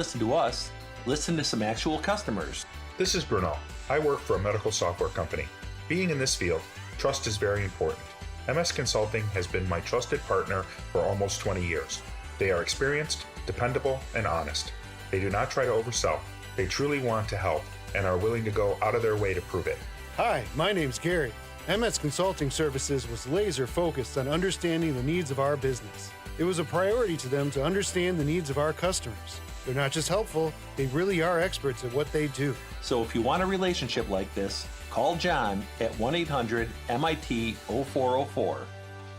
Listen to us, listen to some actual customers. This is Bruno. I work for a medical software company. Being in this field, trust is very important. MS Consulting has been my trusted partner for almost 20 years. They are experienced, dependable, and honest. They do not try to oversell. They truly want to help and are willing to go out of their way to prove it. Hi, my name's Gary. MS Consulting Services was laser focused on understanding the needs of our business. It was a priority to them to understand the needs of our customers. They're not just helpful, they really are experts at what they do. So if you want a relationship like this, call John at 1-800-MIT-0404.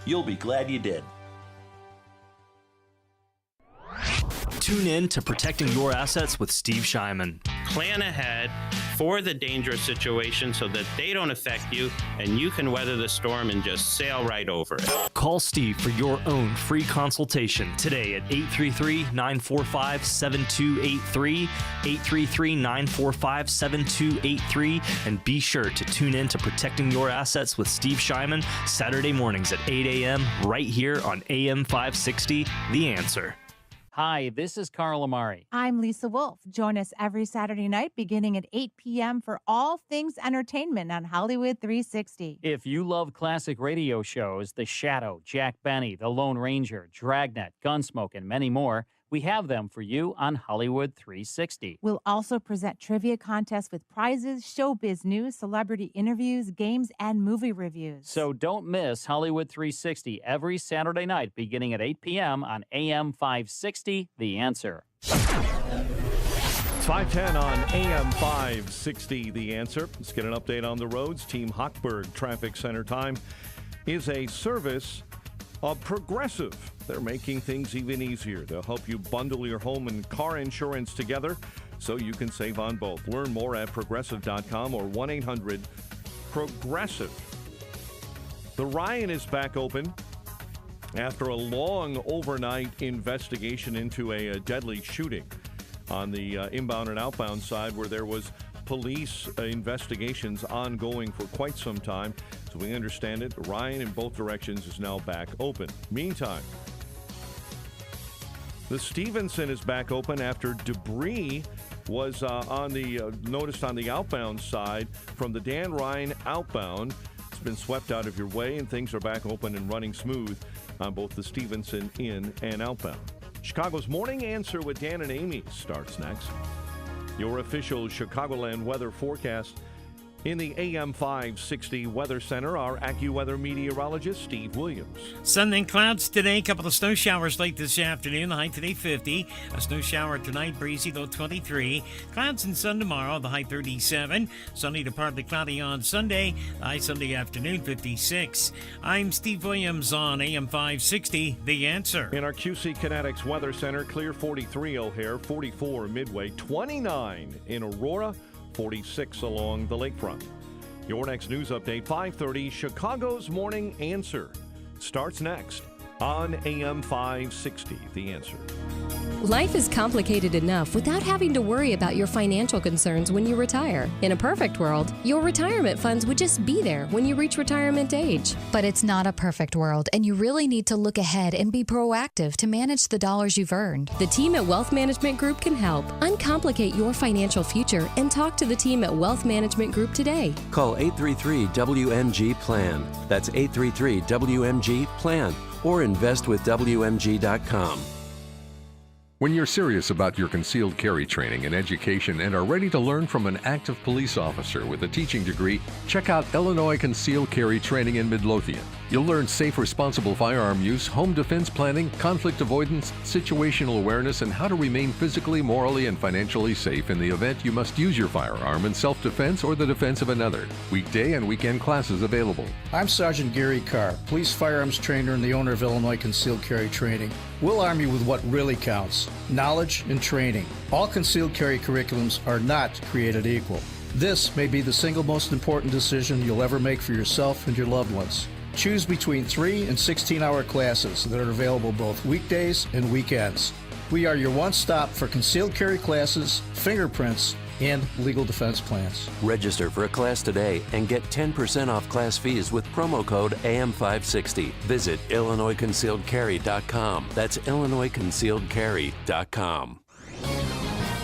You'll be glad you did. Tune in to Protecting Your Assets with Steve Shyman. Plan ahead for the dangerous situation so that they don't affect you and you can weather the storm and just sail right over it. Call Steve for your own free consultation today at 833-945-7283, 833-945-7283, and be sure to tune in to Protecting Your Assets with Steve Shyman Saturday mornings at 8 a.m. right here on AM 560, The Answer. Hi, this is Carl Amari. I'm Lisa Wolf. Join us every Saturday night beginning at 8 p.m. for all things entertainment on Hollywood 360. If you love classic radio shows, The Shadow, Jack Benny, The Lone Ranger, Dragnet, Gunsmoke, and many more, we have them for you on Hollywood 360. We'll also present trivia contests with prizes, showbiz news, celebrity interviews, games, and movie reviews. So don't miss Hollywood 360 every Saturday night beginning at 8 p.m. on AM 560, The Answer. 5:10 on AM 560, The Answer. Let's get an update on the roads. Team Hochberg Traffic Center time is a service of Progressive. They're making things even easier. They'll help you bundle your home and car insurance together so you can save on both. Learn more at progressive.com or 1-800-PROGRESSIVE. The Ryan is back open after a long overnight investigation into a deadly shooting on the inbound and outbound side where there was police investigations ongoing for quite some time. So we understand it, Ryan in both directions is now back open. Meantime, the Stevenson is back open after debris was noticed on the outbound side from the Dan Ryan outbound. It's been swept out of your way, and things are back open and running smooth on both the Stevenson in and outbound. Chicago's Morning Answer with Dan and Amy starts next. Your official Chicagoland weather forecast. In the AM 560 Weather Center, our AccuWeather meteorologist, Steve Williams. Sun and clouds today, a couple of snow showers late this afternoon, the high today 50. A snow shower tonight, breezy though 23. Clouds and sun tomorrow, the high 37. Sunny to partly cloudy on Sunday, the high Sunday afternoon 56. I'm Steve Williams on AM 560, The Answer. In our QC Kinetics Weather Center, clear 43 O'Hare, 44 Midway, 29 in Aurora, 46 along the lakefront. Your next news update, 5:30, Chicago's Morning Answer starts next on AM 560, The Answer. Life is complicated enough without having to worry about your financial concerns when you retire. In a perfect world, your retirement funds would just be there when you reach retirement age. But it's not a perfect world, and you really need to look ahead and be proactive to manage the dollars you've earned. The team at Wealth Management Group can help. Uncomplicate your financial future and talk to the team at Wealth Management Group today. Call 833-WMG-PLAN. That's 833-WMG-PLAN. Or investwithwmg.com. When you're serious about your concealed carry training and education and are ready to learn from an active police officer with a teaching degree, check out Illinois Concealed Carry Training in Midlothian. You'll learn safe, responsible firearm use, home defense planning, conflict avoidance, situational awareness, and how to remain physically, morally, and financially safe in the event you must use your firearm in self-defense or the defense of another. Weekday and weekend classes available. I'm Sergeant Gary Carr, police firearms trainer and the owner of Illinois Concealed Carry Training. We'll arm you with what really counts: knowledge and training. All concealed carry curriculums are not created equal. This may be the single most important decision you'll ever make for yourself and your loved ones. Choose between 3 and 16-hour classes that are available both weekdays and weekends. We are your one-stop for concealed carry classes, fingerprints, and legal defense plans. Register for a class today and get 10% off class fees with promo code AM560. Visit IllinoisConcealedCarry.com. That's IllinoisConcealedCarry.com.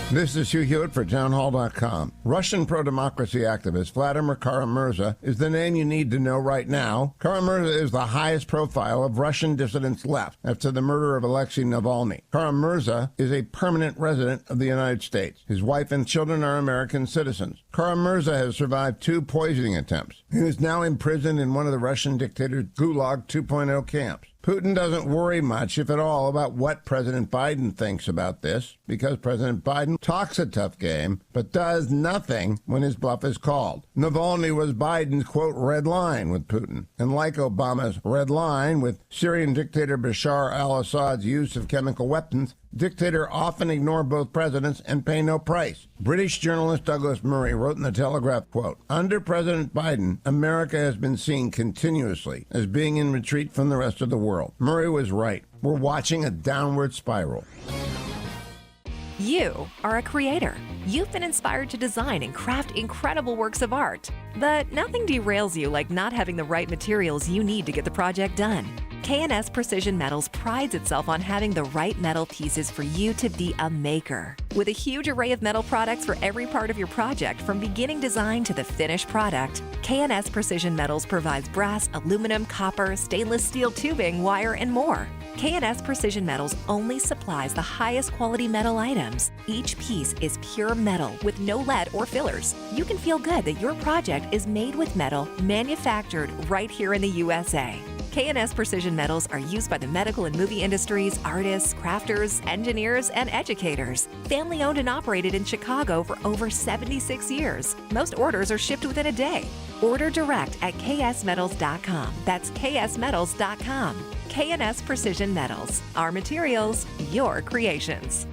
This is Hugh Hewitt for townhall.com. Russian pro-democracy activist Vladimir Kara-Murza is the name you need to know right now. Kara-Murza is the highest profile of Russian dissidents left after the murder of Alexei Navalny. Kara-Murza is a permanent resident of the United States. His wife and children are American citizens. Kara-Murza has survived 2 poisoning attempts. He is now imprisoned in one of the Russian dictator's Gulag 2.0 camps. Putin doesn't worry much, if at all, about what President Biden thinks about this, because President Biden talks a tough game, but does nothing when his bluff is called. Navalny was Biden's, quote, red line with Putin. And like Obama's red line with Syrian dictator Bashar al-Assad's use of chemical weapons, dictator often ignore both presidents and pay no price. British journalist Douglas Murray wrote in the Telegraph, quote, under President Biden, America has been seen continuously as being in retreat from the rest of the world. Murray was right. We're watching a downward spiral. You are a creator. You've been inspired to design and craft incredible works of art. But nothing derails you like not having the right materials you need to get the project done. K&S Precision Metals prides itself on having the right metal pieces for you to be a maker. With a huge array of metal products for every part of your project, from beginning design to the finished product, K&S Precision Metals provides brass, aluminum, copper, stainless steel tubing, wire, and more. K&S Precision Metals only supplies the highest quality metal items. Each piece is pure metal with no lead or fillers. You can feel good that your project is made with metal manufactured right here in the USA. K&S Precision Metals are used by the medical and movie industries, artists, crafters, engineers, and educators. Family owned and operated in Chicago for over 76 years. Most orders are shipped within a day. Order direct at ksmetals.com. That's ksmetals.com. K&S Precision Metals. Our materials, your creations.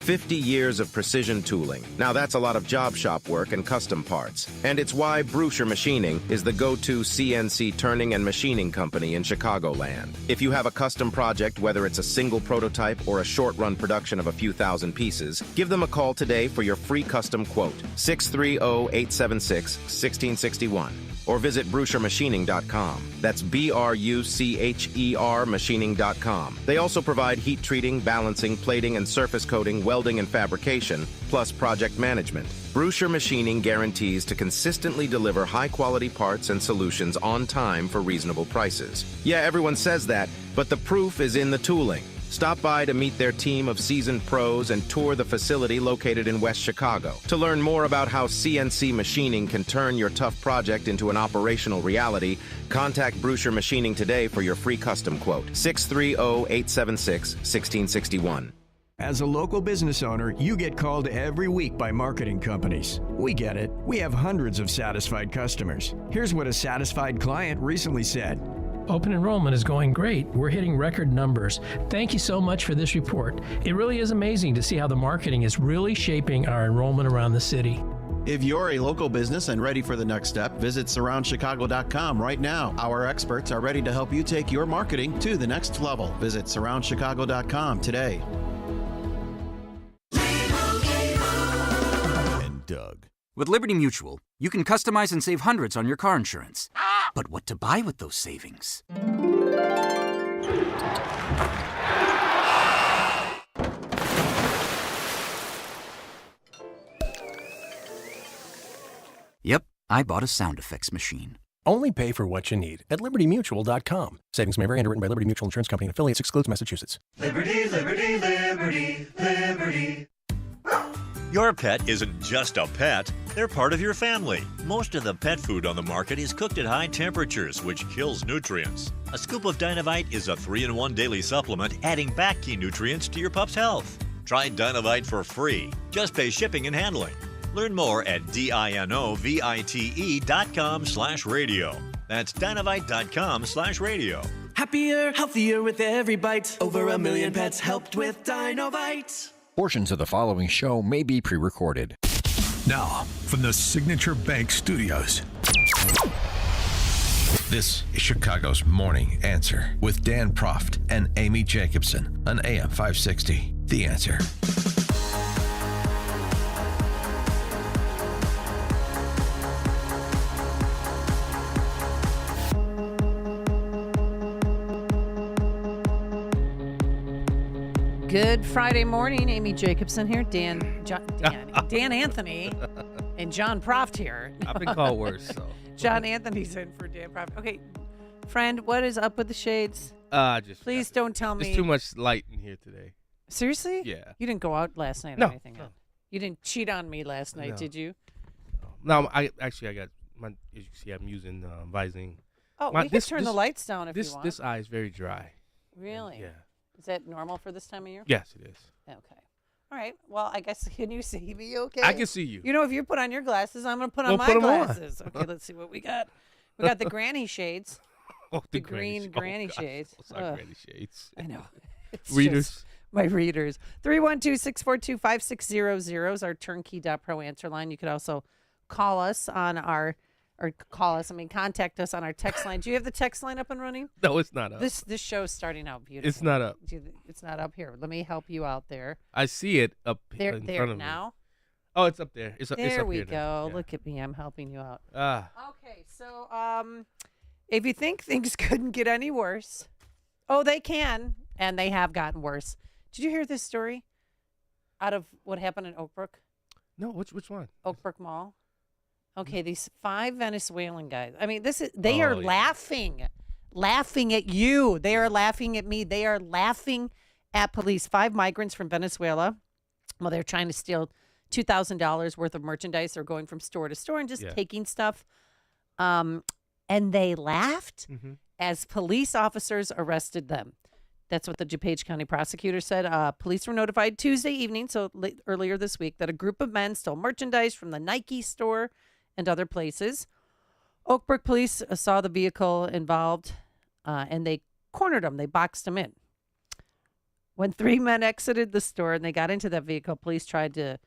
50 years of precision tooling. Now that's a lot of job shop work and custom parts. And it's why Bruscher Machining is the go-to CNC turning and machining company in Chicagoland. If you have a custom project, whether it's a single prototype or a short-run production of a few thousand pieces, give them a call today for your free custom quote, 630-876-1661. Or visit BruscherMachining.com. That's BRUCHER Machining.com. They also provide heat treating, balancing, plating, and surface coating, welding, and fabrication, plus project management. Bruscher Machining guarantees to consistently deliver high-quality parts and solutions on time for reasonable prices. Yeah, everyone says that, but the proof is in the tooling. Stop by to meet their team of seasoned pros and tour the facility located in West Chicago. To learn more about how CNC machining can turn your tough project into an operational reality, contact Bruscher Machining today for your free custom quote, 630-876-1661. As a local business owner, you get called every week by marketing companies. We get it. We have hundreds of satisfied customers. Here's what a satisfied client recently said. Open enrollment is going great. We're hitting record numbers. Thank you so much for this report. It really is amazing to see how the marketing is really shaping our enrollment around the city. If you're a local business and ready for the next step, visit surroundchicago.com right now. Our experts are ready to help you take your marketing to the next level. Visit surroundchicago.com today. And Doug. With Liberty Mutual, you can customize and save hundreds on your car insurance. But what to buy with those savings? Yep, I bought a sound effects machine. Only pay for what you need at LibertyMutual.com. Savings may vary. Underwritten by Liberty Mutual Insurance Company and affiliates. Excludes Massachusetts. Liberty, liberty, liberty, liberty. Your pet isn't just a pet, they're part of your family. Most of the pet food on the market is cooked at high temperatures, which kills nutrients. A scoop of Dinovite is a 3-in-1 daily supplement, adding back key nutrients to your pup's health. Try Dinovite for free. Just pay shipping and handling. Learn more at dinovite.com/radio. That's dinovite.com/radio. Happier, healthier with every bite. Over 1 million pets helped with Dinovite. Portions of the following show may be pre-recorded. Now, from the Signature Bank Studios. This is Chicago's Morning Answer with Dan Proft and Amy Jacobson on AM 560. The Answer. Good Friday morning. Amy Jacobson here. Dan Anthony and John Proft here. I've been called worse. So. John Anthony's in for Dan Proft. Okay, friend, what is up with the shades? Please don't tell me. There's too much light in here today. Seriously? Yeah. You didn't go out last night or anything? No. You didn't cheat on me last night, did you? No, I got my. As you can see, I'm using Visine. Oh, we can turn the lights down if you want. This eye is very dry. Really? Yeah. Is that normal for this time of year? Yes, it is. Okay. All right. Well, I guess, can you see me okay? I can see you. You know, if you put on your glasses, I'm going to put on my glasses. Okay, let's see what we got. We got the granny shades. Oh, the green granny shades. Those are granny shades. I know. It's readers. Just my readers. 312-642-5600 is our turnkey.pro answer line. You could also call us on contact us on our text line. Do you have the text line up and running? No, it's not up. This show is starting out beautiful. It's not up. It's not up here. Let me help you out there. I see it up there, in front of now. Me. Oh, it's up there. It's up there here. We There we go. Yeah. Look at me. I'm helping you out. Okay, so if you think things couldn't get any worse, they can, and they have gotten worse. Did you hear this story out of what happened in Oakbrook? No, which one? Oakbrook Mall. Okay, these 5 Venezuelan guys. I mean, they are laughing at you. They are laughing at me. They are laughing at police. 5 migrants from Venezuela. Well, they're trying to steal $2,000 worth of merchandise. They're going from store to store and just taking stuff. And they laughed as police officers arrested them. That's what the DuPage County prosecutor said. Police were notified Tuesday evening, so earlier this week, that a group of men stole merchandise from the Nike store and other places. Oakbrook police saw the vehicle involved, and they cornered them. They boxed them in. When 3 men exited the store and they got into that vehicle, police tried to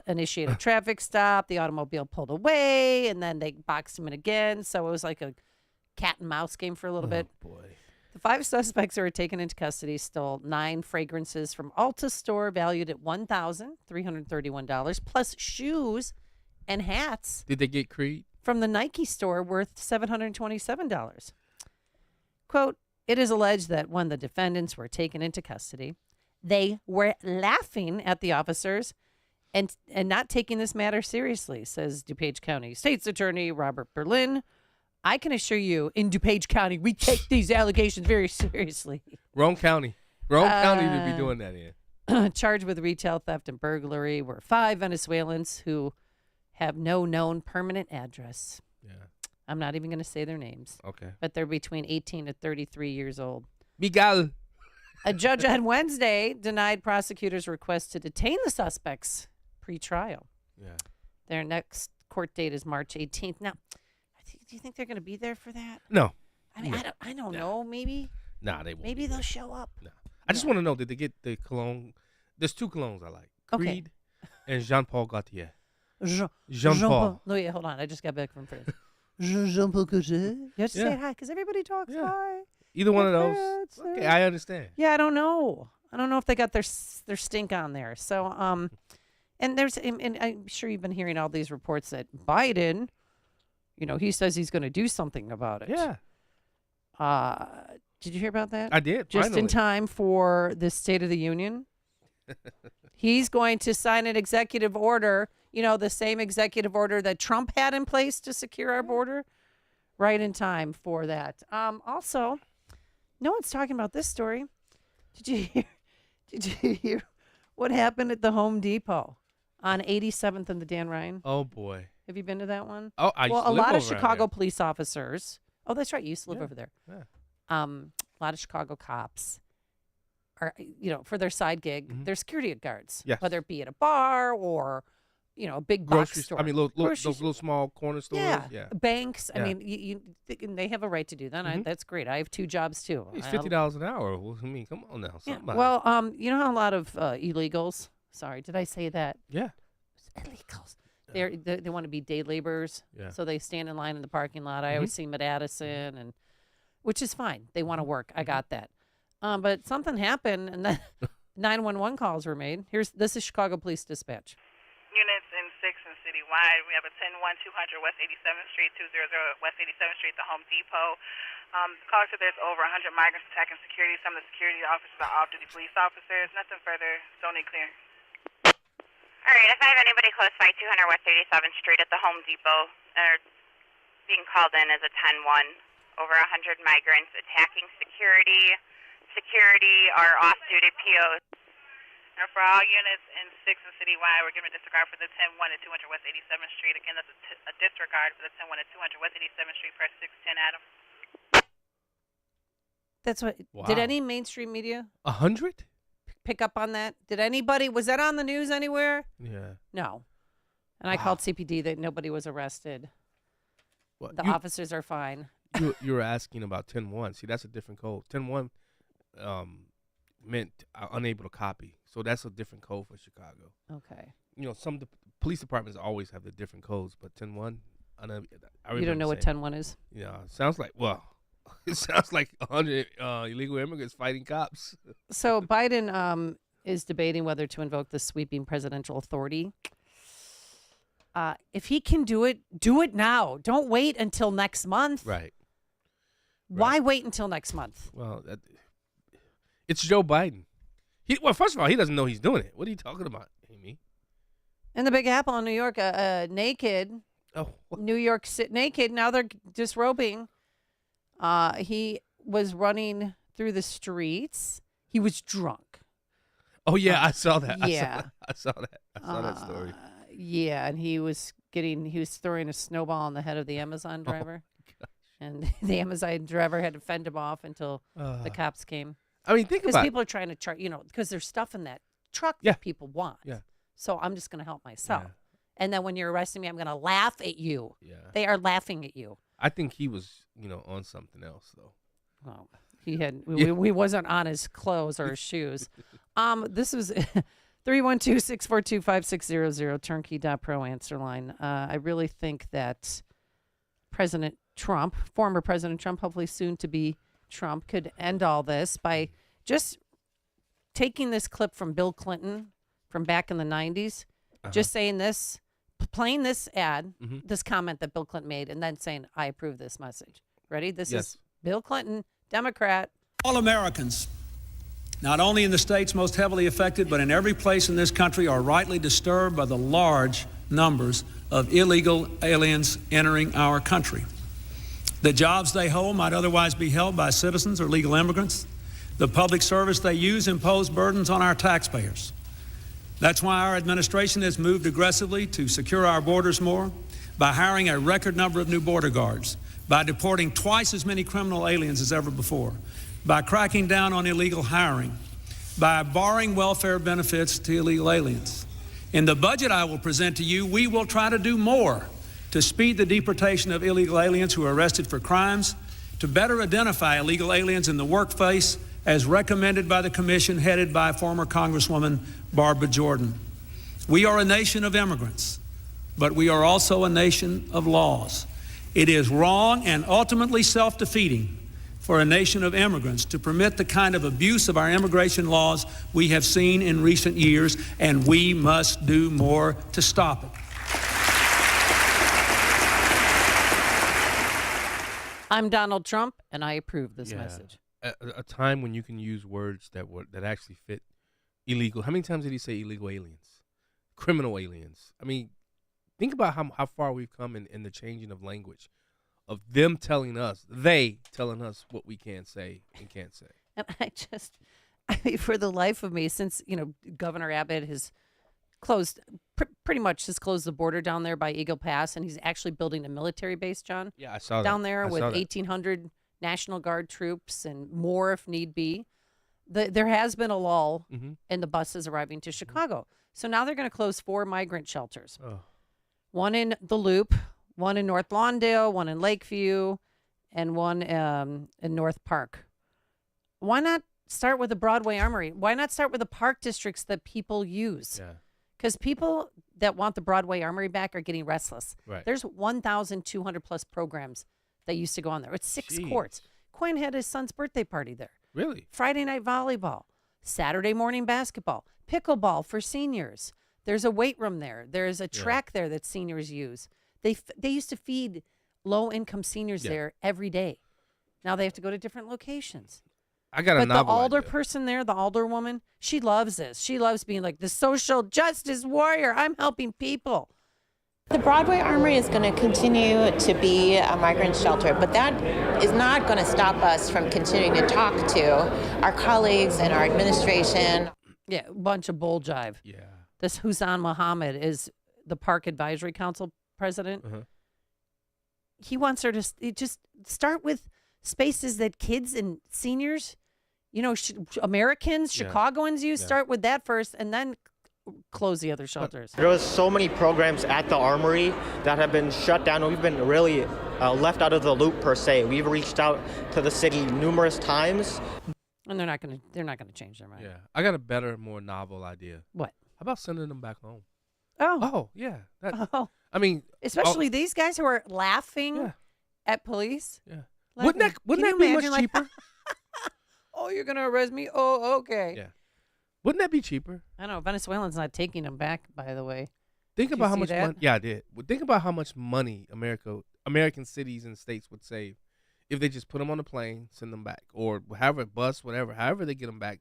initiate a traffic stop. The automobile pulled away, and then they boxed them in again. So it was like a cat and mouse game for a little bit. Boy. The 5 suspects who were taken into custody stole 9 fragrances from Ulta store valued at $1,331, plus shoes and hats. Did they get Creed? From the Nike store worth $727. Quote, it is alleged that when the defendants were taken into custody, they were laughing at the officers and not taking this matter seriously, says DuPage County State's Attorney Robert Berlin. I can assure you, in DuPage County, we take these allegations very seriously. Wrong county. County to be doing that in. Charged with retail theft and burglary were 5 Venezuelans who have no known permanent address. Yeah. I'm not even going to say their names. Okay. But they're between 18 to 33 years old. Miguel. A judge on Wednesday denied prosecutors' request to detain the suspects pre-trial. Yeah. Their next court date is March 18th. Now, do you think they're going to be there for that? No. I mean, I don't know. Maybe. Nah, they won't. Maybe they'll show up. No. I just want to know, did they get the cologne? There's 2 colognes I like. Creed and Jean-Paul Gaultier. Jean-Paul. No, wait, hold on. I just got back from France. Jean-Paul Gaultier. You have to say hi because everybody talks hi. Either one of those. Okay, I understand. Yeah, I don't know. I don't know if they got their stink on there. So, and I'm sure you've been hearing all these reports that Biden, he says he's going to do something about it. Yeah. Did you hear about that? I did. Just finally. in time for the State of the Union. He's going to sign an executive order, the same executive order that Trump had in place to secure our border, right in time for that. Also, no one's talking about this story. Did you hear what happened at the Home Depot on 87th and the Dan Ryan? Oh, boy. Have you been to that one? Oh, I used to live a lot of over Chicago there. police officers. Oh, that's right. You used to live over there. Yeah. A lot of Chicago cops are, for their side gig, they're security guards. Yes. Whether it be at a bar or, a big box Grocery store. I mean, those little small corner stores. Yeah. Banks. Yeah. I mean, they have a right to do that. That's great. I have 2 jobs too. It's $50 an hour. I mean, come on now. Yeah. Somebody. Well, you know how a lot of illegals. Sorry, did I say that? Yeah. Illegals. They want to be day laborers. Yeah. So they stand in line in the parking lot. I always see them at Addison, and which is fine. They want to work. I got that. But something happened, and then 911 calls were made. This is Chicago Police Dispatch. units in 6 and citywide. We have a 10-1-200 West 87th Street, 200 West 87th Street, the Home Depot. The caller said there's over 100 migrants attacking security. Some of the security officers are off-duty police officers. Nothing further. Zone clear. All right, if I have anybody close by 200 West 87th Street at the Home Depot, they're being called in as a 10-1. Over 100 migrants attacking security. Security are off-duty POs. And for all units in 6 and citywide, we're giving a disregard for the 10-1 at 200 West 87th Street. Again, that's a disregard for the 10-1 at 200 West 87th Street. Press 610, Adam. That's what. Wow. Did any mainstream media 100? pick up on that? Did anybody? Was that on the news anywhere? Yeah. No. And I called CPD that nobody was arrested. What, the officers are fine. You were asking about 10-1. See, that's a different code. 10-1 meant unable to copy. So that's a different code for Chicago. Okay. You know, some police departments always have the different codes, but 10-1, You don't know what 10-1 is? Yeah, sounds like, it sounds like 100 illegal immigrants fighting cops. So Biden is debating whether to invoke the sweeping presidential authority. If he can do it now. Don't wait until next month. Right. Why wait until next month? Well, it's Joe Biden. First of all, he doesn't know he's doing it. What are you talking about, Amy? In the Big Apple in New York, naked. Oh. New York City, naked. Now they're disrobing. He was running through the streets. He was drunk. Oh, yeah, I saw that. Yeah. I saw that story. Yeah, and he was throwing a snowball on the head of the Amazon driver. And the Amazon driver had to fend him off until the cops came. I mean, think about it. Because people are trying to charge, because there's stuff in that truck that people want. Yeah. So I'm just going to help myself. Yeah. And then when you're arresting me, I'm going to laugh at you. Yeah. They are laughing at you. I think he was, on something else, though. Well, he had. We wasn't on his clothes or his shoes. This was 312-642-5600, turnkey.pro answer line. I really think that President Trump, former President Trump, hopefully soon to be Trump, could end all this by just taking this clip from Bill Clinton from back in the 90s, just saying this, playing this ad, this comment that Bill Clinton made, and then saying, I approve this message. Ready? This is Bill Clinton, Democrat. All Americans, not only in the states most heavily affected, but in every place in this country, are rightly disturbed by the large numbers of illegal aliens entering our country. The jobs they hold might otherwise be held by citizens or legal immigrants. The public service they use impose burdens on our taxpayers. That's why our administration has moved aggressively to secure our borders more, by hiring a record number of new border guards, by deporting twice as many criminal aliens as ever before, by cracking down on illegal hiring, by barring welfare benefits to illegal aliens. In the budget I will present to you, we will try to do more to speed the deportation of illegal aliens who are arrested for crimes, to better identify illegal aliens in the workplace as recommended by the commission headed by former Congresswoman Barbara Jordan. We are a nation of immigrants, but we are also a nation of laws. It is wrong and ultimately self-defeating for a nation of immigrants to permit the kind of abuse of our immigration laws we have seen in recent years, and we must do more to stop it. I'm Donald Trump, and I approve this message. A time when you can use words that actually fit illegal. How many times did he say illegal aliens? Criminal aliens. I mean, think about how far we've come in the changing of language, of them telling us, what we can say and can't say. And I mean, for the life of me, since, Governor Abbott has closed, pretty much has closed the border down there by Eagle Pass, and he's actually building a military base, John. Yeah, I saw that. Down there with 1,800 National Guard troops and more if need be. There has been a lull in the buses arriving to Chicago. So now they're going to close 4 migrant shelters. Oh. One in the Loop, one in North Lawndale, one in Lakeview, and one in North Park. Why not start with the Broadway Armory? Why not start with the park districts that people use? Yeah. Because people that want the Broadway Armory back are getting restless. Right. There's 1,200 plus programs that used to go on there. It's 6 courts. Quinn had his son's birthday party there. Really? Friday night volleyball, Saturday morning basketball, pickleball for seniors. There's a weight room there. There's a track there that seniors use. They used to feed low-income seniors there every day. Now they have to go to different locations. I got a But the novel alder idea. person there, the alder woman, she loves this. She loves being like the social justice warrior. I'm helping people. The Broadway Armory is going to continue to be a migrant shelter, but that is not going to stop us from continuing to talk to our colleagues and our administration. Yeah, a bunch of bull jive. Yeah. This Hussein Mohammed is the Park Advisory Council president. He wants her to just start with spaces that kids and seniors, Americans, Chicagoans use. Start with that first, and then close the other shelters. There was so many programs at the Armory that have been shut down. We've been really left out of the loop per se. We've reached out to the city numerous times, and they're not gonna change their mind. Yeah, I got a better, more novel idea. What? How about sending them back home? Oh, yeah. I mean, especially these guys who are laughing at police. Yeah. Laughing. Wouldn't Can that you be much imagine, cheaper? Oh, you're gonna arrest me? Oh, okay. Yeah. Wouldn't that be cheaper? I know Venezuelans not taking them back. By the way, Think Did about you how see much that? money. Yeah, I did. But think about how much money American cities and states would save if they just put them on a plane, send them back, or however bus, whatever, however they get them back.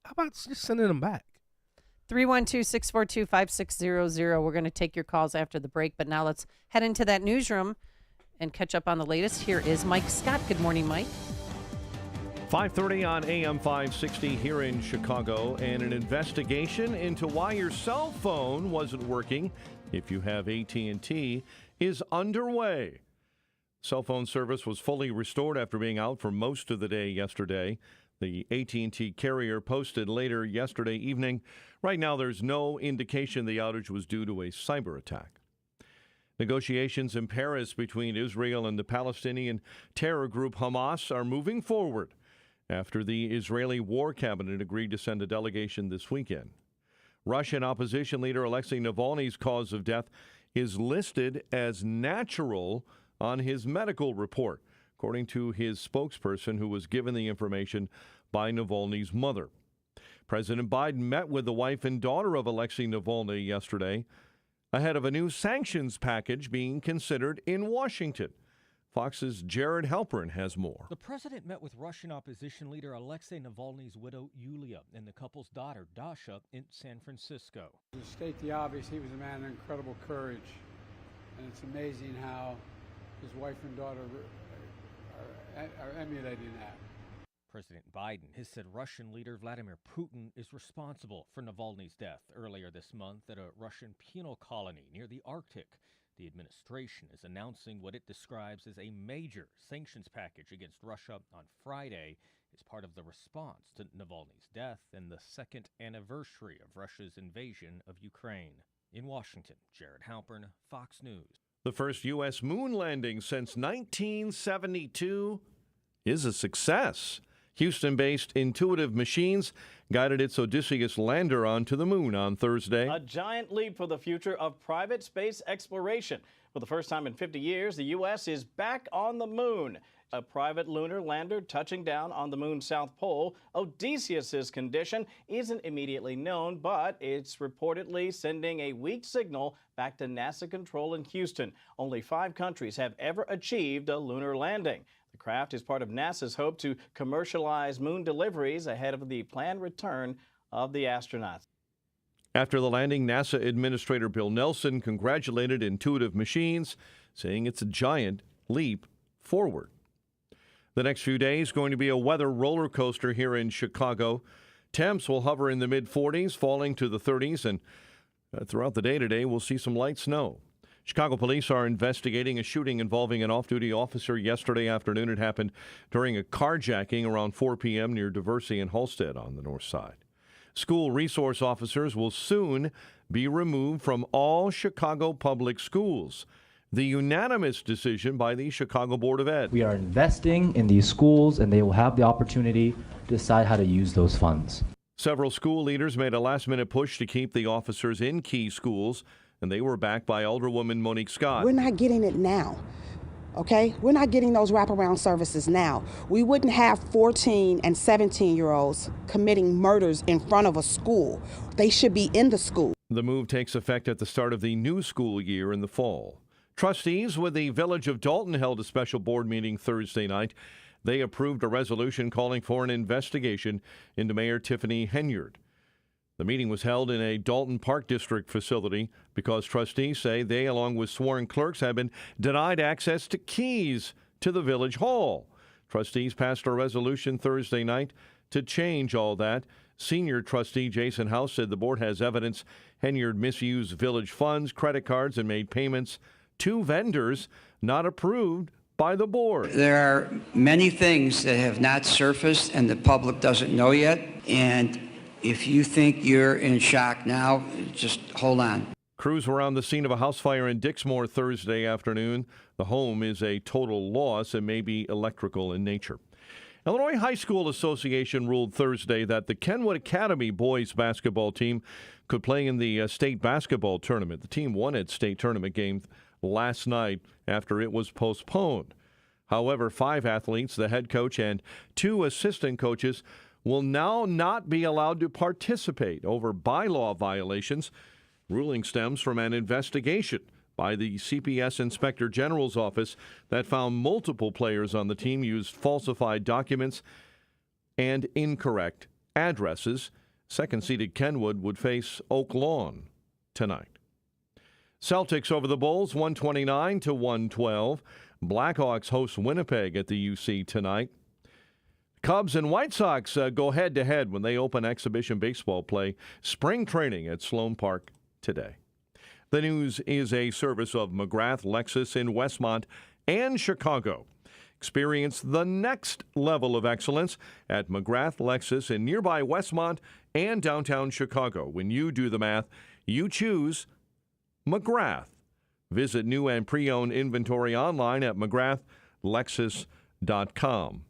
How about just sending them back? 312-642-5600. We're going to take your calls after the break, but now let's head into that newsroom and catch up on the latest. Here is Mike Scott. Good morning, Mike. 5:30 on AM 560 here in Chicago, and an investigation into why your cell phone wasn't working if you have AT&T is underway. Cell phone service was fully restored after being out for most of the day yesterday. The AT&T carrier posted later yesterday evening. Right now, there's no indication the outage was due to a cyber attack. Negotiations in Paris between Israel and the Palestinian terror group Hamas are moving forward after the Israeli War Cabinet agreed to send a delegation this weekend. Russian opposition leader Alexei Navalny's cause of death is listed as natural on his medical report, according to his spokesperson, who was given the information by Navalny's mother. President Biden met with the wife and daughter of Alexei Navalny yesterday ahead of a new sanctions package being considered in Washington. Fox's Jared Halpern has more. The president met with Russian opposition leader Alexei Navalny's widow, Yulia, and the couple's daughter, Dasha, in San Francisco. To state the obvious, he was a man of incredible courage, and it's amazing how his wife and daughter are emulating that. President Biden has said Russian leader Vladimir Putin is responsible for Navalny's death earlier this month at a Russian penal colony near the Arctic. The administration is announcing what it describes as a major sanctions package against Russia on Friday as part of the response to Navalny's death and the second anniversary of Russia's invasion of Ukraine. In Washington, Jared Halpern, Fox News. The first U.S. moon landing since 1972 is a success. Houston-based Intuitive Machines guided its Odysseus lander onto the moon on Thursday. A giant leap for the future of private space exploration. For the first time in 50 years, the U.S. is back on the moon. A private lunar lander touching down on the moon's south pole. Odysseus's condition isn't immediately known, but it's reportedly sending a weak signal back to NASA control in Houston. Only 5 countries have ever achieved a lunar landing. The craft is part of NASA's hope to commercialize moon deliveries ahead of the planned return of the astronauts. After the landing, NASA Administrator Bill Nelson congratulated Intuitive Machines, saying it's a giant leap forward. The next few days going to be a weather roller coaster here in Chicago. Temps will hover in the mid-40s, falling to the 30s, and throughout the day today, we'll see some light snow. Chicago police are investigating a shooting involving an off-duty officer yesterday afternoon. It happened during a carjacking around 4 p.m. near Diversey and Halstead on the north side. School resource officers will soon be removed from all Chicago public schools. The unanimous decision by the Chicago Board of Ed. We are investing in these schools, and they will have the opportunity to decide how to use those funds. Several school leaders made a last-minute push to keep the officers in key schools, and they were backed by Alderwoman Monique Scott. We're not getting it now, okay? We're not getting those wraparound services now. We wouldn't have 14 and 17-year-olds committing murders in front of a school. They should be in the school. The move takes effect at the start of the new school year in the fall. Trustees with the Village of Dalton held a special board meeting Thursday night. They approved a resolution calling for an investigation into Mayor Tiffany Henyard. The meeting was held in a Dalton Park District facility because trustees say they, along with sworn clerks, have been denied access to keys to the Village Hall. Trustees passed a resolution Thursday night to change all that. Senior trustee Jason House said the board has evidence Henyard misused village funds, credit cards, and made payments to vendors not approved by the board. There are many things that have not surfaced and the public doesn't know yet. And if you think you're in shock now, just hold on. Crews were on the scene of a house fire in Dixmoor Thursday afternoon. The home is a total loss and may be electrical in nature. Illinois High School Association ruled Thursday that the Kenwood Academy boys basketball team could play in the state basketball tournament. The team won its state tournament game last night after it was postponed. However, 5 athletes, the head coach, and 2 assistant coaches will now not be allowed to participate over bylaw violations. Ruling stems from an investigation by the CPS Inspector General's office that found multiple players on the team used falsified documents and incorrect addresses. Second-seeded Kenwood would face Oak Lawn tonight. Celtics over the Bulls, 129-112. Blackhawks host Winnipeg at the UC tonight. Cubs and White Sox go head-to-head when they open exhibition baseball play. Spring training at Sloan Park today. The news is a service of McGrath Lexus in Westmont and Chicago. Experience the next level of excellence at McGrath Lexus in nearby Westmont and downtown Chicago. When you do the math, you choose McGrath. Visit new and pre-owned inventory online at McGrathLexus.com.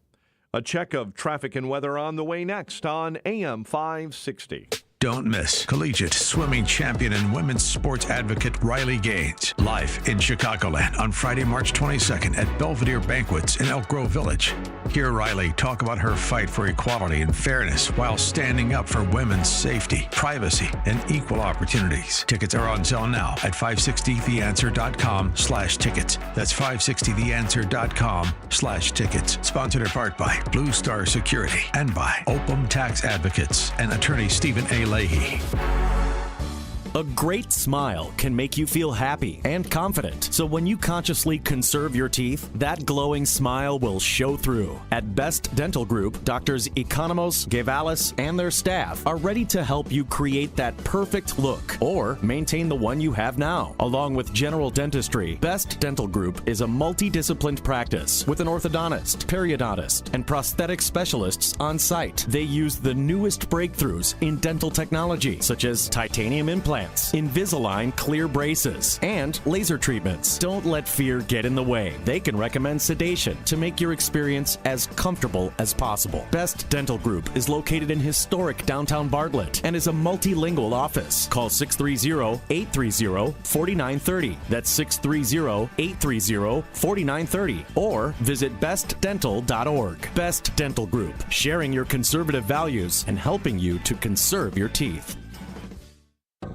A check of traffic and weather on the way next on AM 560. Don't miss collegiate swimming champion and women's sports advocate Riley Gaines live in Chicagoland on Friday, March 22nd at Belvedere Banquets in Elk Grove Village. Hear Riley talk about her fight for equality and fairness while standing up for women's safety, privacy, and equal opportunities. Tickets are on sale now at 560theanswer.com/tickets. That's 560theanswer.com/tickets. Sponsored in part by Blue Star Security and by Opum Tax Advocates and attorney Stephen A. Leahy. A great smile can make you feel happy and confident. So when you consciously conserve your teeth, that glowing smile will show through. At Best Dental Group, Doctors Economos, Gavalis, and their staff are ready to help you create that perfect look or maintain the one you have now. Along with general dentistry, Best Dental Group is a multidisciplined practice with an orthodontist, periodontist, and prosthetic specialists on site. They use the newest breakthroughs in dental technology, such as titanium implants, Invisalign clear braces, and laser treatments. Don't let fear get in the way. They can recommend sedation to make your experience as comfortable as possible. Best Dental Group is located in historic downtown Bartlett and is a multilingual office. Call 630-830-4930. That's 630-830-4930. Or visit bestdental.org. Best Dental Group, sharing your conservative values and helping you to conserve your teeth.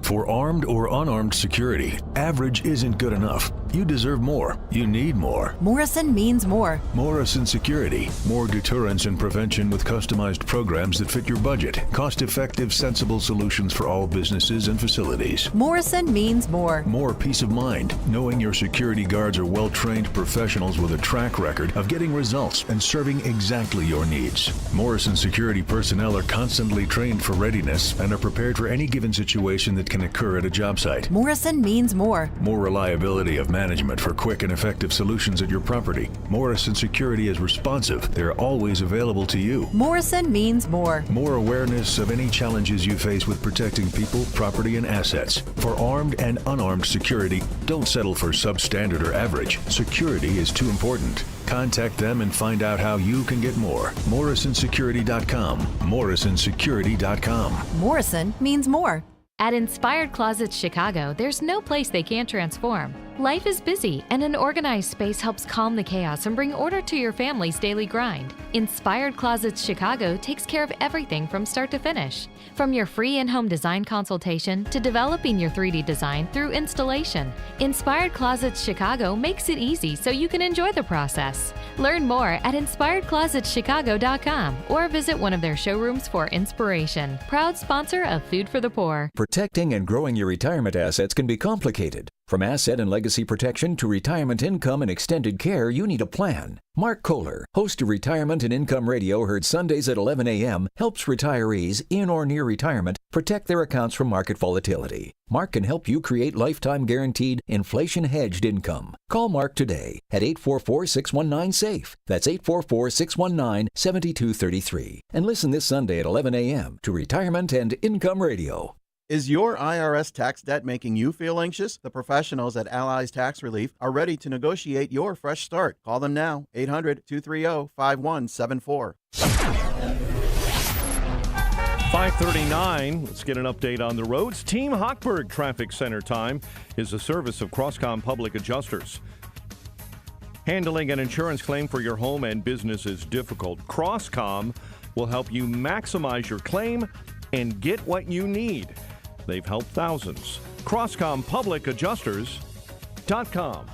For armed or unarmed security, average isn't good enough. You deserve more. You need more. Morrison means more. Morrison Security. More deterrence and prevention with customized programs that fit your budget. Cost-effective, sensible solutions for all businesses and facilities. Morrison means more. More peace of mind, knowing your security guards are well-trained professionals with a track record of getting results and serving exactly your needs. Morrison Security personnel are constantly trained for readiness and are prepared for any given situation that can occur at a job site. Morrison means more. More reliability of management for quick and effective solutions at your property. Morrison Security is responsive. They're always available to you. Morrison means more. More awareness of any challenges you face with protecting people, property, and assets. For armed and unarmed security, don't settle for substandard or average. Security is too important. Contact them and find out how you can get more. MorrisonSecurity.com. MorrisonSecurity.com. Morrison means more. At Inspired Closets Chicago, there's no place they can't transform. Life is busy, and an organized space helps calm the chaos and bring order to your family's daily grind. Inspired Closets Chicago takes care of everything from start to finish. From your free in-home design consultation to developing your 3D design through installation, Inspired Closets Chicago makes it easy so you can enjoy the process. Learn more at inspiredclosetchicago.com or visit one of their showrooms for inspiration. Proud sponsor of Food for the Poor. Protecting and growing your retirement assets can be complicated. From asset and legacy protection to retirement income and extended care, you need a plan. Mark Kohler, host of Retirement and Income Radio, heard Sundays at 11 a.m., helps retirees in or near retirement protect their accounts from market volatility. Mark can help you create lifetime guaranteed inflation-hedged income. Call Mark today at 844-619-SAFE. That's 844-619-7233. And listen this Sunday at 11 a.m. to Retirement and Income Radio. Is your IRS tax debt making you feel anxious? The professionals at Allies Tax Relief are ready to negotiate your fresh start. Call them now, 800-230-5174. 5:39. Let's get an update on the roads. Team Hochberg Traffic Center time is a service of Crosscom Public Adjusters. Handling an insurance claim for your home and business is difficult. Crosscom will help you maximize your claim and get what you need. They've helped thousands. CrosscomPublicAdjusters.com.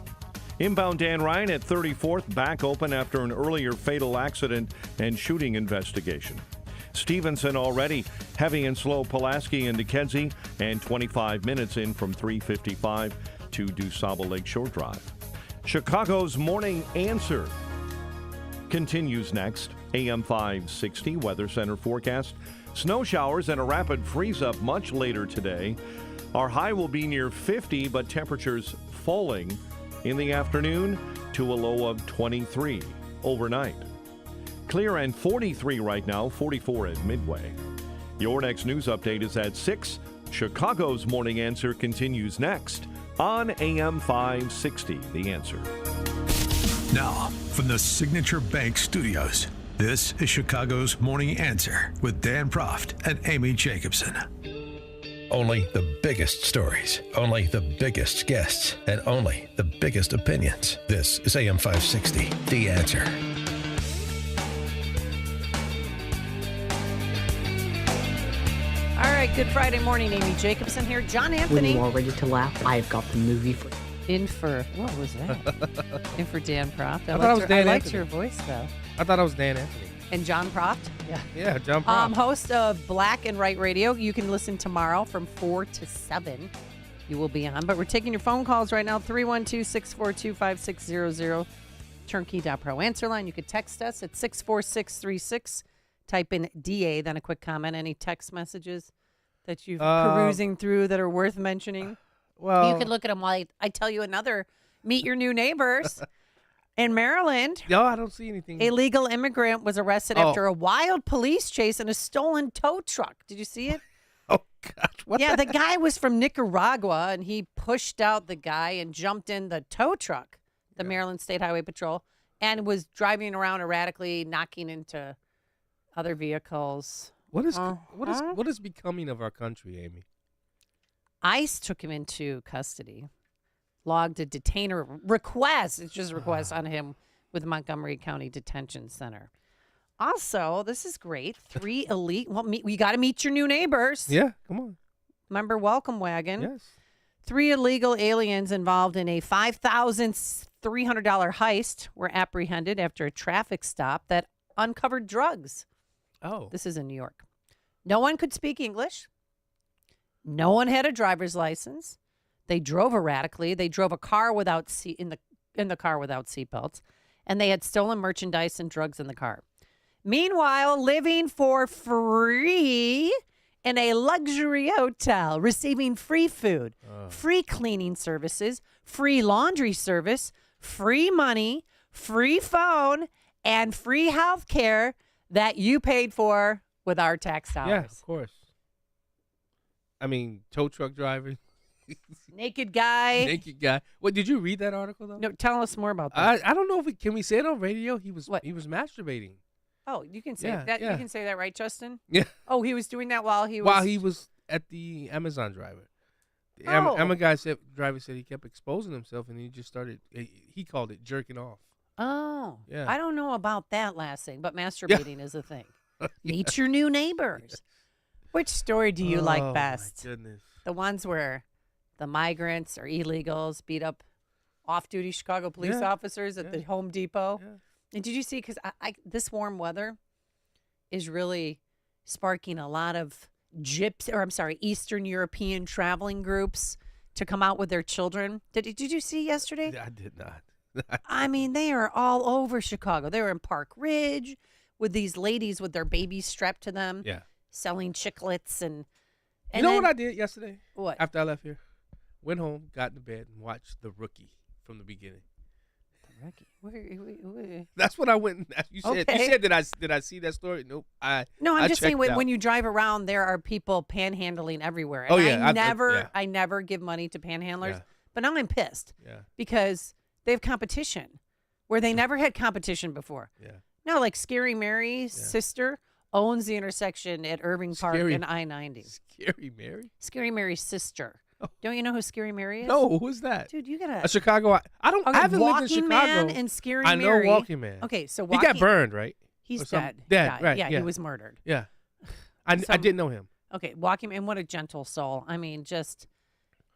Inbound Dan Ryan at 34th, back open after an earlier fatal accident and shooting investigation. Stevenson already heavy and slow Pulaski into Kedzie, and 25 minutes in from 355 to DuSable Lakeshore Drive. Chicago's Morning Answer continues next. AM 560 Weather Center forecast. Snow showers and a rapid freeze-up much later today. Our high will be near 50, but temperatures falling in the afternoon to a low of 23 overnight. Clear and 43 right now, 44 at Midway. Your next news update is at 6. Chicago's Morning Answer continues next on AM 560, The Answer. Now, from the Signature Bank Studios, this is Chicago's Morning Answer with Dan Proft and Amy Jacobson. Only the biggest stories, only the biggest guests, and only the biggest opinions. This is AM 560, The Answer. All right, good Friday morning, Amy Jacobson here. John Anthony. When you are ready to laugh, I've got the movie for you. In for, what was that? In for Dan Proft. I thought it was Dan I liked Anthony. your voice, though. I thought it was Dan Anthony. And John Proft? Yeah. Yeah, John Proft. Host of Black and Right Radio. You can listen tomorrow from 4 to 7. You will be on. But we're taking your phone calls right now, 312-642-5600. Turnkey.pro answer line. You could text us at 64636. Type in DA, then a quick comment. Any text messages that you've perusing through that are worth mentioning? Well, you can look at them while I tell you another. Meet your new neighbors. In Maryland, no, I don't see anything. A legal immigrant was arrested after a wild police chase in a stolen tow truck. Did you see it? Oh, gosh. What the guy was from Nicaragua, and he pushed out the guy and jumped in the tow truck, the Maryland State Highway Patrol, and was driving around erratically, knocking into other vehicles. What is becoming of our country, Amy? ICE took him into custody, logged a detainer request. It's just a request on him with Montgomery County Detention Center. Also, this is great. 3 elite. Well, we got to meet your new neighbors. Yeah, come on. Remember Welcome Wagon? Yes. 3 illegal aliens involved in a $5,300 heist were apprehended after a traffic stop that uncovered drugs. Oh. This is in New York. No one could speak English. No one had a driver's license. They drove erratically. They drove a car without in the car without seatbelts, and they had stolen merchandise and drugs in the car. Meanwhile, living for free in a luxury hotel, receiving free food, free cleaning services, free laundry service, free money, free phone, and free health care that you paid for with our tax dollars. Yeah, of course. I mean, tow truck drivers. Naked guy. Naked guy. What, did you read that article, though? No, tell us more about that. I don't know if can we say it on radio? He was masturbating. Oh, you can say that. You can say that, right, Justin? Yeah. Oh, he was doing that while he was... While he was at the Amazon driver. I'm a guy driver said he kept exposing himself, and he just started. He called it jerking off. Oh, Yeah. I don't know about that last thing, but masturbating is a thing. Meet your new neighbors. Which story do you like best? My goodness. The ones where the migrants or illegals beat up off-duty Chicago police officers at the Home Depot. Yeah. And did you see? Because this warm weather is really sparking a lot of Eastern European traveling groups to come out with their children. Did you see yesterday? I did not. I mean, they are all over Chicago. They were in Park Ridge with these ladies with their babies strapped to them. Yeah. Selling chiclets and You know what I did yesterday? What? After I left here, went home, got into bed, and watched The Rookie from the beginning. The Rookie. That's what I went. You said. Okay. You said did I see that story? Nope. I'm I just saying checked out. when you drive around, there are people panhandling everywhere. And Oh, yeah, I never give money to panhandlers, Yeah. but now I'm pissed. Yeah. Because they have competition where they never had competition before. Yeah. No, like Scary Mary's sister owns the intersection at Irving Park and I-90. Scary Mary? Scary Mary's sister. Don't you know who Scary Mary is? No, who's that? Dude, you gotta. A Chicago. I don't. Okay, I haven't lived in Walking Chicago. Man and Scary I know Mary. Walking Man. Okay, so he got burned, right? He's Or something. dead. He Dead, died. right? Yeah, he was murdered. Yeah. I didn't know him. Okay, Walking Man, what a gentle soul. I mean, just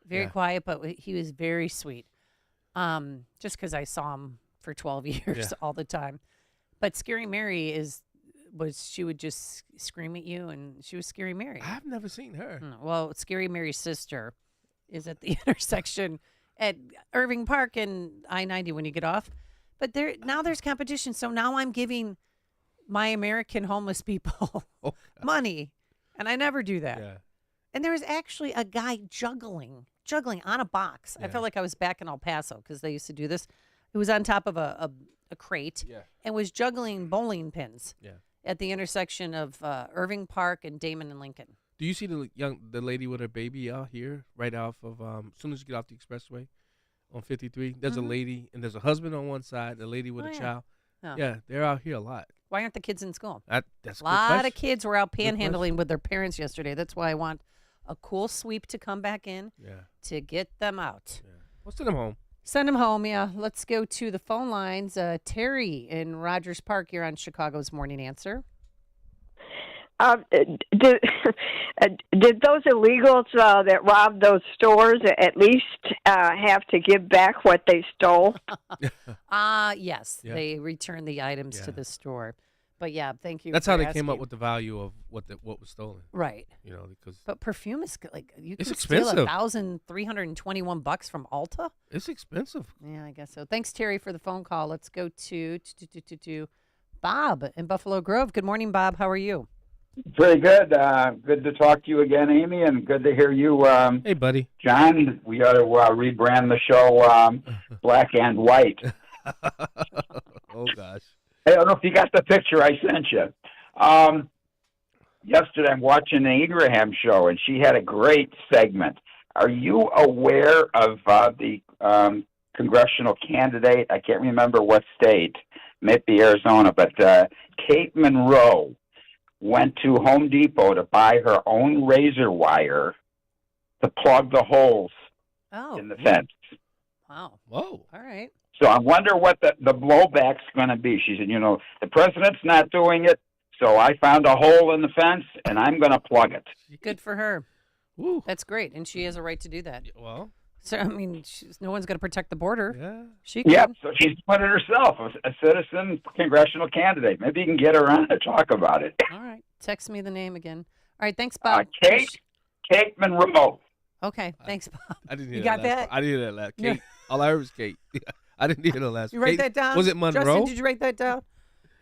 very quiet, but he was very sweet. Just because I saw him for 12 years all the time. But Scary Mary she would just scream at you, and she was Scary Mary. I've never seen her. Well, Scary Mary's sister is at the intersection at Irving Park and I-90 when you get off. But now there's competition, so now I'm giving my American homeless people money, and I never do that. Yeah. And there was actually a guy juggling on a box. I felt like I was back in El Paso because they used to do this. It was on top of a crate and was juggling bowling pins at the intersection of Irving Park and Damon and Lincoln. Do you see the lady with her baby out here, right off of as soon as you get off the expressway on 53? There's a lady and there's a husband on one side, the lady with a child. Oh. Yeah, they're out here a lot. Why aren't the kids in school? That's a lot question. of kids were out Good panhandling question. with their parents yesterday. That's why I want a cool sweep to come back in to get them out. Yeah. We'll send them home. Send them home, yeah. Let's go to the phone lines. Terry in Rogers Park, you're on Chicago's Morning Answer. Did those illegals that robbed those stores at least have to give back what they stole? Yes. Yeah. They returned the items to the store. But yeah, thank you. That's for how they asking. came up with the value of what was stolen. Right. You know, because But perfume is like you It's can steal expensive. $1,321 from Ulta. It's expensive. Yeah, I guess so. Thanks, Terry, for the phone call. Let's go to Bob in Buffalo Grove. Good morning, Bob. How are you? Very good. Good to talk to you again, Amy, and good to hear you. Hey, buddy. John, we ought to rebrand the show Black and White. Oh, gosh. I don't know if you got the picture I sent you. Yesterday, I'm watching the Ingraham show, and she had a great segment. Are you aware of the congressional candidate? I can't remember what state. Maybe Arizona, but Kate Monroe went to Home Depot to buy her own razor wire to plug the holes in the fence. Wow. Whoa. All right. So I wonder what the blowback's going to be. She said, the president's not doing it, so I found a hole in the fence, and I'm going to plug it. Good for her. That's great. And she has a right to do that. Well. So, I mean, no one's going to protect the border. Yeah. She can. Yep, so she's doing it herself, a citizen congressional candidate. Maybe you can get her on to talk about it. All right. Text me the name again. All right. Thanks, Bob. Kate Monroe. Okay. Thanks, Bob. I didn't hear You that got last that? part. I didn't hear that last. Kate. All I heard was Kate. I didn't hear the last. You write Kate, that down? Was it Monroe? Justin, did you write that down?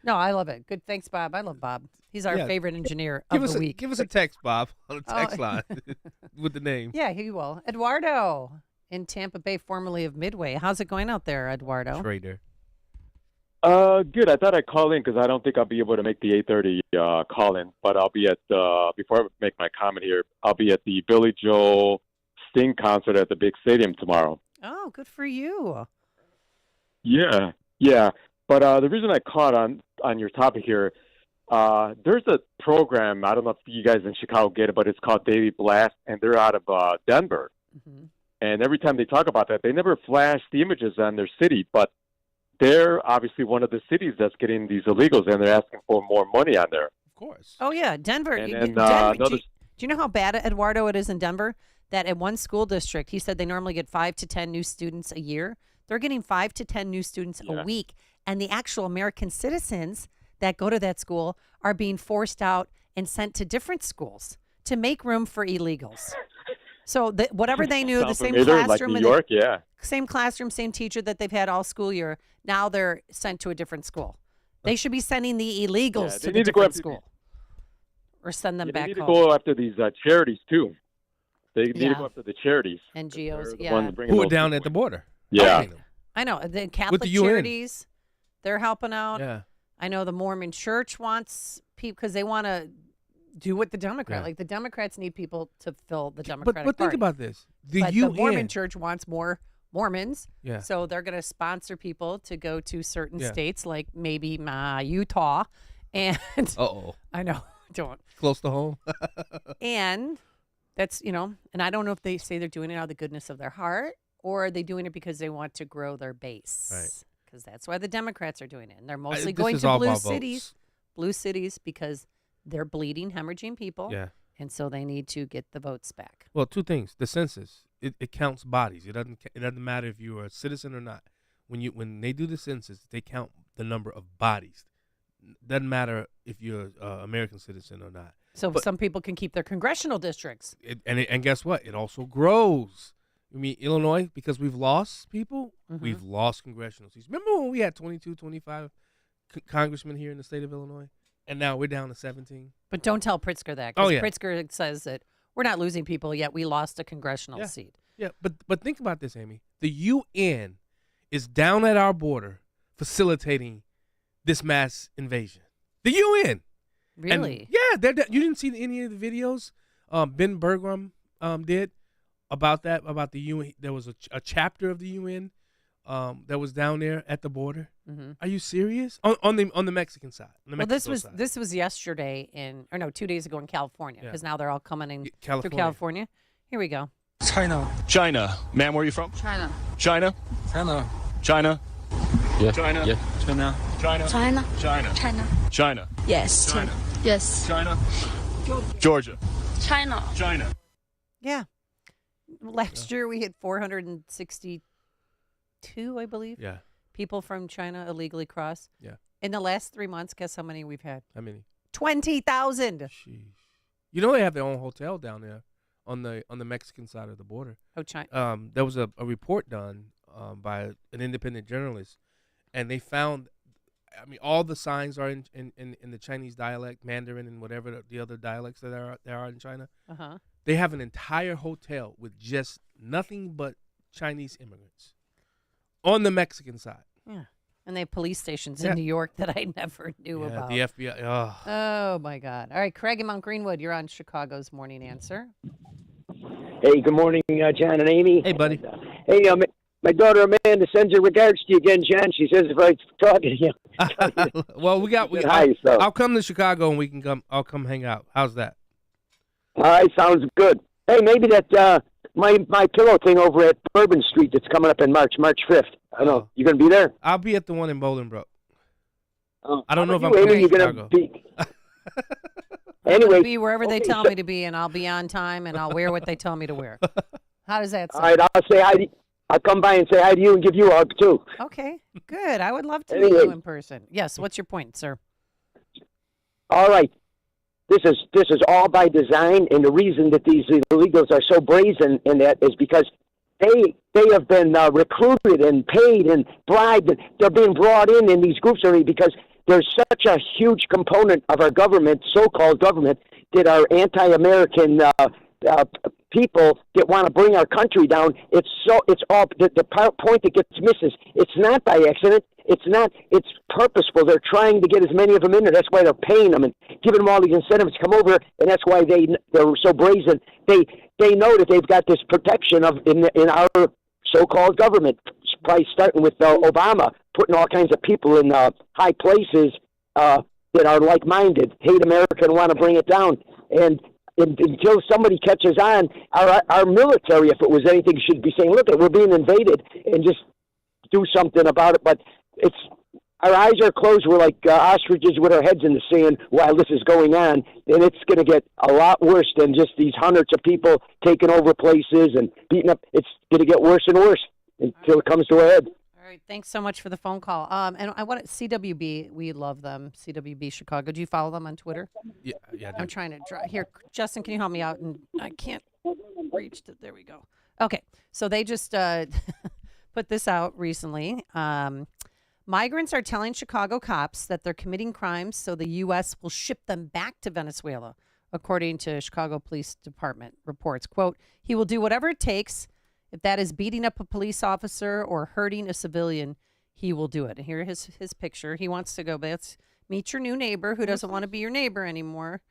No, I love it. Good. Thanks, Bob. I love Bob. He's our favorite engineer of the week. Give us a text, Bob, on the text line with the name. Yeah, he will. Eduardo in Tampa Bay, formerly of Midway. How's it going out there, Eduardo? Trader. Good. I thought I'd call in because I don't think I'll be able to make the 8:30 call in, but I'll be at before I make my comment here. I'll be at the Billy Joel Sting concert at the big stadium tomorrow. Oh, good for you. Yeah. But the reason I caught on your topic here, there's a program. I don't know if you guys in Chicago get it, but it's called Daily Blast, and they're out of Denver. And every time they talk about that, they never flash the images on their city, but they're obviously one of the cities that's getting these illegals, and they're asking for more money on there. Of course. Oh, yeah, Denver. And then, Denver do you know how bad, Eduardo, it is in Denver? That at one school district, he said they normally get 5 to 10 new students a year. They're getting 5 to 10 new students a week. And the actual American citizens that go to that school are being forced out and sent to different schools to make room for illegals. So whatever they knew, the same classroom, like New York, same classroom, same teacher that they've had all school year, now they're sent to a different school. They should be sending the illegals to the different school. Or send them back home. They need home. to go after these charities, too. They need to go after the charities. NGOs, Who are down at the border. Yeah. I know. The Catholic charities, they're helping out. Yeah. I know the Mormon Church wants people because they want to do what the Democrat. Like the Democrats need people to fill the Democratic But think Party. about this. The The Mormon Church wants more Mormons. Yeah. So they're going to sponsor people to go to certain states like maybe Utah. And I know. Don't. Close to home. And that's, and I don't know if they say they're doing it out of the goodness of their heart or are they doing it because they want to grow their base. Right. Because that's why the Democrats are doing it. And they're mostly this going is to all blue about cities. Blue cities because they're bleeding, hemorrhaging people. Yeah. And so they need to get the votes back. Well, two things. The census, it counts bodies. It doesn't matter if you're a citizen or not. When they do the census, they count the number of bodies. Doesn't matter if you're an American citizen or not. So some people can keep their congressional districts. And guess what? It also grows. I mean, Illinois, because we've lost people, we've lost congressional seats. Remember when we had 22, 25 congressmen here in the state of Illinois? And now we're down to 17. But don't tell Pritzker that. Because Pritzker says that we're not losing people yet. We lost a congressional seat. Yeah, but think about this, Amy. The UN is down at our border facilitating this mass invasion. The UN. Really? And, you didn't see any of the videos Ben Bergrum did about that, about the UN. There was a chapter of the UN that was down there at the border. Are you serious? On the Mexican side. This was yesterday 2 days ago in California because now they're all coming in through California. Here we go. China. Ma'am, where are you from? China. China? China? Yeah. China? Yeah. China? China? Yes. China? Yes. China? Georgia? China. Yeah. Last year we had 462, I believe. Yeah. People from China illegally cross. Yeah. In the last 3 months, guess how many we've had? How many? 20,000. You know they have their own hotel down there on the Mexican side of the border. Oh, China. There was a report done by an independent journalist, and they found, all the signs are in the Chinese dialect, Mandarin, and whatever the other dialects that there are in China. Uh-huh. They have an entire hotel with just nothing but Chinese immigrants on the Mexican side. Yeah. And they have police stations in New York that I never knew about. The FBI. Oh, my God. All right, Craig in Mount Greenwood, you're on Chicago's Morning Answer. Hey, good morning, John and Amy. Hey, buddy. Hey, my daughter Amanda sends her regards to you again, John. She says if I'm talking to you. Well, I'll come to Chicago and we can come. I'll come hang out. How's that? All right, sounds good. Hey, maybe that my pillow thing over at Bourbon Street that's coming up in March 5th. I don't know. You gonna be there? I'll be at the one in Bolingbrook. Oh, I don't know if I'm coming coming to Chicago. Anyway, I'll be wherever they tell me to be, and I'll be on time, and I'll wear what they tell me to wear. How does that sound? All right, I'll say hi. I'll come by and say hi to you and give you a hug too. Okay, good. I would love to meet you in person. Yes. What's your point, sir? All right. This is all by design, and the reason that these illegals are so brazen in that is because they have been recruited and paid and bribed, and they're being brought in these groups already because there's such a huge component of our government, so-called government, that are anti-American people that want to bring our country down. It's all the point that gets missed is it's not by accident. It's purposeful. They're trying to get as many of them in there. That's why they're paying them and giving them all these incentives to come over, and that's why they're so brazen. They know that they've got this protection in our so-called government, probably starting with Obama, putting all kinds of people in high places that are like-minded, hate America and want to bring it down. And until somebody catches on, our military, if it was anything, should be saying, look, we're being invaded, and just do something about it. But our eyes are closed. We're like ostriches with our heads in the sand while this is going on, and it's going to get a lot worse than just these hundreds of people taking over places and beating up. It's going to get worse and worse until it comes to a head. All right, thanks so much for the phone call. And I want CWB. We love them. CWB Chicago. Do you follow them on Twitter? Yeah. I'm trying to draw here. Justin, can you help me out? And I can't reach to. There we go. Okay, so they just put this out recently. Migrants are telling Chicago cops that they're committing crimes, so the U.S. will ship them back to Venezuela, according to Chicago Police Department reports. Quote, he will do whatever it takes. If that is beating up a police officer or hurting a civilian, he will do it. And here his picture. He wants to go back. Meet your new neighbor who doesn't want to be your neighbor anymore.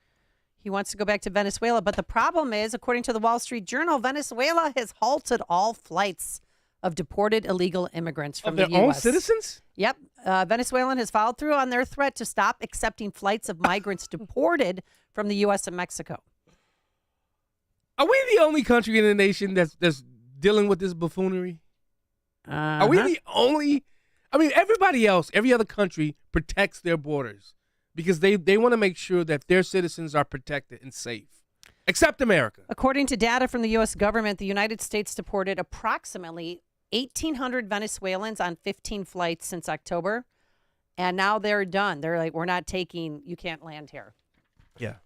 He wants to go back to Venezuela. But the problem is, according to the Wall Street Journal, Venezuela has halted all flights of deported illegal immigrants from the U.S. Of their own citizens? Yep. Venezuelan has followed through on their threat to stop accepting flights of migrants deported from the U.S. and Mexico. Are we the only country in the nation that's dealing with this buffoonery? Are we the only? I mean, everybody else, every other country protects their borders because they want to make sure that their citizens are protected and safe, except America. According to data from the U.S. government, the United States deported approximately 1,800 Venezuelans on 15 flights since October, and now they're done. They're like, we're not taking, you can't land here. Yeah.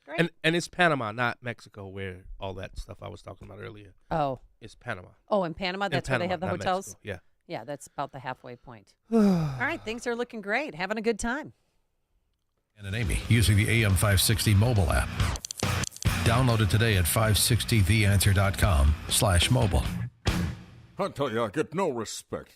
Great. And it's Panama, not Mexico, where all that stuff I was talking about earlier. Oh. It's Panama. Oh, in Panama? That's where they have the hotels? Mexico. Yeah. Yeah, that's about the halfway point. All right, things are looking great. Having a good time. And Amy using the AM 560 mobile app. Download it today at 560theanswer.com/mobile. I tell you, I get no respect.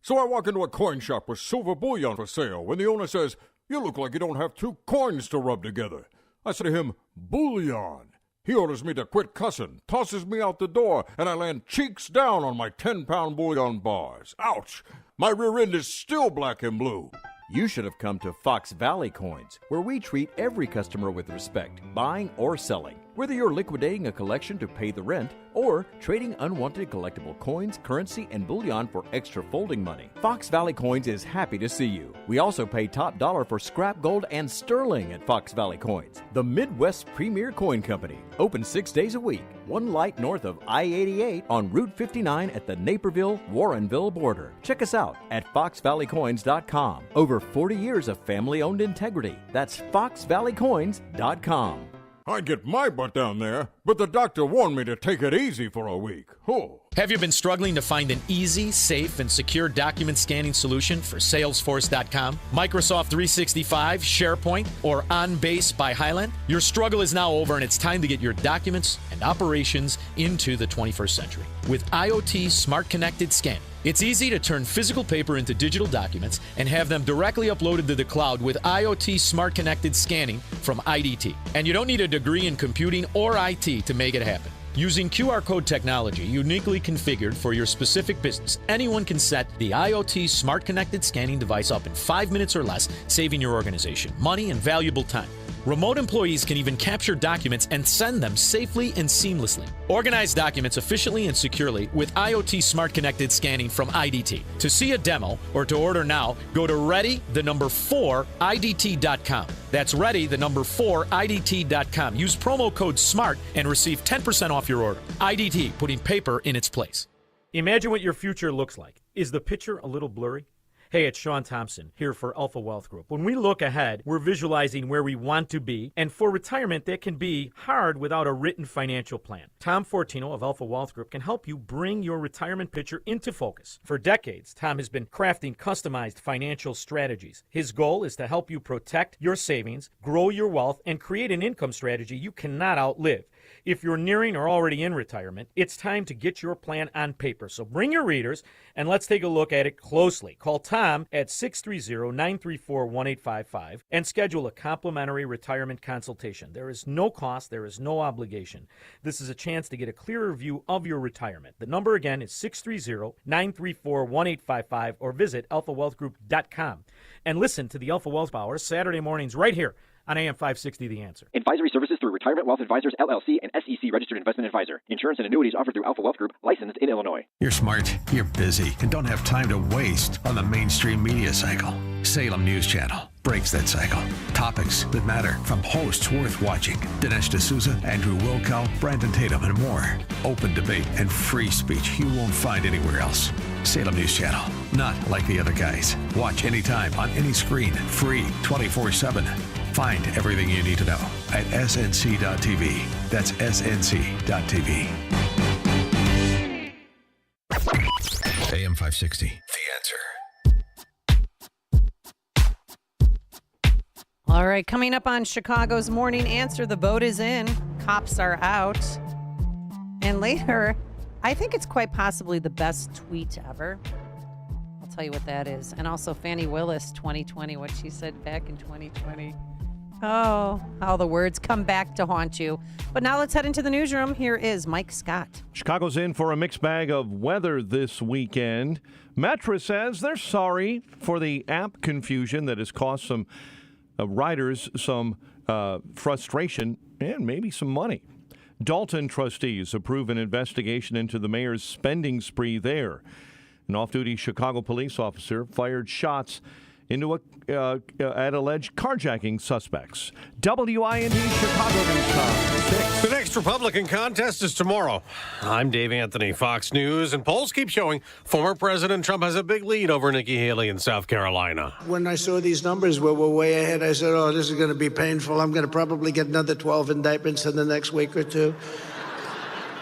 So I walk into a coin shop with silver bullion for sale when the owner says, "You look like you don't have two coins to rub together." I say to him, "Bullion." He orders me to quit cussing, tosses me out the door, and I land cheeks down on my 10-pound bullion bars. Ouch! My rear end is still black and blue. You should have come to Fox Valley Coins, where we treat every customer with respect, buying or selling. Whether you're liquidating a collection to pay the rent or trading unwanted collectible coins, currency, and bullion for extra folding money, Fox Valley Coins is happy to see you. We also pay top dollar for scrap gold and sterling at Fox Valley Coins, the Midwest's premier coin company. Open 6 days a week, one light north of I-88 on Route 59 at the Naperville-Warrenville border. Check us out at foxvalleycoins.com. Over 40 years of family-owned integrity. That's foxvalleycoins.com. I'd get my butt down there, but the doctor warned me to take it easy for a week. Oh. Have you been struggling to find an easy, safe, and secure document scanning solution for Salesforce.com, Microsoft 365, SharePoint, or OnBase by Highland? Your struggle is now over, and it's time to get your documents and operations into the 21st century. With IoT Smart Connected Scanning, it's easy to turn physical paper into digital documents and have them directly uploaded to the cloud with IoT Smart Connected Scanning from IDT. And you don't need a degree in computing or IT to make it happen. Using QR code technology uniquely configured for your specific business, anyone can set the IoT Smart Connected Scanning device up in 5 minutes or less, saving your organization money and valuable time. Remote employees can even capture documents and send them safely and seamlessly. Organize documents efficiently and securely with IoT Smart Connected Scanning from IDT. To see a demo or to order now, go to ready4idt.com. That's ready4idt.com. Use promo code SMART and receive 10% off your order. IDT, putting paper in its place. Imagine what your future looks like. Is the picture a little blurry? Hey, it's Sean Thompson here for Alpha Wealth Group. When we look ahead, we're visualizing where we want to be, and for retirement, that can be hard without a written financial plan. Tom Fortino of Alpha Wealth Group can help you bring your retirement picture into focus. For decades, Tom has been crafting customized financial strategies. His goal is to help you protect your savings, grow your wealth, and create an income strategy you cannot outlive. If you're nearing or already in retirement, it's time to get your plan on paper. So bring your readers and let's take a look at it closely. Call Tom at 630-934-1855 and schedule a complimentary retirement consultation. There is no cost. There is no obligation. This is a chance to get a clearer view of your retirement. The number again is 630-934-1855 or visit alphawealthgroup.com. And listen to the Alpha Wealth Hour Saturday mornings right here on AM 560 The Answer. Advisory services through Retirement Wealth Advisors, LLC, and SEC Registered Investment Advisor. Insurance and annuities offered through Alpha Wealth Group, licensed in Illinois. You're smart, you're busy, and don't have time to waste on the mainstream media cycle. Salem News Channel breaks that cycle. Topics that matter from hosts worth watching. Dinesh D'Souza, Andrew Wilkow, Brandon Tatum, and more. Open debate and free speech you won't find anywhere else. Salem News Channel. Not like the other guys. Watch anytime on any screen. Free 24/7. Find everything you need to know at snc.tv. That's snc.tv. AM 560. The Answer. All right, coming up on Chicago's Morning Answer, the vote is in. Cops are out. And later, I think it's quite possibly the best tweet ever. I'll tell you what that is. And also Fannie Willis 2020, what she said back in 2020. Oh, how the words come back to haunt you. But now let's head into the newsroom. Here is Mike Scott. Chicago's in for a mixed bag of weather this weekend. Metra says they're sorry for the app confusion that has caused some riders some frustration and maybe some money. Dalton trustees approve an investigation into the mayor's spending spree there. An off-duty Chicago police officer fired shots into at alleged carjacking suspects. WIND Chicago News Time. 6. The next Republican contest is tomorrow. I'm Dave Anthony, Fox News, and polls keep showing former President Trump has a big lead over Nikki Haley in South Carolina. When I saw these numbers were way ahead, I said, oh, this is going to be painful. I'm going to probably get another 12 indictments in the next week or two.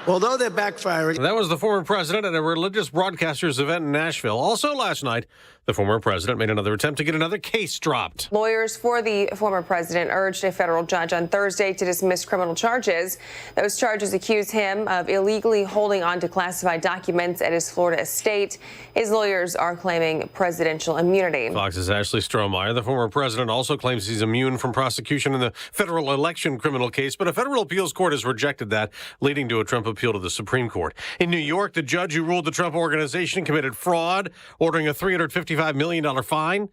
Although they're backfiring. That was the former president at a religious broadcasters event in Nashville. Also last night, the former president made another attempt to get another case dropped. Lawyers for the former president urged a federal judge on Thursday to dismiss criminal charges. Those charges accuse him of illegally holding on to classified documents at his Florida estate. His lawyers are claiming presidential immunity. Fox's Ashley Strohmeyer, the former president, also claims he's immune from prosecution in the federal election criminal case, but a federal appeals court has rejected that, leading to a Trump appeal to the Supreme Court. In New York, the judge who ruled the Trump organization committed fraud, ordering a $355 million fine,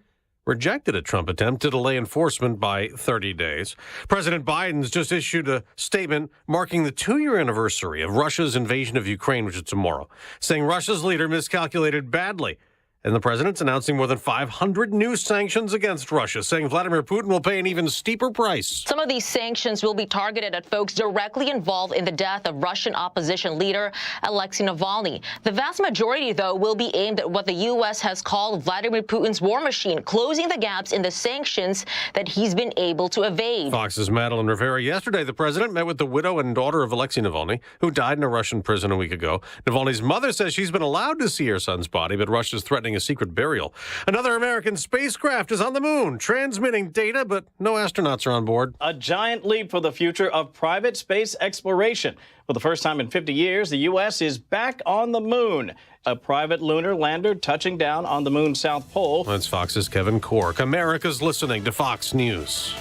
rejected a Trump attempt to delay enforcement by 30 days. President Biden's just issued a statement marking the 2-year anniversary of Russia's invasion of Ukraine, which is tomorrow, saying Russia's leader miscalculated badly. And the president's announcing more than 500 new sanctions against Russia, saying Vladimir Putin will pay an even steeper price. Some of these sanctions will be targeted at folks directly involved in the death of Russian opposition leader Alexei Navalny. The vast majority, though, will be aimed at what the U.S. has called Vladimir Putin's war machine, closing the gaps in the sanctions that he's been able to evade. Fox's Madeline Rivera. Yesterday, the president met with the widow and daughter of Alexei Navalny, who died in a Russian prison a week ago. Navalny's mother says she's been allowed to see her son's body, but Russia's threatening a secret burial. Another American spacecraft is on the moon, transmitting data, but no astronauts are on board. A giant leap for the future of private space exploration. For the first time in 50 years, the U.S. is back on the moon. A private lunar lander touching down on the moon's south pole. That's Fox's Kevin Corke. America's listening to Fox News.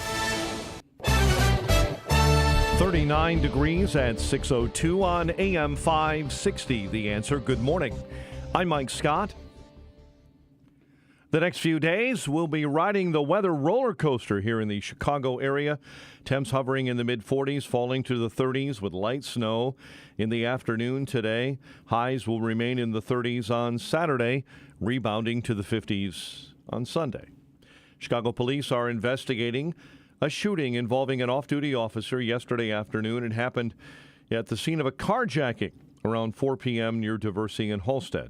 39 degrees at 6:02 on AM 560. The Answer. Good morning. I'm Mike Scott. The next few days, we'll be riding the weather roller coaster here in the Chicago area. Temps hovering in the mid-40s, falling to the 30s with light snow in the afternoon today. Highs will remain in the 30s on Saturday, rebounding to the 50s on Sunday. Chicago police are investigating a shooting involving an off-duty officer yesterday afternoon. It happened at the scene of a carjacking around 4 p.m. near Diversey and Halstead.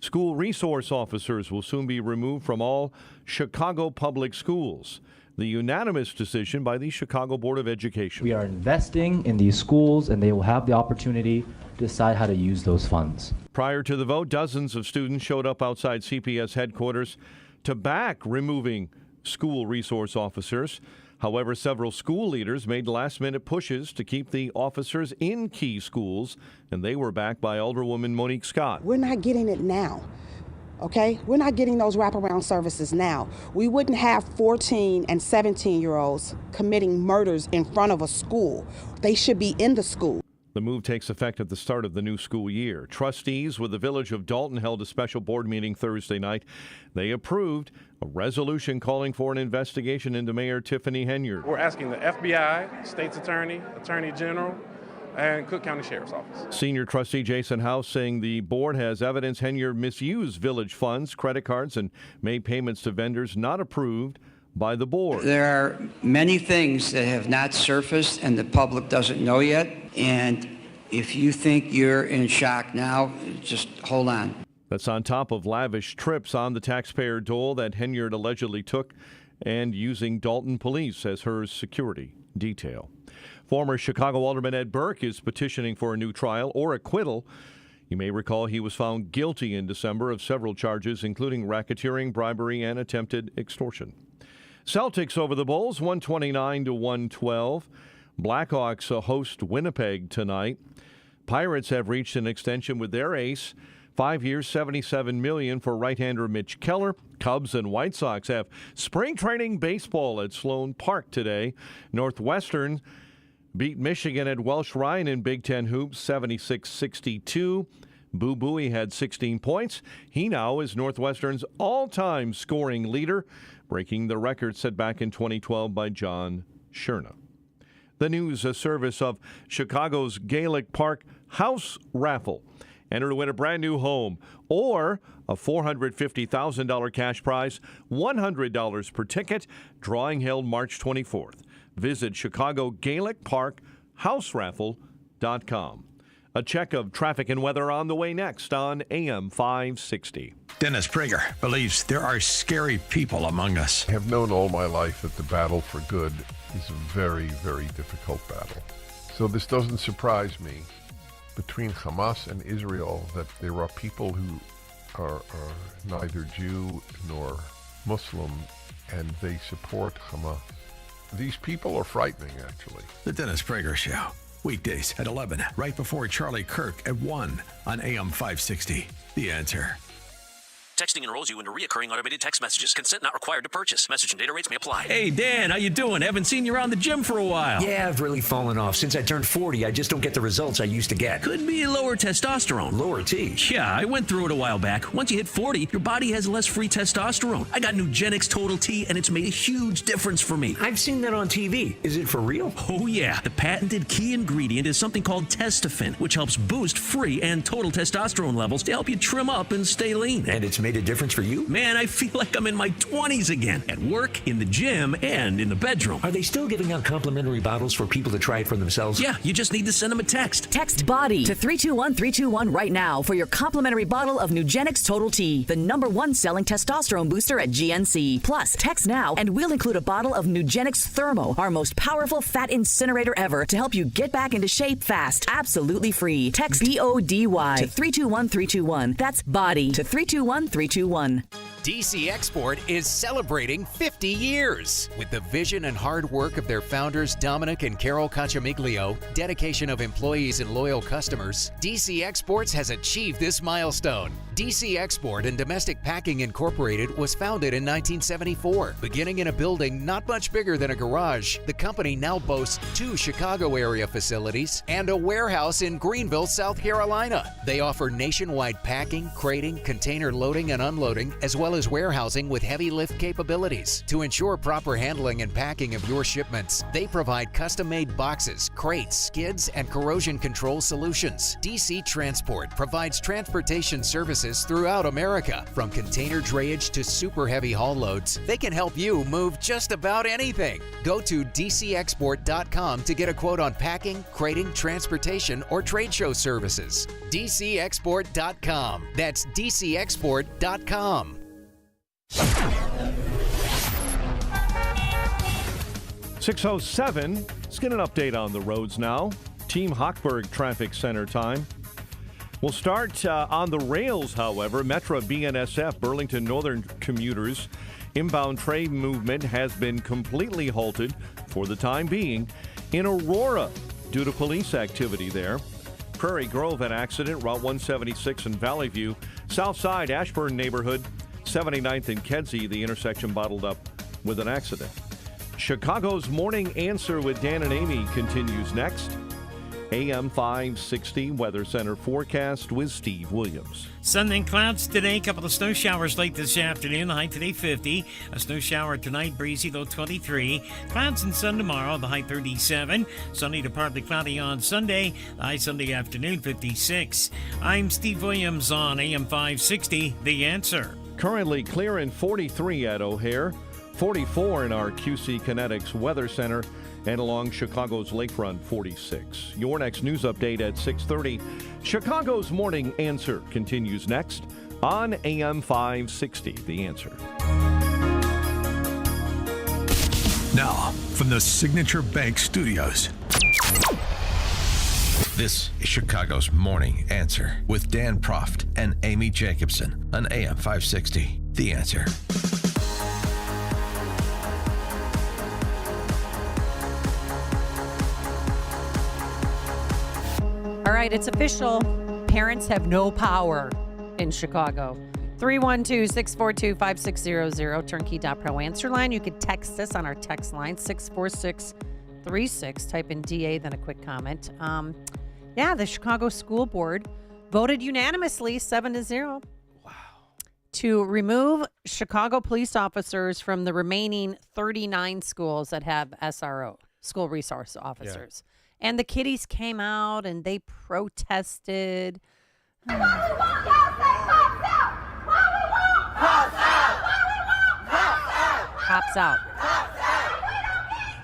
School resource officers will soon be removed from all Chicago public schools. The unanimous decision by the Chicago Board of Education. We are investing in these schools, and they will have the opportunity to decide how to use those funds. Prior to the vote, dozens of students showed up outside CPS headquarters to back removing school resource officers. However, several school leaders made last-minute pushes to keep the officers in key schools, and they were backed by Alderwoman Monique Scott. We're not getting it now, okay? We're not getting those wraparound services now. We wouldn't have 14 and 17-year-olds committing murders in front of a school. They should be in the school. The move takes effect at the start of the new school year. Trustees with the Village of Dalton held a special board meeting Thursday night. They approved a resolution calling for an investigation into Mayor Tiffany Henyard. We're asking the FBI, State's Attorney, Attorney General, and Cook County Sheriff's Office. Senior trustee Jason House saying the board has evidence Henyard misused village funds, credit cards, and made payments to vendors not approved by the board. There are many things that have not surfaced and the public doesn't know yet. And if you think you're in shock now, just hold on. That's on top of lavish trips on the taxpayer dole that Henyard allegedly took and using Dalton police as her security detail. Former Chicago Alderman Ed Burke is petitioning for a new trial or acquittal. You may recall he was found guilty in December of several charges, including racketeering, bribery, and attempted extortion. Celtics over the Bulls, 129-112. Blackhawks host Winnipeg tonight. Pirates have reached an extension with their ace. 5 years, $77 million for right-hander Mitch Keller. Cubs and White Sox have spring training baseball at Sloan Park today. Northwestern beat Michigan at Welsh Ryan in Big Ten hoops, 76-62. Boo Buie had 16 points. He now is Northwestern's all-time scoring leader, breaking the record set back in 2012 by John Scherna. The news, a service of Chicago's Gaelic Park House Raffle. Enter to win a brand new home or a $450,000 cash prize, $100 per ticket. Drawing held March 24th. Visit Chicago Gaelic Park HouseRaffle.com. A check of traffic and weather on the way next on AM 560. Dennis Prager believes there are scary people among us. I have known all my life that the battle for good is a very, very difficult battle. So this doesn't surprise me. Between Hamas and Israel, that there are people who are neither Jew nor Muslim, and they support Hamas. These people are frightening, actually. The Dennis Prager Show. Weekdays at 11, right before Charlie Kirk at 1 on AM 560. The Answer. Texting enrolls you into reoccurring automated text messages. Consent not required to purchase. Message and data rates may apply. Hey, Dan, how you doing? Haven't seen you around the gym for a while. Yeah, I've really fallen off. Since I turned 40, I just don't get the results I used to get. Could be lower testosterone. Lower T? Yeah, I went through it a while back. Once you hit 40, your body has less free testosterone. I got Nugenix Total T, and it's made a huge difference for me. I've seen that on TV. Is it for real? Oh, yeah. The patented key ingredient is something called Testofen, which helps boost free and total testosterone levels to help you trim up and stay lean. And it's made a difference for you? Man, I feel like I'm in my 20s again, at work, in the gym, and in the bedroom. Are they still giving out complimentary bottles for people to try it for themselves? Yeah, you just need to send them a text. Text BODY to 321-321 right now for your complimentary bottle of Nugenix Total T, the #1 selling testosterone booster at GNC. Plus, text now and we'll include a bottle of Nugenix Thermo, our most powerful fat incinerator ever, to help you get back into shape fast. Absolutely free. Text BODY to 321-321. That's BODY to 321-321. DC Export is celebrating 50 years. With the vision and hard work of their founders, Dominic and Carol Cacciamiglio, dedication of employees and loyal customers, DC Exports has achieved this milestone. DC Export and Domestic Packing Incorporated was founded in 1974. Beginning in a building not much bigger than a garage, the company now boasts 2 Chicago area facilities and a warehouse in Greenville, South Carolina. They offer nationwide packing, crating, container loading and unloading, as well as warehousing with heavy lift capabilities. To ensure proper handling and packing of your shipments, they provide custom-made boxes, crates, skids, and corrosion control solutions. DC Transport provides transportation services throughout America. From container drayage to super heavy haul loads, they can help you move just about anything. Go to DCExport.com to get a quote on packing, crating, transportation, or trade show services. DCExport.com. That's DCExport.com. 6:07. Let's get an update on the roads now. Team Hochberg Traffic Center time. We'll start on the rails, however. Metra BNSF, Burlington Northern commuters. Inbound train movement has been completely halted for the time being in Aurora due to police activity there. Prairie Grove, an accident. Route 176 in Valley View. Southside Ashburn neighborhood. 79th and Kedzie, the intersection bottled up with an accident. Chicago's Morning Answer with Dan and Amy continues next. AM 560 Weather Center forecast with Steve Williams. Sun and clouds today. Couple of snow showers late this afternoon. The high today 50. A snow shower tonight, breezy, low 23. Clouds and sun tomorrow, the high 37. Sunny to partly cloudy on Sunday. The high Sunday afternoon 56. I'm Steve Williams on AM 560. The Answer. Currently clear in 43 at O'Hare, 44 in our QC Kinetics Weather Center, and along Chicago's lakefront 46. Your next news update at 6:30. Chicago's Morning Answer continues next on AM 560. The Answer. Now, from the Signature Bank Studios, this is Chicago's Morning Answer with Dan Proft and Amy Jacobson on AM 560. The Answer. All right, it's official. Parents have no power in Chicago. 312-642-5600, turnkey.pro answer line. You could text us on our text line, 64636. Type in DA, then a quick comment. The Chicago School Board voted unanimously, 7-0. Wow. To remove Chicago police officers from the remaining 39 schools that have SRO, school resource officers. Yeah. And the kiddies came out and they protested. Cops out.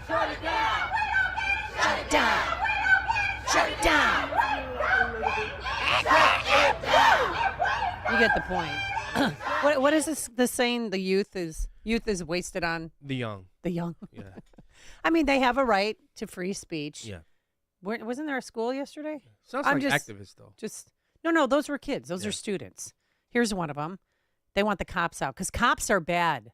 Shut it down. Shut it down. Shut it down. You get the point. What is this saying? The youth is wasted on the young. The young. Yeah. I mean, they have a right to free speech. Yeah. Wasn't there a school yesterday? Sounds like activists, though. No, those were kids. Those are students. Here's one of them. They want the cops out because cops are bad.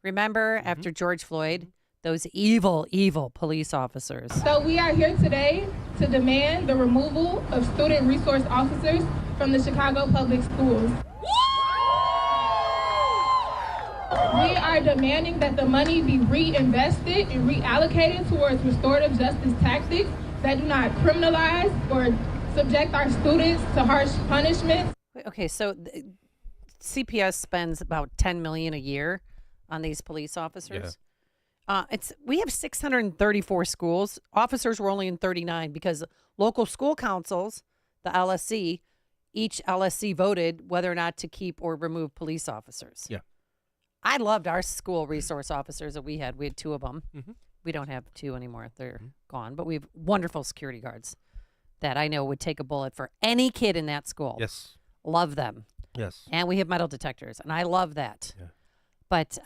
Remember, after George Floyd, those evil, evil police officers. So we are here today to demand the removal of student resource officers from the Chicago Public Schools. We are demanding that the money be reinvested and reallocated towards restorative justice tactics that do not criminalize or subject our students to harsh punishments. Okay, so CPS spends about $10 million a year on these police officers. Yeah. We have 634 schools. Officers were only in 39 because local school councils, the LSC, each LSC voted whether or not to keep or remove police officers. Yeah. I loved our school resource officers that we had. We had two of them. We don't have two anymore. They're gone. But we have wonderful security guards that I know would take a bullet for any kid in that school. Yes. Love them. Yes. And we have metal detectors, and I love that. Yeah. But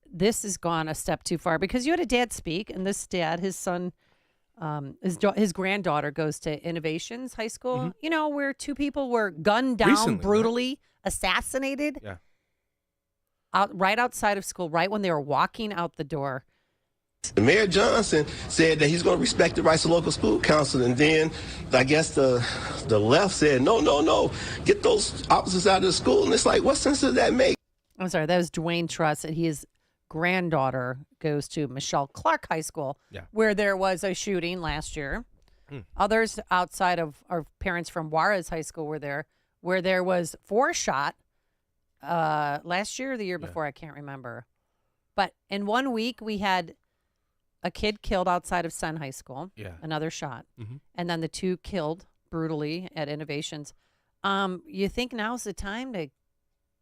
this has gone a step too far because you had a dad speak, and this dad, his son, his granddaughter goes to Innovations High School, where two people were gunned down, recently, brutally assassinated. Yeah. Right outside of school, right when they were walking out the door. Mayor Johnson said that he's going to respect the rights of local school council, and then I guess the left said, no, get those officers out of the school. And it's like, what sense does that make? I'm sorry, that was Dwayne Truss, and his granddaughter goes to Michelle Clark High School, where there was a shooting last year. Others outside of our parents from Juarez High School were there, where there was 4 shot last year or the year before, I can't remember. But in 1 week, we had a kid killed outside of Senn High School, another shot, and then the 2 killed brutally at Innovations. You think now's the time to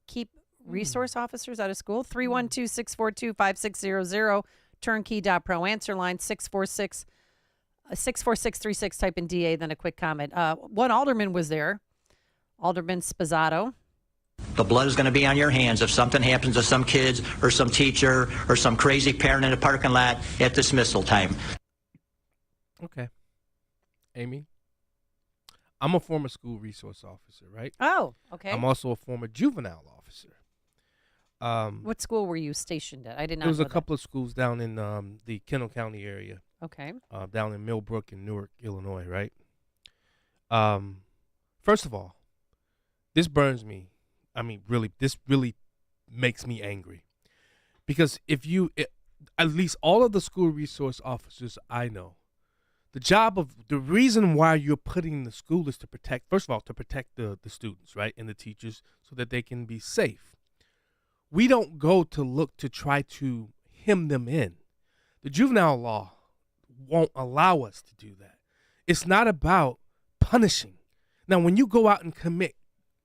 keep resource officers out of school? 312-642-5600, turnkey.pro answer line, 64636, type in DA, then a quick comment. One alderman was there, Alderman Spazzato. The blood is going to be on your hands if something happens to some kids or some teacher or some crazy parent in a parking lot at dismissal time. Okay. Amy, I'm a former school resource officer, right? Oh, okay. I'm also a former juvenile officer. What school were you stationed at? I did not know. There was a couple of schools down in the Kendall County area. Okay. Down in Millbrook and Newark, Illinois, right? First of all, this burns me. I mean, this really makes me angry. Because at least all of the school resource officers I know, the reason why you're putting the school is to protect, first of all, to protect the students, right, and the teachers so that they can be safe. We don't go to look to try to hem them in. The juvenile law won't allow us to do that. It's not about punishing. Now, when you go out and commit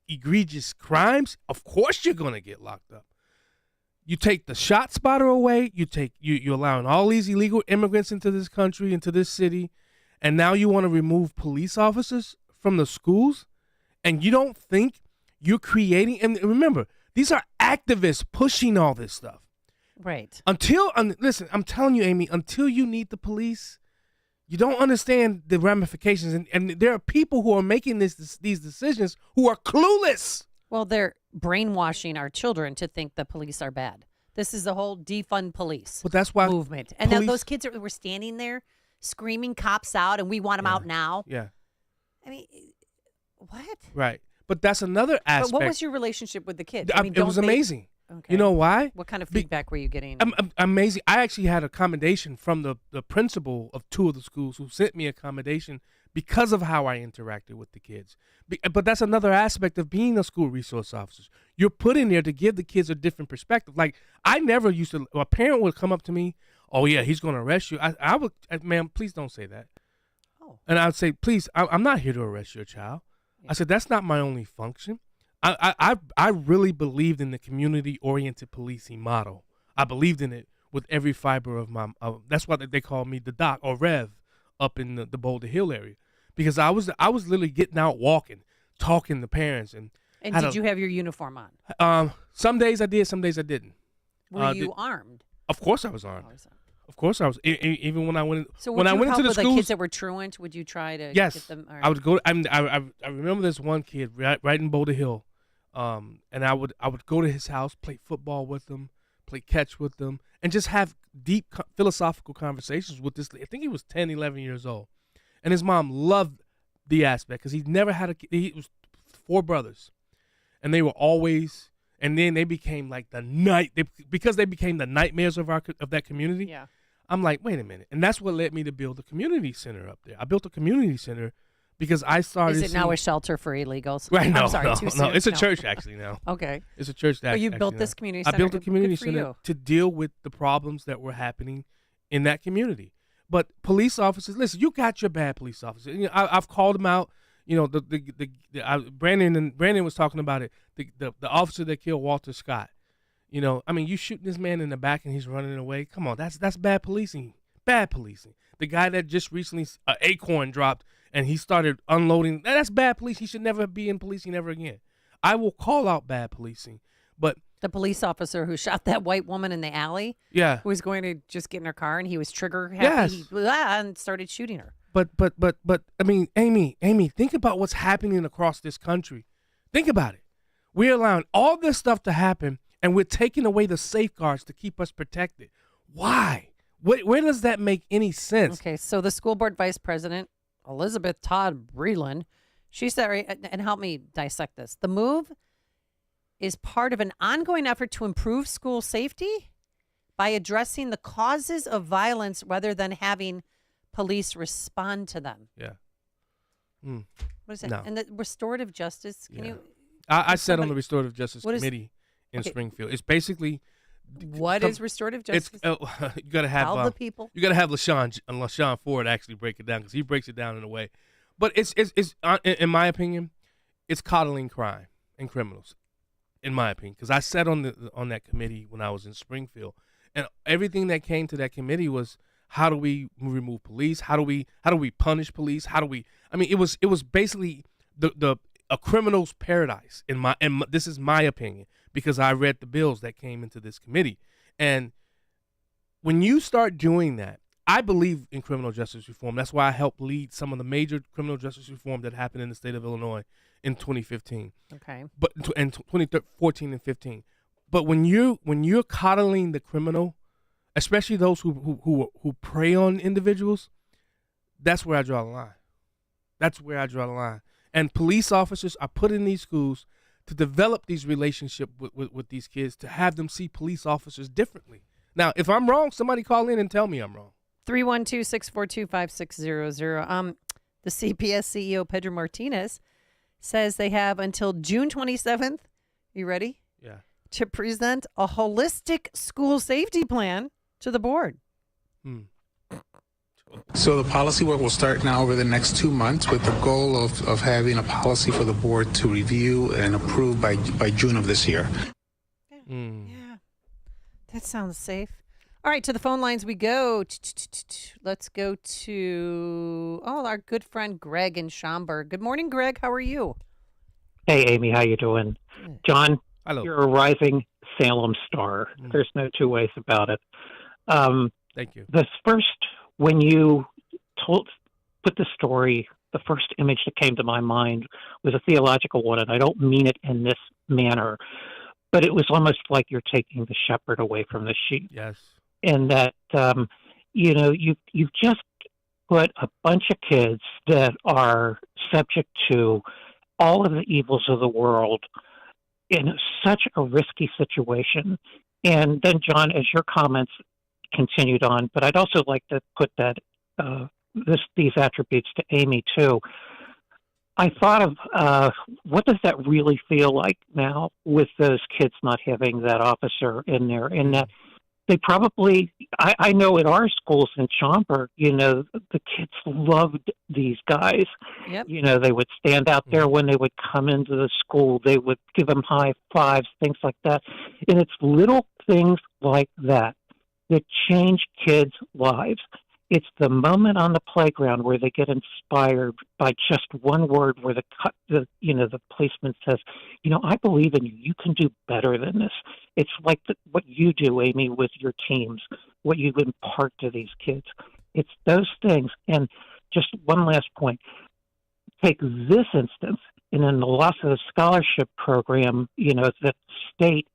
egregious crimes, of course you're going to get locked up. You take the shot spotter away. You're allowing all these illegal immigrants into this country, into this city, and now you want to remove police officers from the schools, and you don't think you're creating. And remember, these are activists pushing all this stuff. Right. Listen, I'm telling you, Amy, until you need the police, you don't understand the ramifications, and there are people who are making these decisions who are clueless. Well, they're brainwashing our children to think the police are bad. This is the whole defund police movement. And now those kids were standing there screaming cops out, and we want them out now. Yeah. I mean, what? Right. But that's another aspect. But what was your relationship with the kids? It was amazing. Okay. You know why? What kind of feedback were you getting? Amazing. I actually had a commendation from the principal of 2 of the schools who sent me a commendation because of how I interacted with the kids. But that's another aspect of being a school resource officer. You're put in there to give the kids a different perspective. Like, I never used to, a parent would come up to me, oh, yeah, he's going to arrest you. I would, ma'am, please don't say that. Oh. And I would say, please, I'm not here to arrest your child. Yeah. I said, that's not my only function. I really believed in the community-oriented policing model. I believed in it with every fiber of my, that's why they call me the doc or Rev up in the Boulder Hill area. Because I was literally getting out, walking, talking to parents. And did you have your uniform on? Some days I did, some days I didn't. Were you armed? Of course I was armed. Of course I was. Even when I went. So when I went into the schools, the kids that were truant, would you try to get them? Yes, I would go. I remember this one kid right in Boulder Hill, and I would go to his house, play football with him, play catch with them, and just have deep philosophical conversations with this. I think he was 10, 11 years old. And his mom loved the aspect because he never had he was 4 brothers, and they were always, and then they became like because they became the nightmares of that community. Yeah, I'm like, wait a minute, and that's what led me to build a community center up there. I built a community center because I started. Is it now a shelter for illegals? Right, no, I'm sorry, too soon. It's a church actually now. Okay, it's a church. But you built this community center. I built a community Good for center you. to deal with the problems that were happening in that community. But police officers, listen, you got your bad police officers. You know, I've called them out. You know, Brandon was talking about it. The officer that killed Walter Scott. You know, I mean, you shooting this man in the back and he's running away. Come on, that's bad policing. Bad policing. The guy that just recently Acorn dropped and he started unloading. That's bad police. He should never be in policing ever again. I will call out bad policing, but. The police officer who shot that white woman in the alley, yeah, who was going to just get in her car and he was trigger happy, and started shooting her. But I mean, Amy, think about what's happening across this country. Think about it. We're allowing all this stuff to happen, and we're taking away the safeguards to keep us protected. Why? Where does that make any sense? Okay, so the school board vice president, Elizabeth Todd Breland, she said, and help me dissect this. The move is part of an ongoing effort to improve school safety by addressing the causes of violence rather than having police respond to them. Yeah. What is it? No. And the restorative justice, can you? I sat on the restorative justice committee in Springfield. It's basically. What is restorative justice? You got to have Tell the people. You got to have LaShawn Ford actually break it down because he breaks it down in a way. But it's in my opinion, it's coddling crime and criminals. In my opinion, because I sat on that committee when I was in Springfield, and everything that came to that committee was how do we remove police? How do we punish police? I mean, it was basically a criminal's paradise and this is my opinion because I read the bills that came into this committee, and when you start doing that, I believe in criminal justice reform. That's why I helped lead some of the major criminal justice reform that happened in the state of Illinois in 2015. Okay. But in 2014 and 15. But when you're coddling the criminal, especially those who prey on individuals, that's where I draw the line. That's where I draw the line. And police officers are put in these schools to develop these relationships with these kids, to have them see police officers differently. Now, if I'm wrong, somebody call in and tell me I'm wrong. 312-642-5600. The CPS CEO, Pedro Martinez, says they have until June 27th. You ready? Yeah. To present a holistic school safety plan to the board. So the policy work will start now over the next 2 months with the goal of having a policy for the board to review and approve by June of this year. Yeah. That sounds safe. All right, to the phone lines we go. Let's go to our good friend Greg in Schaumburg. Good morning, Greg. How are you? Hey, Amy. How you doing? John, hello. You're a rising Salem star. There's no two ways about it. Thank you. When you put the story, the first image that came to my mind was a theological one, and I don't mean it in this manner, but it was almost like you're taking the shepherd away from the sheep. Yes. And that, you've just put a bunch of kids that are subject to all of the evils of the world in such a risky situation. And then, John, as your comments continued on, but I'd also like to put that these attributes to Amy too. I thought of what does that really feel like now with those kids not having that officer in there, and that they probably, I know at our schools in Schaumburg, the kids loved these guys. Yep. They would stand out there when they would come into the school. They would give them high fives, things like that. And it's little things like that change kids' lives. It's the moment on the playground where they get inspired by just one word, where the policeman says, I believe in you. You can do better than this. It's like what you do, Amy, with your teams, what you impart to these kids. It's those things. And just one last point. Take this instance, and in the loss of the scholarship program, that the state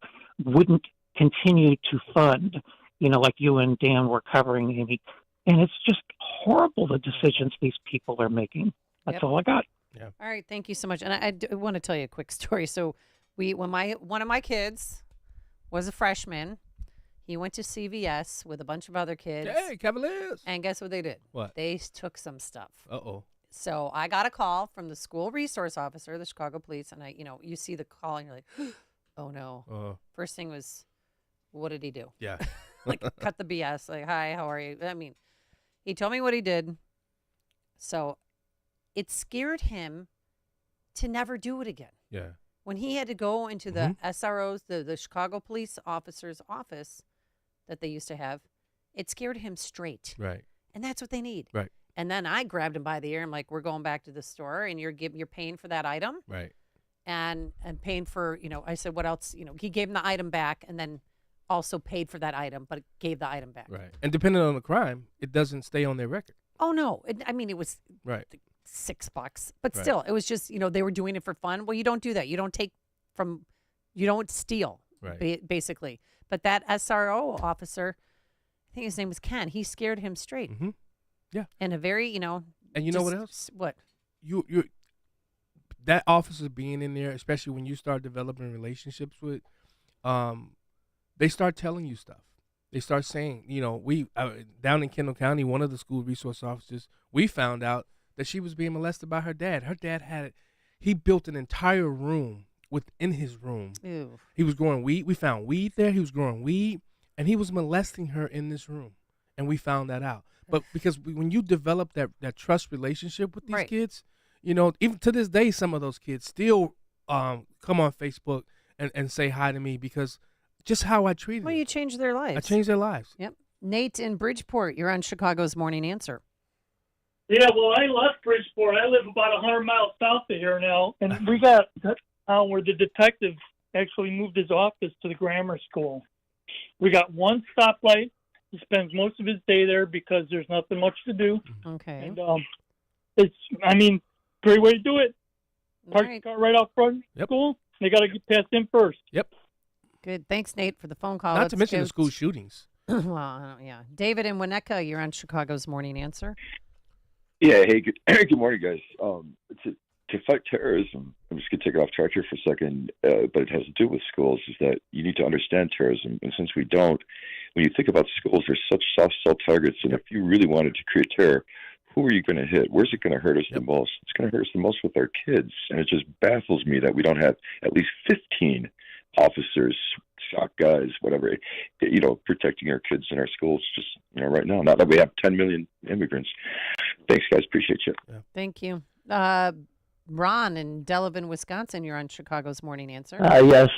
wouldn't continue to fund, like you and Dan were covering, Amy. And it's just horrible, the decisions these people are making. That's all I got. Yeah. All right, thank you so much. And I want to tell you a quick story. So when one of my kids was a freshman, he went to CVS with a bunch of other kids. Hey, Cavaliers! And guess what they did? What? They took some stuff. Uh-oh. So I got a call from the school resource officer, the Chicago police, and you see the call and you're like, oh no. First thing was, what did he do? Yeah. Like, cut the BS. Like, hi, how are you? I mean, he told me what he did. So it scared him to never do it again. Yeah. When he had to go into the SRO's, the Chicago police officer's office that they used to have, it scared him straight. Right. And that's what they need. Right. And then I grabbed him by the ear. I'm like, we're going back to the store, and you're paying for that item. Right. And paying for, I said, what else? He gave him the item back, and then also paid for that item, but gave the item back. Right. And depending on the crime, it doesn't stay on their record. Oh, no. It was right. $6. But still, it was just, they were doing it for fun. Well, you don't do that. You don't you don't steal, right. Basically. But that SRO officer, I think his name was Ken, he scared him straight. Mm-hmm. Yeah. And a very, And you know what else? What? You that officer being in there, especially when you start developing relationships with, they start telling you stuff. They start saying, we down in Kendall County, one of the school resource officers, we found out that she was being molested by her dad. Her dad he built an entire room within his room. Ew. He was growing weed. We found weed there. He was growing weed, and he was molesting her in this room, and we found that out. But because when you develop that trust relationship with these kids, even to this day, some of those kids still come on Facebook and say hi to me because just how I treated them. Well, you changed their lives. I changed their lives. Yep. Nate in Bridgeport, you're on Chicago's Morning Answer. Yeah, well, I left Bridgeport. I live about 100 miles south of here now, and we got where the detective actually moved his office to the grammar school. We got one stoplight. He spends most of his day there because there's nothing much to do. Okay. And great way to do it. Park the car right out front of school. They got to get past him first. Yep. Good. Thanks, Nate, for the phone call. Not to mention the school shootings. Well, yeah. David in Winnetka, you're on Chicago's Morning Answer. Yeah. Hey, good morning, guys. To fight terrorism, I'm just going to take it off track here for a second, but it has to do with schools, is that you need to understand terrorism. And since we don't, when you think about schools, they're such soft cell targets, and if you really wanted to create terror, who are you going to hit? Where's it going to hurt us the most? It's going to hurt us the most with our kids, and it just baffles me that we don't have at least 15 officers, shock guys, whatever, protecting our kids in our schools just, right now. Not that we have 10 million immigrants. Thanks, guys. Appreciate you. Yeah. Thank you. Ron in Delavan, Wisconsin, you're on Chicago's Morning Answer. Yes.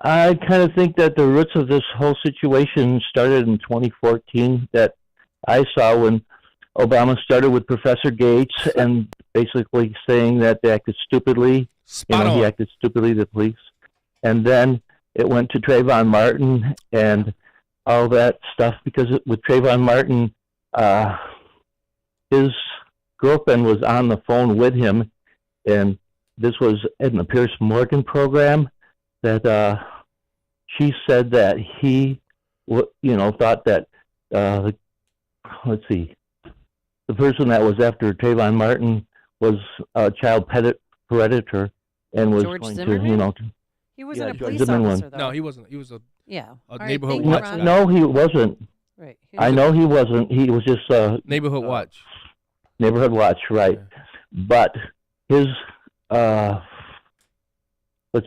I kind of think that the roots of this whole situation started in 2014 that I saw when Obama started with Professor Gates and basically saying that they acted stupidly. He acted stupidly, the police. And then it went to Trayvon Martin and all that stuff because with Trayvon Martin, his girlfriend was on the phone with him, and this was in the Pierce Morgan program that she said that he, thought that, let's see, the person that was after Trayvon Martin was a child predator and was George going Zimmerman? to, He wasn't a George police Zimmerman officer, though. No, he wasn't. He was a Yeah. a All right, neighborhood thank you, watch Ron. guy. No, he wasn't. Right. I know he wasn't. He was just neighborhood watch. Neighborhood watch, right? But his, let's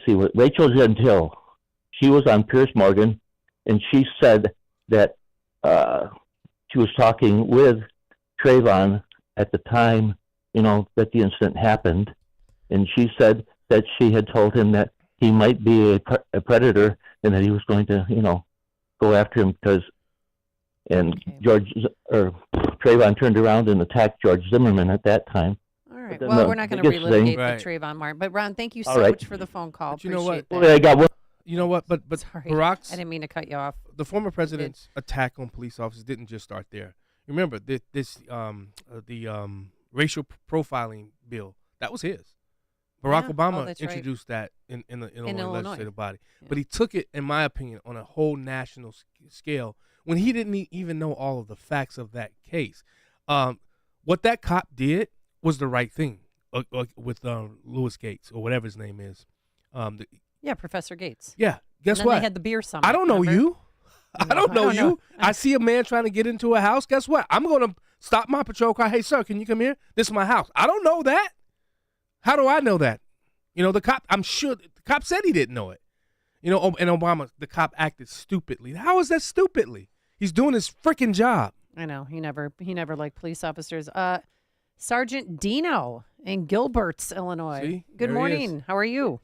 see, Rachel Gentile, she was on Pierce Morgan, and she said that she was talking with Trayvon at the time, that the incident happened, and she said that she had told him that he might be a predator and that he was going to, go after him because. And Trayvon turned around and attacked George Zimmerman at that time. All right. Well, we're not going to relitigate the Trayvon Martin. But, Ron, thank you so much for the phone call. But you know what? Appreciate that. I got one. You know what? But Sorry. Barack's. I didn't mean to cut you off. The former president's attack on police officers didn't just start there. Remember, the racial profiling bill, that was his. Barack Obama introduced that in the Illinois legislative body. Yeah. But he took it, in my opinion, on a whole national scale when he didn't even know all of the facts of that case. What that cop did was the right thing with Louis Gates or whatever his name is. Professor Gates. Yeah. Guess and then what? They had the beer summit. I don't know you. No, I don't know you. know. I see a man trying to get into a house. Guess what? I'm going to stop my patrol car. Hey, sir, can you come here? This is my house. I don't know that. How do I know that? The cop, I'm sure the cop said he didn't know it. And Obama, the cop acted stupidly. How is that stupidly? He's doing his freaking job. I know. He never liked police officers. Sergeant Dino in Gilbert's, Illinois. See? Good morning. How are you?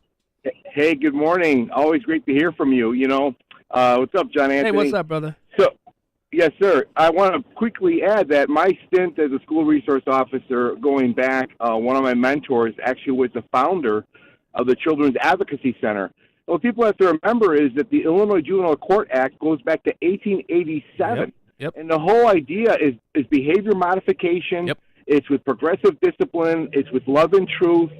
Hey, good morning. Always great to hear from you. What's up, John Anthony? Hey, what's up, brother? So, yes, sir. I want to quickly add that my stint as a school resource officer going back, one of my mentors actually was the founder of the Children's Advocacy Center. What people have to remember is that the Illinois Juvenile Court Act goes back to 1887. Yep. And the whole idea is behavior modification. Yep. It's with progressive discipline. It's with love and truth.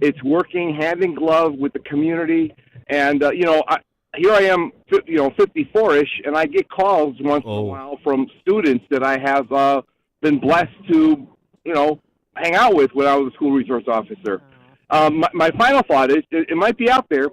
It's working hand in glove with the community. And, here I am, 54-ish, and I get calls once in a while from students that I have been blessed to, hang out with when I was a school resource officer. My final thought is, it might be out there,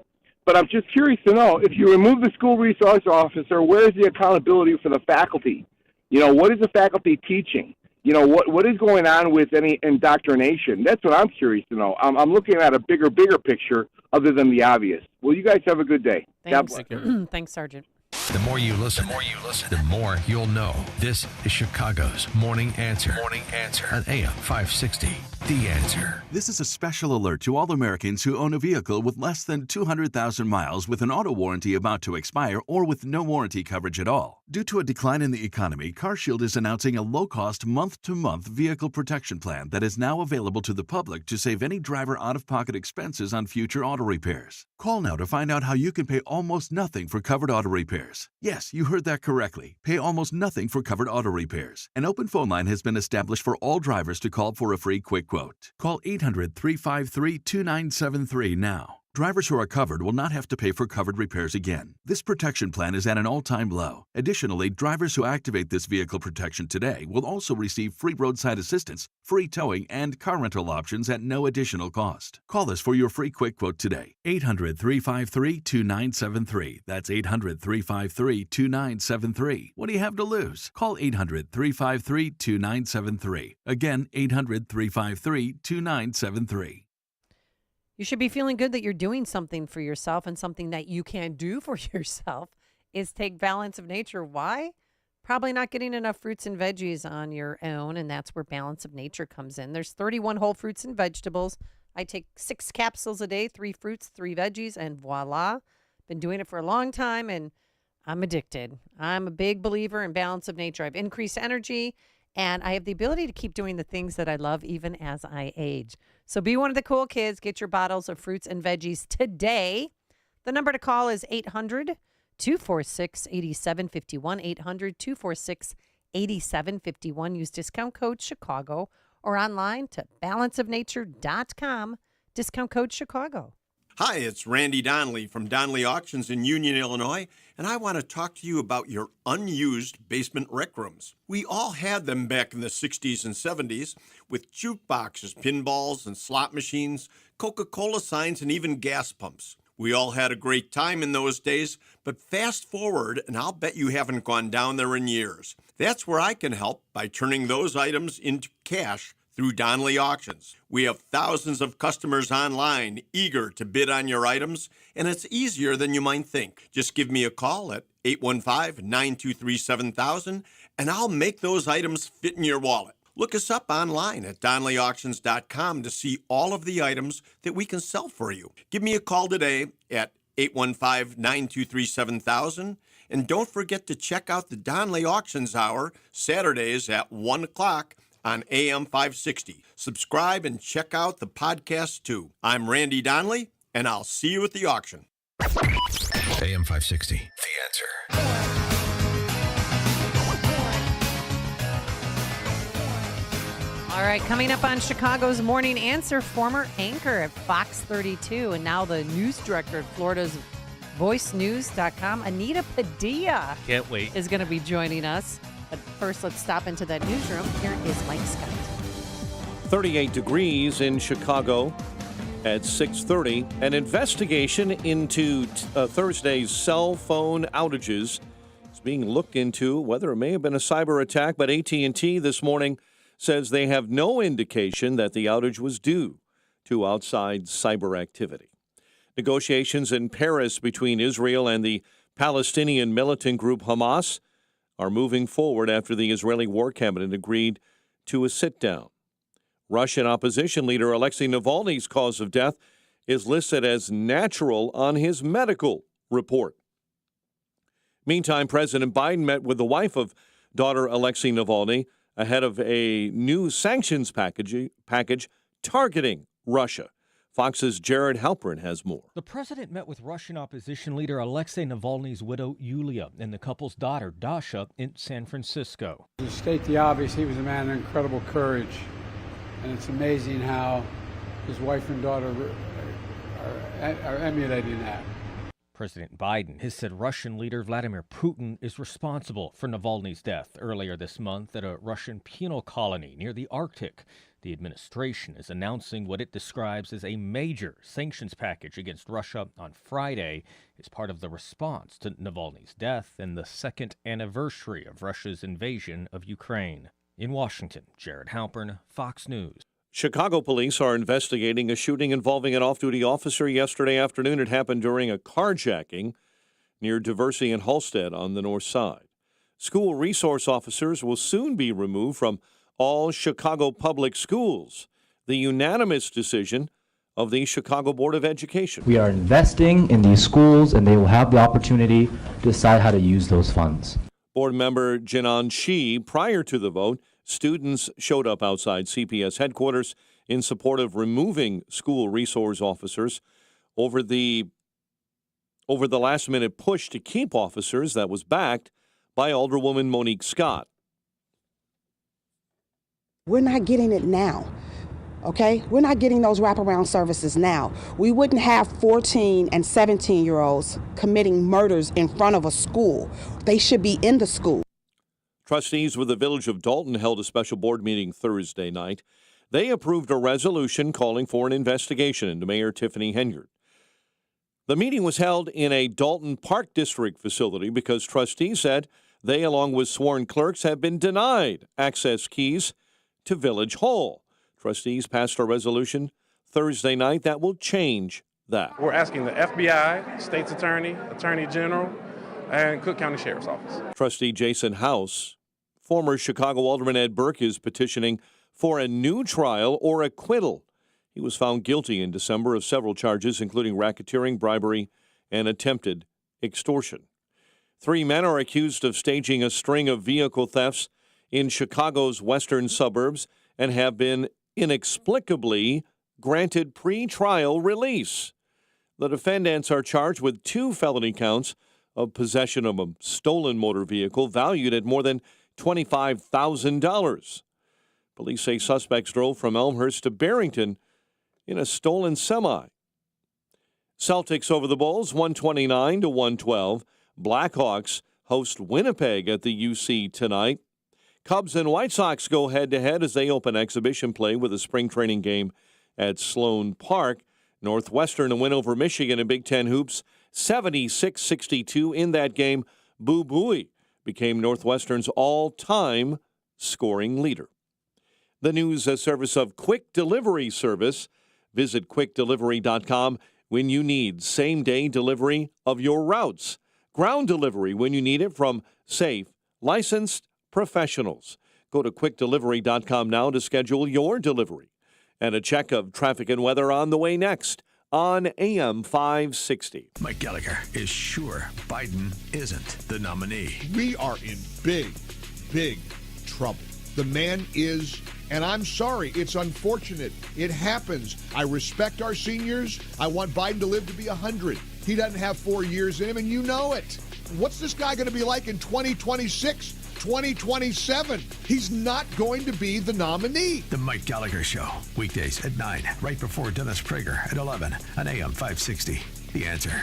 but I'm just curious to know, if you remove the school resource officer, where is the accountability for the faculty? What is the faculty teaching? What is going on with any indoctrination? That's what I'm curious to know. I'm looking at a bigger picture other than the obvious. Well, you guys have a good day. Thanks. God bless. Thanks, Sergeant. The more you listen, the more you'll know. This is Chicago's Morning Answer. Morning Answer on AM 560. The Answer. This is a special alert to all Americans who own a vehicle with less than 200,000 miles with an auto warranty about to expire or with no warranty coverage at all. Due to a decline in the economy, CarShield is announcing a low-cost month-to-month vehicle protection plan that is now available to the public to save any driver out-of-pocket expenses on future auto repairs. Call now to find out how you can pay almost nothing for covered auto repairs. Yes, you heard that correctly. Pay almost nothing for covered auto repairs. An open phone line has been established for all drivers to call for a free quick quote. Call 800-353-2973 now. Drivers who are covered will not have to pay for covered repairs again. This protection plan is at an all-time low. Additionally, drivers who activate this vehicle protection today will also receive free roadside assistance, free towing, and car rental options at no additional cost. Call us for your free quick quote today. 800-353-2973. That's 800-353-2973. What do you have to lose? Call 800-353-2973. Again, 800-353-2973. You should be feeling good that you're doing something for yourself, and something that you can do for yourself is take Balance of Nature. Why? Probably not getting enough fruits and veggies on your own, and that's where Balance of Nature comes in. There's 31 whole fruits and vegetables. I take 6 capsules a day, 3 fruits, 3 veggies, and voila. Been doing it for a long time, and I'm addicted. I'm a big believer in Balance of Nature. I've increased energy, and I have the ability to keep doing the things that I love even as I age. So be one of the cool kids. Get your bottles of fruits and veggies today. The number to call is 800-246-8751, 800-246-8751. Use discount code Chicago or online to balanceofnature.com, discount code Chicago. Hi, it's Randy Donnelly from Donnelly Auctions in Union, Illinois, and I want to talk to you about your unused basement rec rooms. We all had them back in the 60s and 70s with jukeboxes, pinballs, and slot machines, Coca-Cola signs, and even gas pumps. We all had a great time in those days, but fast forward, and I'll bet you haven't gone down there in years. That's where I can help by turning those items into cash through Donnelly Auctions. We have thousands of customers online eager to bid on your items, and it's easier than you might think. Just give me a call at 815-923-7000, and I'll make those items fit in your wallet. Look us up online at DonnellyAuctions.com to see all of the items that we can sell for you. Give me a call today at 815-923-7000, and don't forget to check out the Donnelly Auctions Hour Saturdays at 1 o'clock on AM 560. Subscribe and check out the podcast too. I'm Randy Donnelly, and I'll see you at the auction. AM 560, The Answer. All right, coming up on Chicago's Morning Answer, former anchor at Fox 32 and now the news director at Florida's VoiceNews.com, Anita Padilla. Can't wait. Is going to be joining us. But first, let's stop into that newsroom. Here is Mike Scott. 38 degrees in Chicago at 6:30. An investigation into Thursday's cell phone outages is being looked into, whether it may have been a cyber attack, but AT&T this morning says they have no indication that the outage was due to outside cyber activity. Negotiations in Paris between Israel and the Palestinian militant group Hamas are moving forward after the Israeli War Cabinet agreed to a sit-down. Russian opposition leader Alexei Navalny's cause of death is listed as natural on his medical report. Meantime, President Biden met with the wife of daughter Alexei Navalny ahead of a new sanctions package targeting Russia. Fox's Jared Halpern has more. The president met with Russian opposition leader Alexei Navalny's widow, Yulia, and the couple's daughter, Dasha, in San Francisco. To state the obvious, he was a man of incredible courage. And it's amazing how his wife and daughter are emulating that. President Biden has said Russian leader Vladimir Putin is responsible for Navalny's death earlier this month at a Russian penal colony near the Arctic. The administration is announcing what it describes as a major sanctions package against Russia on Friday as part of the response to Navalny's death and the second anniversary of Russia's invasion of Ukraine. In Washington, Jared Halpern, Fox News. Chicago police are investigating a shooting involving an off-duty officer yesterday afternoon. It happened during a carjacking near Diversey and Halstead on the north side. School resource officers will soon be removed from all Chicago public schools, the unanimous decision of the Chicago Board of Education. We are investing in these schools, and they will have the opportunity to decide how to use those funds. Board member Jinan Shi, prior to the vote, students showed up outside CPS headquarters in support of removing school resource officers over the last-minute push to keep officers that was backed by Alderwoman Monique Scott. We're not getting it now. Okay, we're not getting those wraparound services now. We wouldn't have 14 and 17-year-olds committing murders in front of a school. They should be in the school. Trustees with the Village of Dalton held a special board meeting Thursday night. They approved a resolution calling for an investigation into Mayor Tiffany Henyard. The meeting was held in a Dalton Park District facility because trustees said they, along with sworn clerks, have been denied access keys to Village Hall. Trustees passed a resolution Thursday night that will change that. We're asking the FBI, State's Attorney, Attorney General, and Cook County Sheriff's Office. Trustee Jason House, former Chicago Alderman Ed Burke is petitioning for a new trial or acquittal. He was found guilty in December of several charges, including racketeering, bribery, and attempted extortion. 3 men are accused of staging a string of vehicle thefts in Chicago's western suburbs and have been inexplicably granted pre-trial release. The defendants are charged with 2 felony counts of possession of a stolen motor vehicle valued at more than $25,000. Police say suspects drove from Elmhurst to Barrington in a stolen semi. Celtics over the Bulls, 129-112. Blackhawks host Winnipeg at the UC tonight. Cubs and White Sox go head-to-head as they open exhibition play with a spring training game at Sloan Park. Northwestern a win over Michigan in Big Ten hoops, 76-62 in that game. Boo Buie became Northwestern's all-time scoring leader. The news a service of Quick Delivery Service. Visit quickdelivery.com when you need same-day delivery of your routes. Ground delivery when you need it from safe, licensed professionals. Go to quickdelivery.com now to schedule your delivery. And a check of traffic and weather on the way next on AM 560. Mike Gallagher is sure Biden isn't the nominee. We are in big, big trouble. The man is, and I'm sorry, it's unfortunate. It happens. I respect our seniors. I want Biden to live to be 100. He doesn't have 4 years in him, and you know it. What's this guy going to be like in 2026, 2027? He's not going to be the nominee. The Mike Gallagher Show, weekdays at 9, right before Dennis Prager at 11 on AM 560. The Answer.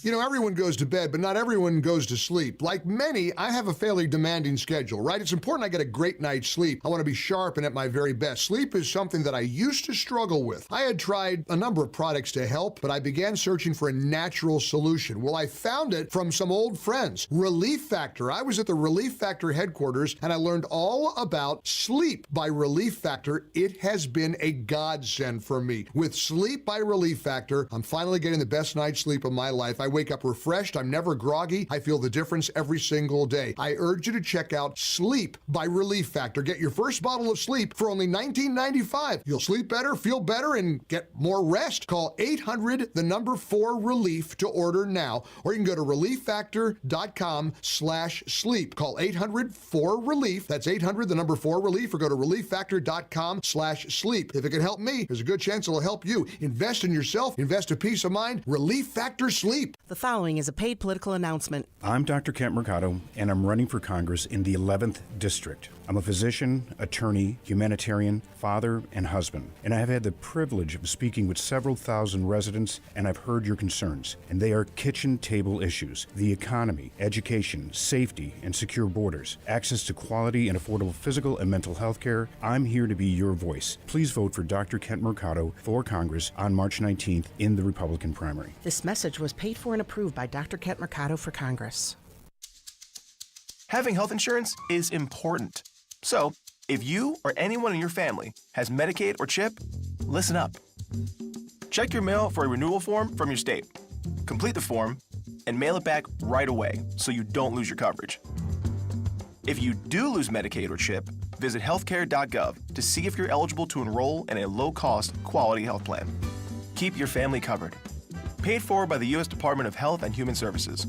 You know, everyone goes to bed, but not everyone goes to sleep. Like many, I have a fairly demanding schedule, right? It's important I get a great night's sleep. I want to be sharp and at my very best. Sleep is something that I used to struggle with. I had tried a number of products to help, but I began searching for a natural solution. Well, I found it from some old friends, Relief Factor. I was at the Relief Factor headquarters, and I learned all about Sleep by Relief Factor. It has been a godsend for me. With Sleep by Relief Factor, I'm finally getting the best night's sleep of my life. I wake up refreshed. I'm never groggy. I feel the difference every single day. I urge you to check out Sleep by Relief Factor. Get your first bottle of Sleep for only $19.95. You'll sleep better, feel better, and get more rest. Call 800-4-RELIEF to order now, or you can go to relieffactor.com/sleep. Call 800-4-RELIEF. That's 800-4-RELIEF, or go to relieffactor.com/sleep. If it can help me, there's a good chance it'll help you. Invest in yourself. Invest in peace of mind. Relief Factor Sleep. The following is a paid political announcement. I'm Dr. Kent Mercado, and I'm running for Congress in the 11th District. I'm a physician, attorney, humanitarian, father, and husband. And I have had the privilege of speaking with several thousand residents, and I've heard your concerns. And they are kitchen table issues: the economy, education, safety, and secure borders, access to quality and affordable physical and mental health care. I'm here to be your voice. Please vote for Dr. Kent Mercado for Congress on March 19th in the Republican primary. This message was paid for and approved by Dr. Kent Mercado for Congress. Having health insurance is important. So, if you or anyone in your family has Medicaid or CHIP, listen up. Check your mail for a renewal form from your state. Complete the form and mail it back right away so you don't lose your coverage. If you do lose Medicaid or CHIP, visit healthcare.gov to see if you're eligible to enroll in a low-cost, quality health plan. Keep your family covered. Paid for by the U.S. Department of Health and Human Services.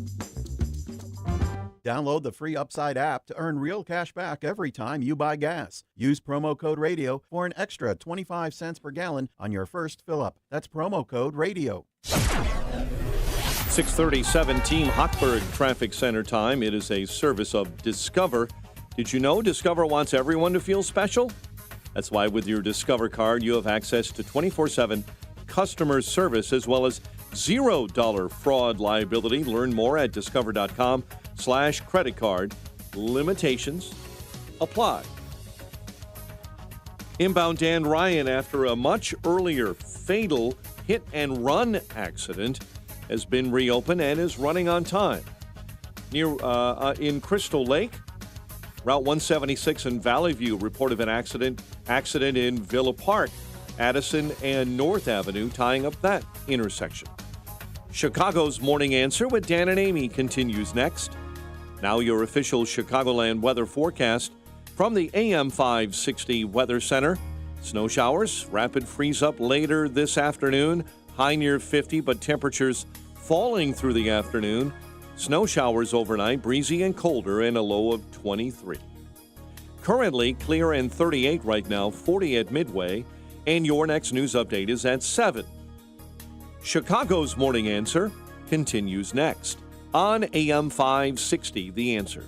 Download the free Upside app to earn real cash back every time you buy gas. Use promo code RADIO for an extra 25 cents per gallon on your first fill-up. That's promo code RADIO. 6:37 Team Hochberg Traffic Center time. It is a service of Discover. Did you know Discover wants everyone to feel special? That's why with your Discover card, you have access to 24/7 customer service as well as $0 fraud liability. Learn more at discover.com/credit card. Limitations apply. Inbound Dan Ryan, after a much earlier fatal hit and run accident, has been reopened and is running on time. Near in Crystal Lake, Route 176 in Valley View reported an accident in Villa Park, Addison and North Avenue, tying up that intersection. Chicago's Morning Answer with Dan and Amy continues next. Now your official Chicagoland weather forecast from the AM 560 Weather Center. Snow showers, rapid freeze up later this afternoon, high near 50, but temperatures falling through the afternoon. Snow showers overnight, breezy and colder, and a low of 23. Currently clear and 38 right now, 40 at Midway, and your next news update is at 7. Chicago's Morning Answer continues next on AM 560, The Answer.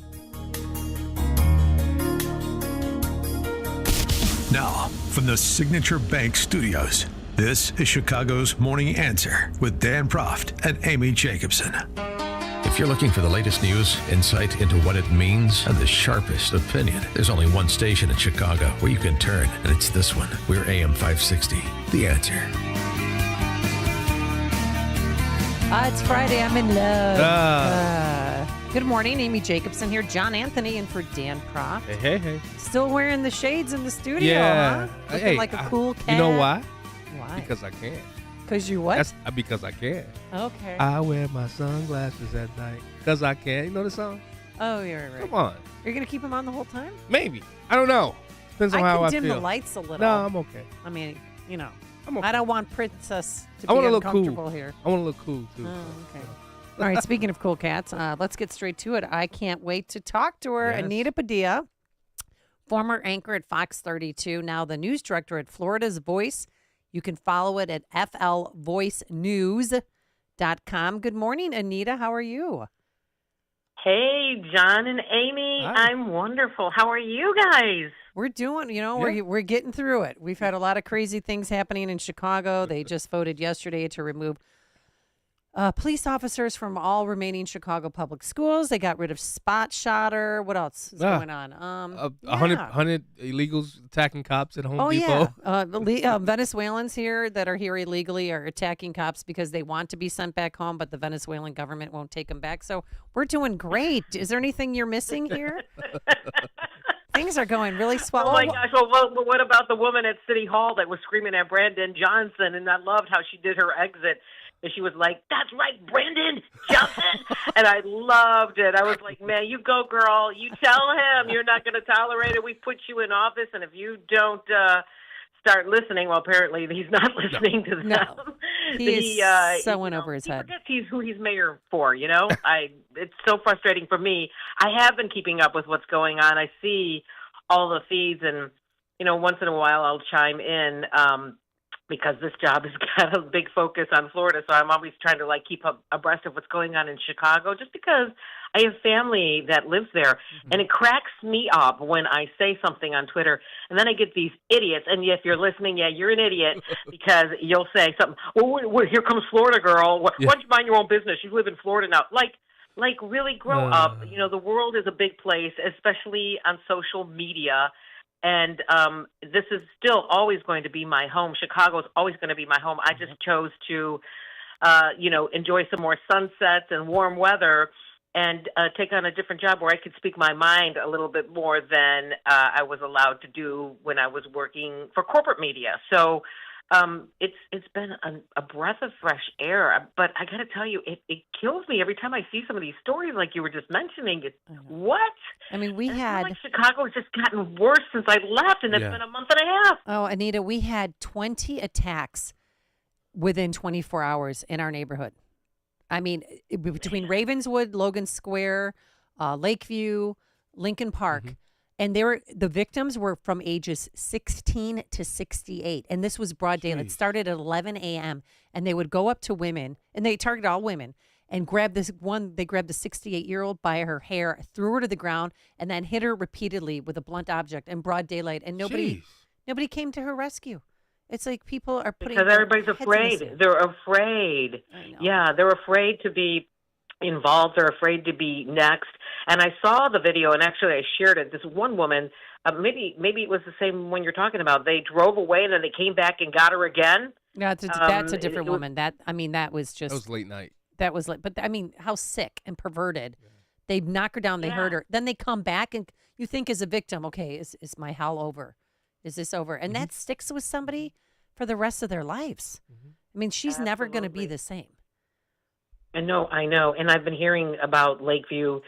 Now, from the Signature Bank Studios, this is Chicago's Morning Answer with Dan Proft and Amy Jacobson. If you're looking for the latest news, insight into what it means, and the sharpest opinion, there's only one station in Chicago where you can turn, and it's this one. We're AM 560, The Answer. It's Friday. I'm in love. Good morning. Amy Jacobson here. John Anthony in for Dan Proft. Hey. Still wearing the shades in the studio, Yeah. huh? Looking like a cool cat. You know why? Why? Because I can. Because you what? That's because I can. Okay. I wear my sunglasses at night because I can. You know the song? Oh, you're right. Come on. You're going to keep them on the whole time? Maybe. I don't know. Depends on how I can feel. dim the lights a little. No, I'm okay. I mean, you know. I'm okay. I don't want Princess to I be want to look uncomfortable cool here. I want to look cool, too. Oh, okay. All right, speaking of cool cats, let's get straight to it. I can't wait to talk to her. Yes. Anita Padilla, former anchor at Fox 32, now the news director at Florida's Voice. You can follow it at flvoicenews.com. Good morning, Anita. How are you? Hey, John and Amy. Hi. I'm wonderful. How are you guys? We're doing, we're getting through it. We've had a lot of crazy things happening in Chicago. They just voted yesterday to remove police officers from all remaining Chicago public schools. They got rid of Spot Shotter. What else is going on? 100 illegals attacking cops at Home Depot. Yeah. Venezuelans here that are here illegally are attacking cops because they want to be sent back home, but the Venezuelan government won't take them back. So we're doing great. Is there anything you're missing here? Things are going really swell. Oh, my gosh. Well, what about the woman at City Hall that was screaming at Brandon Johnson? And I loved how she did her exit. And she was like, "That's right, Brandon Johnson." And I loved it. I was like, "Man, you go, girl. You tell him you're not going to tolerate it. We put you in office. And if you don't start listening," well, apparently he's not listening to them. No. He is so went over his head. He forgets who he's mayor for, you know? It's so frustrating for me. I have been keeping up with what's going on. I see all the feeds, and, once in a while I'll chime in because this job has got a big focus on Florida, so I'm always trying to, keep up abreast of what's going on in Chicago, just because I have family that lives there, and it cracks me up when I say something on Twitter, and then I get these idiots, and if you're listening, yeah, you're an idiot, because you'll say something, well, here comes Florida girl, why don't you mind your own business, you live in Florida now, like really grow up. The world is a big place, especially on social media, and this is still always going to be my home. Chicago is always going to be my home. I just chose to, enjoy some more sunsets and warm weather, and take on a different job where I could speak my mind a little bit more than I was allowed to do when I was working for corporate media. So it's been a breath of fresh air. But I got to tell you, it kills me every time I see some of these stories like you were just mentioning. What? I mean, we I had... feel like Chicago has just gotten worse since I left, and it's been a month and a half. Oh, Anita, we had 20 attacks within 24 hours in our neighborhood. I mean, between Ravenswood, Logan Square, Lakeview, Lincoln Park, and the victims were from ages 16 to 68, and this was broad daylight. It started at 11 a.m., and they would go up to women, and they targeted all women, and grab this one. They grabbed the 68-year-old by her hair, threw her to the ground, and then hit her repeatedly with a blunt object in broad daylight, and nobody Nobody came to her rescue. It's like people are putting because everybody's their heads in afraid. the sand. They're afraid. Yeah, they're afraid to be involved. They're afraid to be next. And I saw the video, and actually I shared it. This one woman, maybe it was the same one you're talking about. They drove away, and then they came back and got her again. That's a different woman. That was just. That was late night. That was like, but I mean, how sick and perverted. Yeah. They knock her down. They hurt her. Then they come back, and you think as a victim, okay, is my hell over? Is this over? And that sticks with somebody for the rest of their lives. I mean, she's never going to be the same. I know. And I've been hearing about Lakeview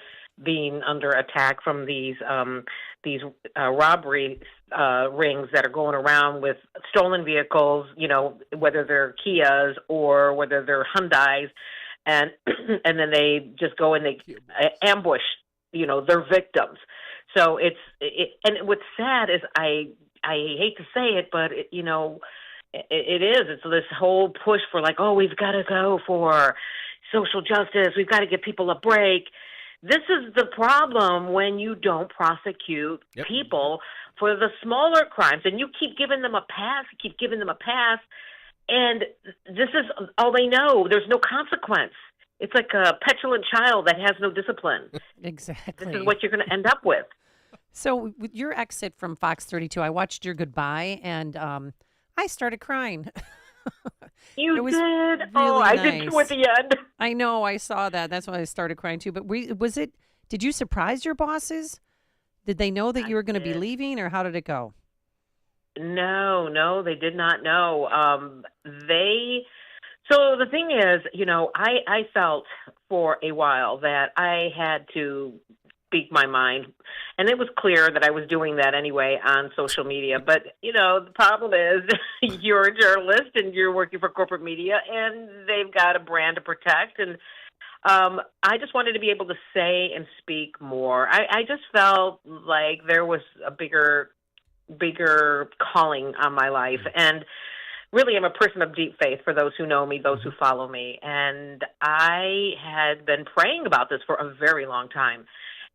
being under attack from these robbery rings that are going around with stolen vehicles, whether they're Kias or whether they're Hyundais, and and then they just go and they ambush, their victims. So and what's sad is I hate to say it, but it is. It's this whole push for like, oh, we've got to go for social justice. We've got to give people a break. This is the problem when you don't prosecute people for the smaller crimes, and you keep giving them a pass, and this is all they know. There's no consequence. It's like a petulant child that has no discipline. Exactly. This is what you're going to end up with. So with your exit from Fox 32, I watched your goodbye, and I started crying. You did? Really I nice. did too at the end. I know, I saw that. That's why I started crying too. But did you surprise your bosses? Did they know that you were going to be leaving, or how did it go? No, they did not know. So the thing is, I felt for a while that I had to speak my mind. And it was clear that I was doing that anyway on social media. But, the problem is you're a journalist and you're working for corporate media, and they've got a brand to protect. And I just wanted to be able to say and speak more. I just felt like there was a bigger calling on my life. And really, I'm a person of deep faith for those who know me, those who follow me. And I had been praying about this for a very long time.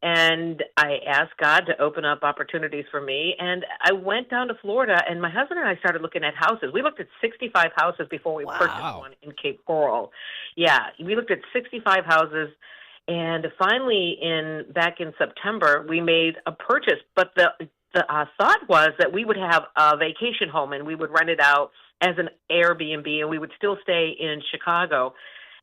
And I asked God to open up opportunities for me. And I went down to Florida, and my husband and I started looking at houses. We looked at 65 houses before we purchased one in Cape Coral. Yeah, we looked at 65 houses. And finally, back in September, we made a purchase. But the thought was that we would have a vacation home, and we would rent it out as an Airbnb, and we would still stay in Chicago.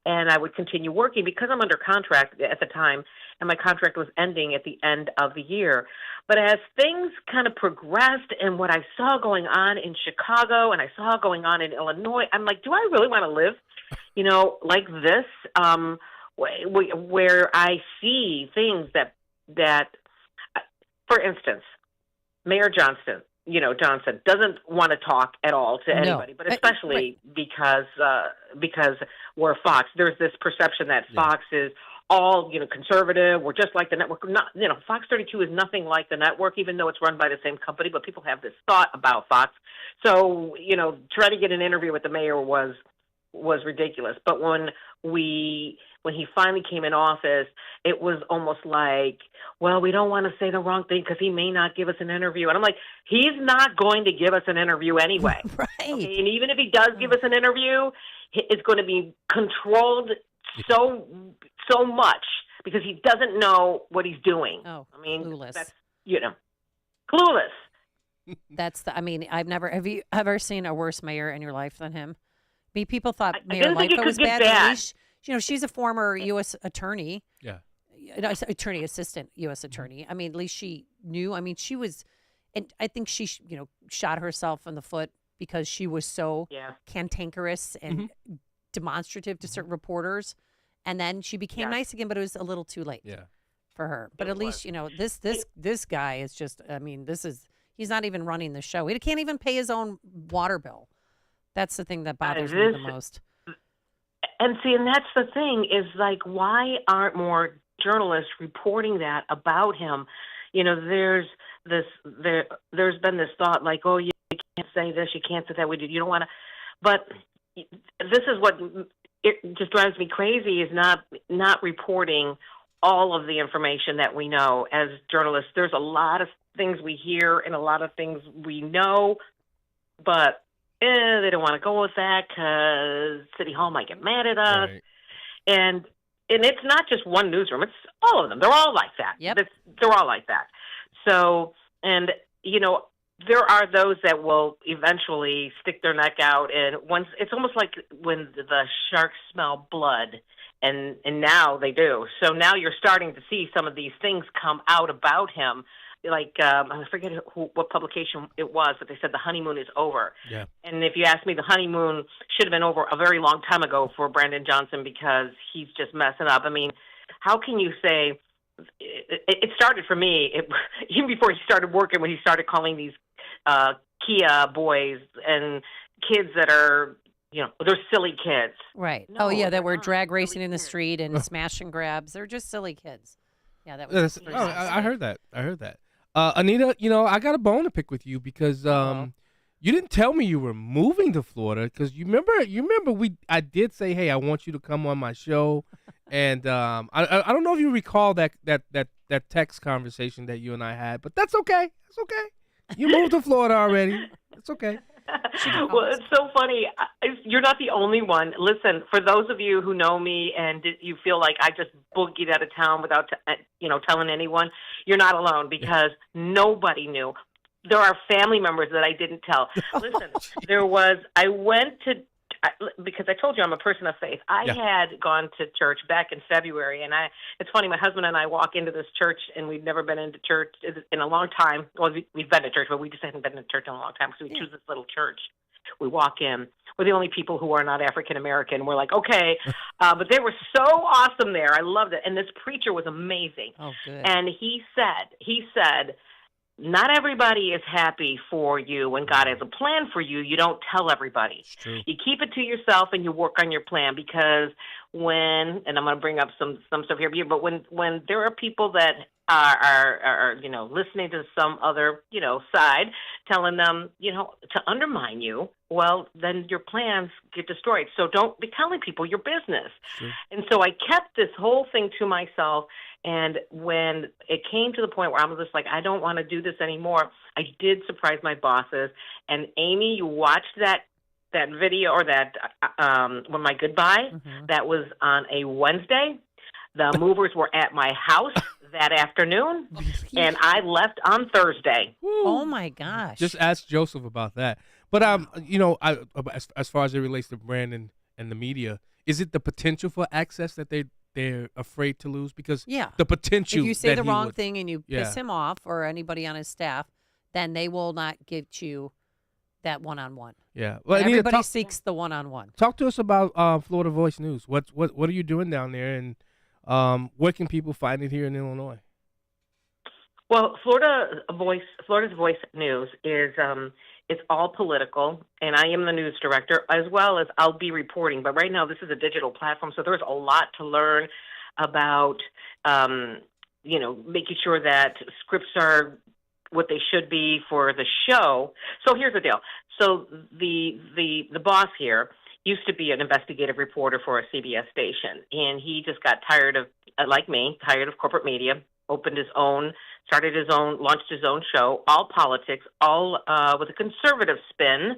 And I would continue working because I'm under contract at the time, and my contract was ending at the end of the year. But as things kind of progressed and what I saw going on in Chicago and I saw going on in Illinois, I'm like, do I really want to live, like this, where I see things that, for instance, Mayor Johnson doesn't want to talk at all to anybody, but especially because we're Fox. There's this perception that Fox is all, conservative. We're just like the network. Not, Fox 32 is nothing like the network, even though it's run by the same company, but people have this thought about Fox. So, trying to get an interview with the mayor was ridiculous. But when he finally came in office, it was almost like, well, we don't want to say the wrong thing because he may not give us an interview. And I'm like, he's not going to give us an interview anyway. Right. Okay? And even if he does give us an interview, it's going to be controlled so much because he doesn't know what he's doing. Oh, I mean, clueless. That's, clueless. Have you ever seen a worse mayor in your life than him? I mean, people thought I Mayor didn't think it Lightfoot was could get bad. At bad. least, she's a former U.S. attorney. Yeah. Assistant U.S. attorney. I mean, at least she knew. I mean, she was, and I think she, shot herself in the foot because she was so cantankerous and demonstrative to certain reporters. And then she became nice again, but it was a little too late for her. But at least, this guy is just, he's not even running the show. He can't even pay his own water bill. That's the thing that bothers me the most. And see, and that's the thing is like, why aren't more journalists reporting that about him? There's been this thought like, oh, you can't say this, you can't say that. You don't want to. But this is what it just drives me crazy is not reporting all of the information that we know as journalists. There's a lot of things we hear and a lot of things we know, but they don't want to go with that because City Hall might get mad at us. Right. And it's not just one newsroom. It's all of them. They're all like that. Yep. They're all like that. So, and, there are those that will eventually stick their neck out. And once it's almost like when the sharks smell blood. And now they do. So now you're starting to see some of these things come out about him. Like, I forget what publication it was, but they said the honeymoon is over. Yeah. And if you ask me, the honeymoon should have been over a very long time ago for Brandon Johnson because he's just messing up. I mean, how can you say it started for me even before he started working when he started calling these Kia boys and kids that are, they're silly kids. Right. No, that were drag racing in the street and smash and grabs. They're just silly kids. Yeah, that was. I heard that. Anita, I got a bone to pick with you because you didn't tell me you were moving to Florida because you remember I did say, hey, I want you to come on my show, and I don't know if you recall that text conversation that you and I had, but that's okay. It's okay. You moved to Florida already. It's okay. Well, it's so funny. You're not the only one. Listen, for those of you who know me and you feel like I just boogied out of town without, telling anyone, you're not alone because nobody knew. There are family members that I didn't tell. Listen, because I told you I'm a person of faith. I had gone to church back in February, and it's funny, my husband and I walk into this church, and we've never been into church in a long time. Well, we've been to church, but we just haven't been to church in a long time, so we choose this little church. We walk in. We're the only people who are not African-American. We're like, okay. But they were so awesome there. I loved it. And this preacher was amazing. Oh, good. And he said, not everybody is happy for you. When God has a plan for you, you don't tell everybody. You keep it to yourself and you work on your plan because and I'm going to bring up some stuff here, but when there are people that are listening to some other, side, telling them, to undermine you, well, then your plans get destroyed. So don't be telling people your business. And so I kept this whole thing to myself. And when it came to the point where I was just like, I don't want to do this anymore, I did surprise my bosses. And Amy, you watched that video or that when my goodbye, that was on a Wednesday. The movers were at my house that afternoon, and I left on Thursday. Oh my gosh! Just ask Joseph about that. But as far as it relates to Brandon and the media, is it the potential for access that they're afraid to lose? Because the potential. If you say that the he wrong would, thing and you piss him off or anybody on his staff, then they will not give you that one-on-one. Yeah, well, everybody seeks the one-on-one. Talk to us about Florida Voice News. What are you doing down there, and where can people find it here in Illinois? Well, Florida's Voice News is it's all political, and I am the news director as well as I'll be reporting. But right now, this is a digital platform, so there's a lot to learn about. Making sure that scripts are what they should be for the show. So here's the deal. So the boss here used to be an investigative reporter for a CBS station, and he just got tired of, like me, tired of corporate media, launched his own show, all politics, all with a conservative spin,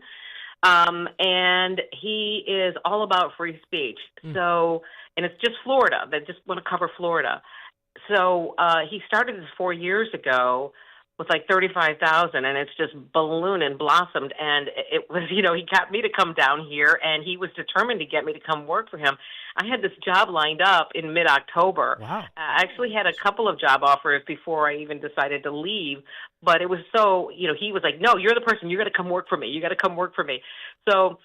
and he is all about free speech. So, and it's just Florida. They just want to cover Florida. So he started this 4 years ago with like 35,000, and it's just ballooned and blossomed. And it was, he got me to come down here, and he was determined to get me to come work for him. I had this job lined up in mid-October. Wow. I actually had a couple of job offers before I even decided to leave, but it was so, he was like, no, you're the person, you got to come work for me. You got to come work for me. So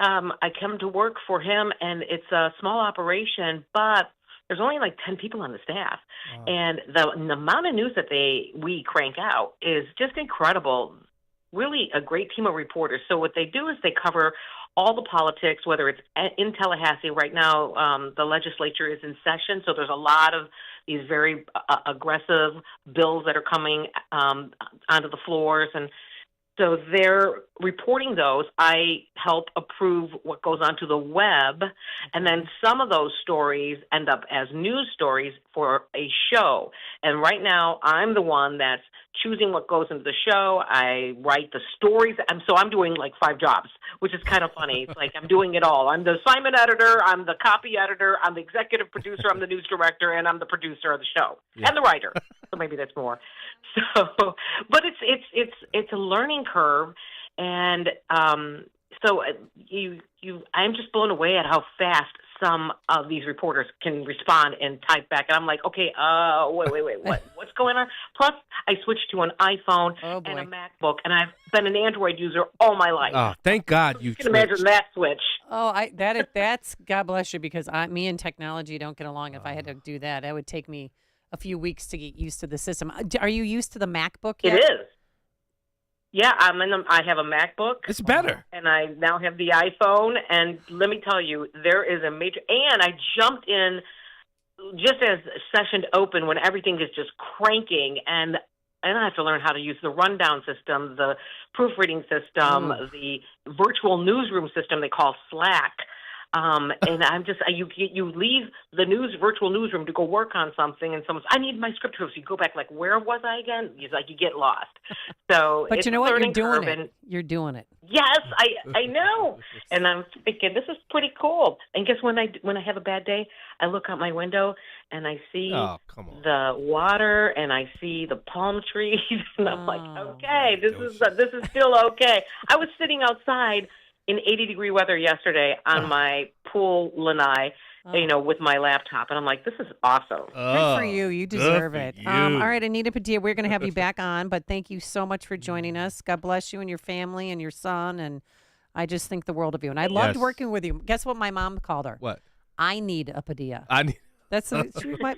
I come to work for him, and it's a small operation, but there's only like 10 people on the staff. Wow. And the amount of news that we crank out is just incredible. Really a great team of reporters. So what they do is they cover all the politics, whether it's in Tallahassee. Right now, the legislature is in session, so there's a lot of these very aggressive bills that are coming onto the floors. And so they're reporting those. I help approve what goes onto the web, and then some of those stories end up as news stories for a show. And right now, I'm the one that's choosing what goes into the show. I write the stories. I'm doing like 5 jobs, which is kind of funny. It's like I'm doing it all. I'm the assignment editor. I'm the copy editor. I'm the executive producer. I'm the news director, and I'm the producer of the show and the writer. So maybe that's more. So, but it's a learning curve, and so I'm just blown away at how fast some of these reporters can respond and type back. And I'm like, okay, wait, what's going on? Plus, I switched to an iPhone and a MacBook, and I've been an Android user all my life. Oh, thank God you can imagine that switch. Oh, that's God bless you, because me and technology don't get along. If I had to do that, it would take me a few weeks to get used to the system. Are you used to the MacBook yet? It is. Yeah, I have a MacBook. It's better. And I now have the iPhone. And let me tell you, there is a major... And I jumped in just as session opened when everything is just cranking. And I have to learn how to use the rundown system, the proofreading system, the virtual newsroom system they call Slack. And I'm just, you leave the virtual newsroom to go work on something, and someone's, I need my script to, so you go back, like, where was I again? It's like you get lost. So, but it's you know what? You're doing it. And you're doing it. Yes, I know. And I'm thinking, this is pretty cool. And guess when I have a bad day, I look out my window and I see the water and I see the palm trees, and I'm like, okay, this is still okay. I was sitting outside in 80-degree weather yesterday on my pool lanai, with my laptop. And I'm like, this is awesome. Good for you. You deserve it. You. All right, Anita Padilla, we're going to have you back on, but thank you so much for joining us. God bless you and your family and your son. And I just think the world of you. And I loved working with you. Guess what my mom called her? What? I need a Padilla. That's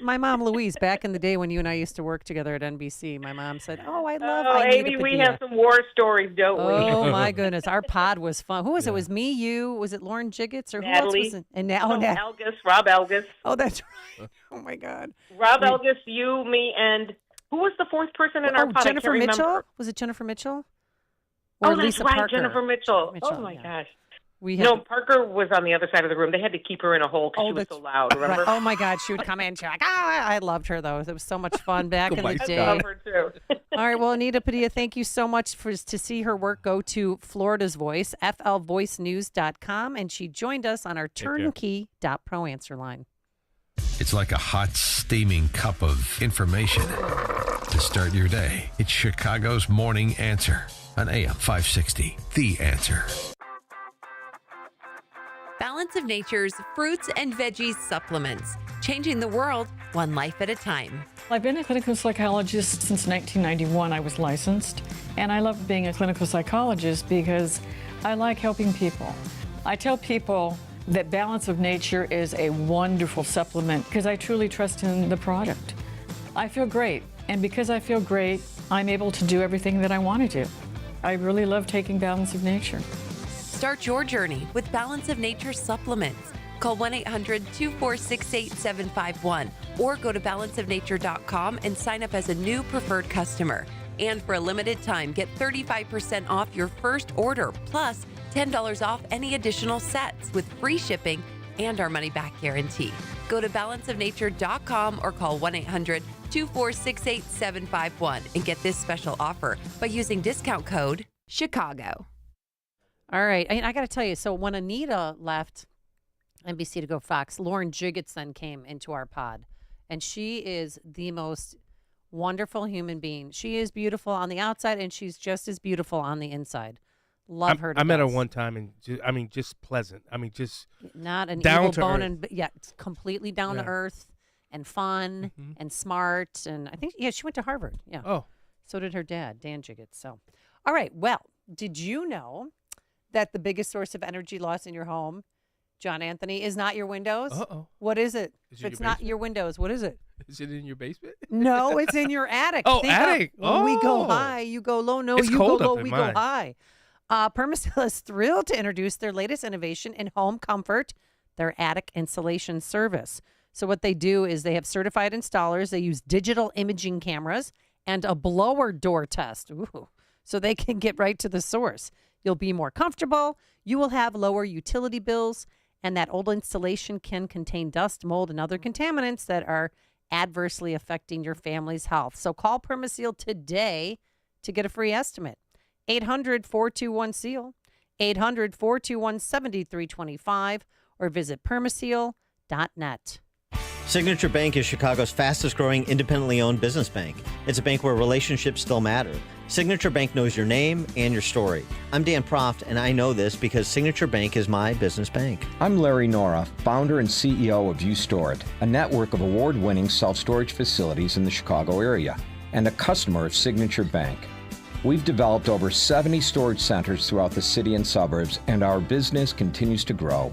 my mom, Louise, back in the day when you and I used to work together at NBC. My mom said, I love Amy, we have some war stories, don't we? Oh, my goodness. Our pod was fun. Who was it? It was me, you. Was it Lauren Jiggets? Or Natalie. Who else was it? And Elgis, Rob Elgis. Oh, that's right. Oh, my God. Rob Elgis, you, me, and who was the fourth person in our pod? Jennifer I can't Mitchell? remember. Was it Jennifer Mitchell? Or That's Lisa right, Parker? Jennifer Mitchell. Oh, my gosh. Parker was on the other side of the room. They had to keep her in a hole because she was so loud, remember? Right. Oh, my God. She would come in. She's like, I loved her, though. It was so much fun back in the day. I love her, too. All right. Well, Anita Padilla, thank you so much to see her work. Go to Florida's Voice, flvoicenews.com, and she joined us on our turnkey.pro answer line. It's like a hot, steaming cup of information to start your day. It's Chicago's Morning Answer on AM 560. The Answer. Balance of Nature's fruits and veggies supplements, changing the world one life at a time. I've been a clinical psychologist since 1991. I was licensed, and I love being a clinical psychologist because I like helping people. I tell people that Balance of Nature is a wonderful supplement because I truly trust in the product. I feel great, and because I feel great, I'm able to do everything that I want to do. I really love taking Balance of Nature. Start your journey with Balance of Nature supplements. Call 1-800-246-8751 or go to balanceofnature.com and sign up as a new preferred customer. And for a limited time, get 35% off your first order, plus $10 off any additional sets with free shipping and our money-back guarantee. Go to balanceofnature.com or call 1-800-246-8751 and get this special offer by using discount code CHICAGO. All right. I got to tell you, so when Anita left NBC to go Fox, Lauren Jiggets then came into our pod. And she is the most wonderful human being. She is beautiful on the outside, and she's just as beautiful on the inside. Love her to I met her death. one time, and just pleasant. Just not an down evil to bone, earth. and completely down to earth and fun and smart. And I think, she went to Harvard. Yeah. Oh. So did her dad, Dan Jiggets. So, all right. Well, did you know that the biggest source of energy loss in your home, John Anthony, is not your windows? Uh-oh. What is it? Is If it it's your not basement? your windows, what is it? Is it in your basement? No, it's in your attic. Oh, Think attic. When we go Oh. high, you go low. No, It's you go cold up low, in we mine. go high. Permacell is thrilled to introduce their latest innovation in home comfort, their attic insulation service. So what they do is they have certified installers. They use digital imaging cameras and a blower door test. Ooh. So they can get right to the source. You'll be more comfortable. You will have lower utility bills. And that old installation can contain dust, mold, and other contaminants that are adversely affecting your family's health. So call Permaseal today to get a free estimate. 800-421-SEAL, 800-421-7325, or visit permaseal.net. Signature Bank is Chicago's fastest growing independently owned business bank. It's a bank where relationships still matter. Signature Bank knows your name and your story. I'm Dan Proft, and I know this because Signature Bank is my business bank. I'm Larry Nora, founder and CEO of U-Store It, a network of award-winning self-storage facilities in the Chicago area, and a customer of Signature Bank. We've developed over 70 storage centers throughout the city and suburbs, and our business continues to grow.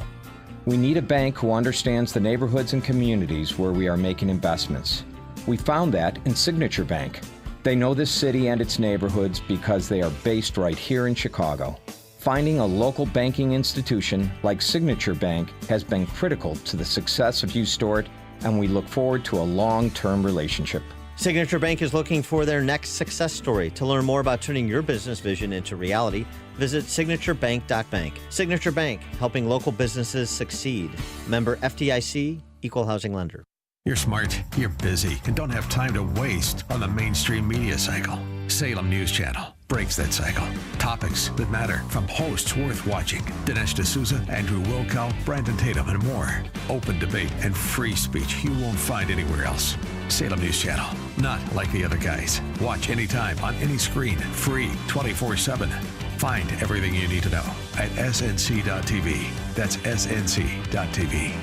We need a bank who understands the neighborhoods and communities where we are making investments. We found that in Signature Bank. They know this city and its neighborhoods because they are based right here in Chicago. Finding a local banking institution like Signature Bank has been critical to the success of U-Store It, and we look forward to a long-term relationship. Signature Bank is looking for their next success story. To learn more about turning your business vision into reality, visit signaturebank.bank. Signature Bank, helping local businesses succeed. Member FDIC, Equal Housing Lender. You're smart, you're busy, and don't have time to waste on the mainstream media cycle. Salem News Channel breaks that cycle. Topics that matter from hosts worth watching. Dinesh D'Souza, Andrew Wilkow, Brandon Tatum, and more. Open debate and free speech you won't find anywhere else. Salem News Channel, not like the other guys. Watch anytime on any screen, free 24/7. Find everything you need to know at snc.tv. That's snc.tv.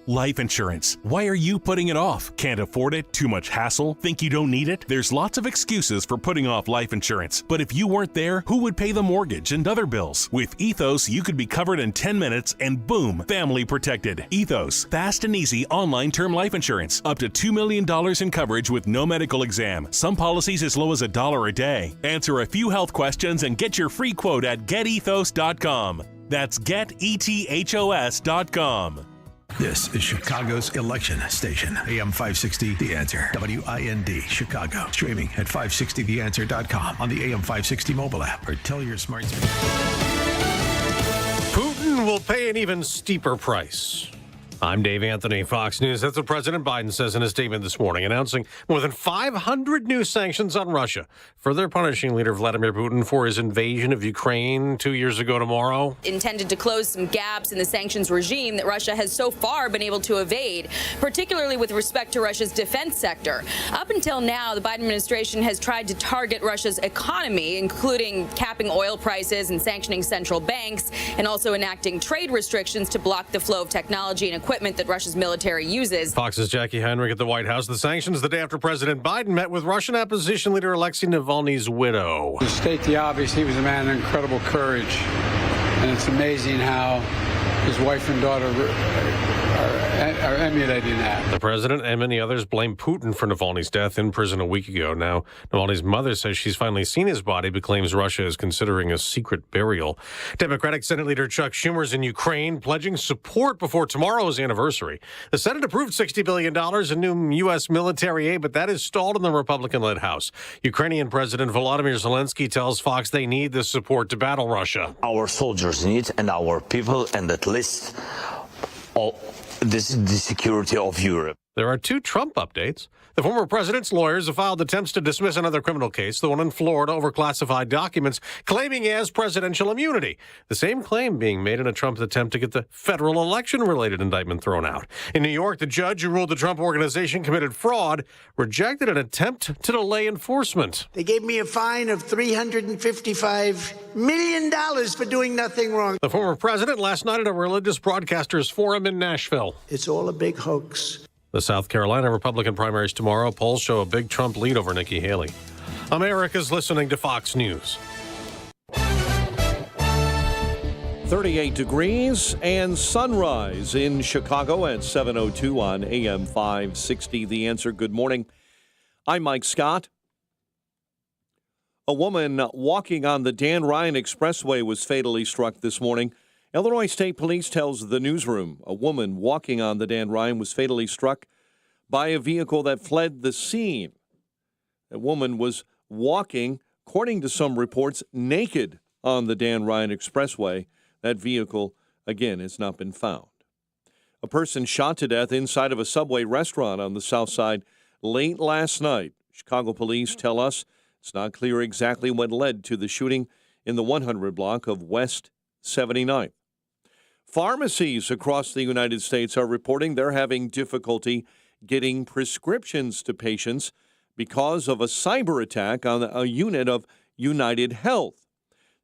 Life insurance. Why are you putting it off? Can't afford it? Too much hassle? Think you don't need it? There's lots of excuses for putting off life insurance. But if you weren't there, who would pay the mortgage and other bills? With Ethos, you could be covered in 10 minutes and boom, family protected. Ethos, fast and easy online term life insurance. Up to $2 million in coverage with no medical exam. Some policies as low as $1 a day. Answer a few health questions and get your free quote at getethos.com. That's getethos.com. This is Chicago's election station. AM 560, The Answer. WIND, Chicago. Streaming at 560theanswer.com on the AM 560 mobile app or tell your smart speaker. Putin will pay an even steeper price. I'm Dave Anthony, Fox News. That's what President Biden says in a statement this morning, announcing more than 500 new sanctions on Russia, further punishing leader Vladimir Putin for his invasion of Ukraine 2 years ago tomorrow. Intended to close some gaps in the sanctions regime that Russia has so far been able to evade, particularly with respect to Russia's defense sector. Up until now, the Biden administration has tried to target Russia's economy, including capping oil prices and sanctioning central banks, and also enacting trade restrictions to block the flow of technology and equipment that Russia's military uses. Fox's Jackie Heinrich at the White House. The sanctions the day after President Biden met with Russian opposition leader Alexei Navalny's widow. To state the obvious, he was a man of incredible courage, and it's amazing how his wife and daughter are emulating that. The president and many others blame Putin for Navalny's death in prison a week ago. Now, Navalny's mother says she's finally seen his body, but claims Russia is considering a secret burial. Democratic Senate Leader Chuck Schumer's in Ukraine, pledging support before tomorrow's anniversary. The Senate approved $60 billion in new U.S. military aid, but that is stalled in the Republican-led House. Ukrainian President Volodymyr Zelensky tells Fox they need this support to battle Russia. Our soldiers need, and our people, and at least all. This is the security of Europe. There are two Trump updates. The former president's lawyers have filed attempts to dismiss another criminal case, the one in Florida, over classified documents, claiming he has presidential immunity. The same claim being made in a Trump attempt to get the federal election-related indictment thrown out. In New York, the judge who ruled the Trump organization committed fraud rejected an attempt to delay enforcement. They gave me a fine of $355 million for doing nothing wrong. The former president last night at a religious broadcasters forum in Nashville. It's all a big hoax. The South Carolina Republican primaries tomorrow. Polls show a big Trump lead over Nikki Haley. America's listening to Fox News. 38 degrees and sunrise in Chicago at 7:02 on AM 560. The Answer. Good morning. I'm Mike Scott. A woman walking on the Dan Ryan Expressway was fatally struck this morning. Illinois State Police tells the newsroom a woman walking on the Dan Ryan was fatally struck by a vehicle that fled the scene. The woman was walking, according to some reports, naked on the Dan Ryan Expressway. That vehicle, again, has not been found. A person shot to death inside of a Subway restaurant on the south side late last night. Chicago police tell us it's not clear exactly what led to the shooting in the 100 block of West 79th. Pharmacies across the United States are reporting they're having difficulty getting prescriptions to patients because of a cyber attack on a unit of United Health.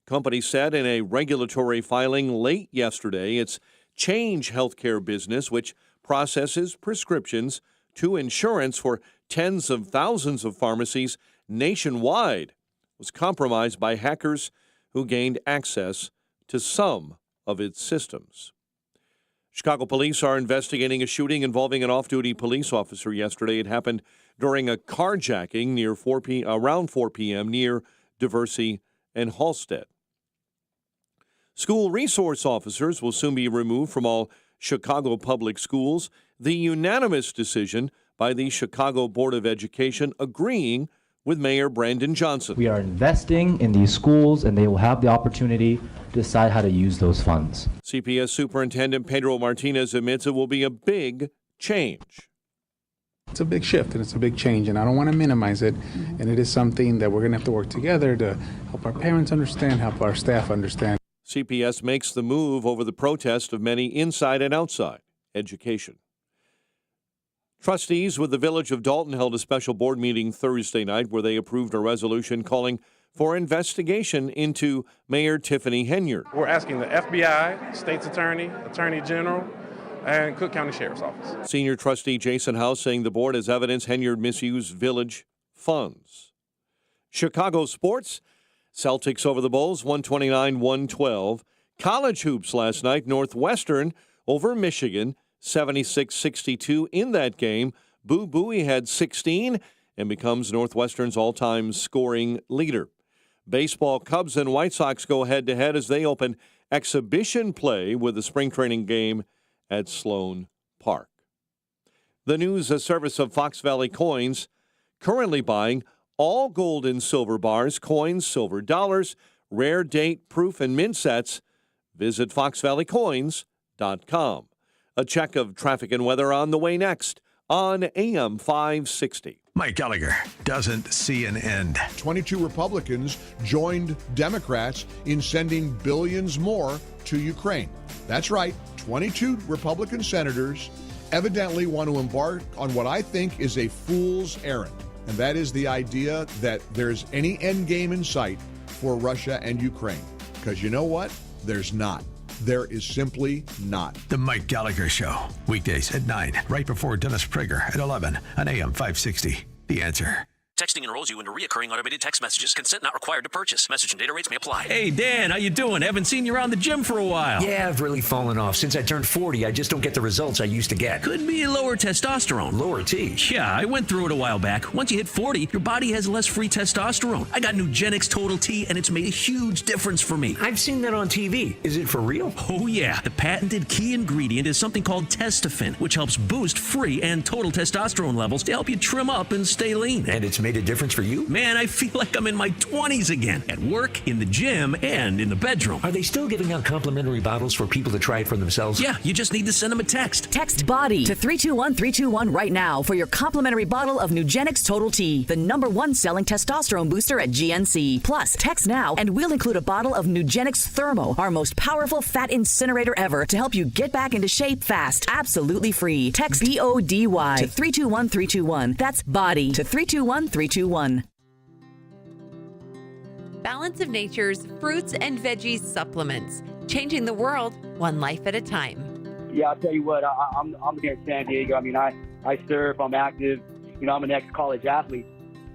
The company said in a regulatory filing late yesterday its Change Healthcare business, which processes prescriptions to insurance for tens of thousands of pharmacies nationwide, was compromised by hackers who gained access to some of its systems. Chicago police are investigating a shooting involving an off-duty police officer yesterday. It happened during a carjacking around 4 p.m. near Diversey and Halstead. School resource officers will soon be removed from all Chicago public schools. The unanimous decision by the Chicago Board of Education agreeing with Mayor Brandon Johnson. We are investing in these schools, and they will have the opportunity to decide how to use those funds. CPS Superintendent Pedro Martinez admits it will be a big change. It's a big shift and it's a big change, and I don't want to minimize it. And it is something that we're going to have to work together to help our parents understand, help our staff understand. CPS makes the move over the protest of many inside and outside education. Trustees with the Village of Dalton held a special board meeting Thursday night where they approved a resolution calling for investigation into Mayor Tiffany Henyard. We're asking the FBI, State's Attorney, Attorney General, and Cook County Sheriff's Office. Senior trustee Jason House saying the board has evidence Henyard misused village funds. Chicago sports, Celtics over the Bulls, 129-112. College hoops last night, Northwestern over Michigan, 76-62 in that game. Boo Buie had 16 and becomes Northwestern's all-time scoring leader. Baseball, Cubs and White Sox go head-to-head as they open exhibition play with the spring training game at Sloan Park. The news, a service of Fox Valley Coins, currently buying all gold and silver bars, coins, silver dollars, rare date, proof, and mint sets. Visit foxvalleycoins.com. A check of traffic and weather on the way next on AM 560. Mike Gallagher doesn't see an end. 22 Republicans joined Democrats in sending billions more to Ukraine. That's right, 22 Republican senators evidently want to embark on what I think is a fool's errand. And that is the idea that there's any end game in sight for Russia and Ukraine. Because you know what? There's not. There is simply not. The Mike Gallagher Show, weekdays at 9, right before Dennis Prager at 11 on AM 560. The Answer. Texting enrolls you into recurring automated text messages. Consent not required to purchase. Message and data rates may apply. Hey, Dan, how you doing? Haven't seen you around the gym for a while. Yeah, I've really fallen off. Since I turned 40, I just don't get the results I used to get. Could be lower testosterone. Lower T? Yeah, I went through it a while back. Once you hit 40, your body has less free testosterone. I got Nugenix Total T, and it's made a huge difference for me. I've seen that on TV. Is it for real? Oh, yeah. The patented key ingredient is something called Testofen, which helps boost free and total testosterone levels to help you trim up and stay lean. And it's made a difference for you? Man, I feel like I'm in my 20s again. At work, in the gym, and in the bedroom. Are they still giving out complimentary bottles for people to try it for themselves? Yeah, you just need to send them a text. Text BODY to 321-321 right now for your complimentary bottle of Nugenix Total T, the #1 selling testosterone booster at GNC. Plus, text now and we'll include a bottle of Nugenix Thermo, our most powerful fat incinerator ever, to help you get back into shape fast. Absolutely free. Text BODY to 321-321. That's BODY to 321-321. Balance of Nature's fruits and veggies supplements, changing the world one life at a time. Yeah, I'll tell you what, I'm here in San Diego. I mean, I surf, I'm active, I'm an ex-college athlete.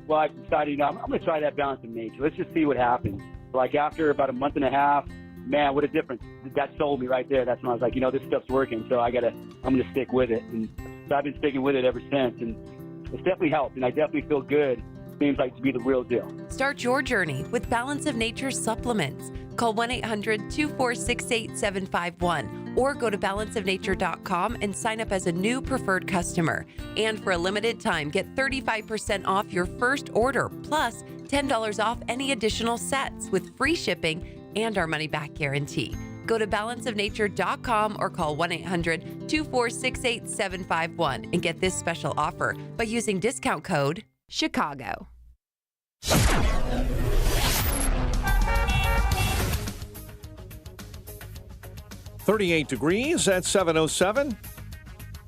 Well, I decided, I'm going to try that Balance of Nature. Let's just see what happens. Like after about a month and a half, man, what a difference. That sold me right there. That's when I was like, this stuff's working, so I'm going to stick with it. And so I've been sticking with it ever since. And it's definitely helped, and I definitely feel good. Seems like to be the real deal. Start your journey with Balance of Nature supplements. Call 1-800-246-8751 or go to balanceofnature.com and sign up as a new preferred customer. And for a limited time, get 35% off your first order, plus $10 off any additional sets with free shipping and our money-back guarantee. Go to balanceofnature.com or call 1-800-246-8751 and get this special offer by using discount code CHICAGO. 38 degrees at 7:07.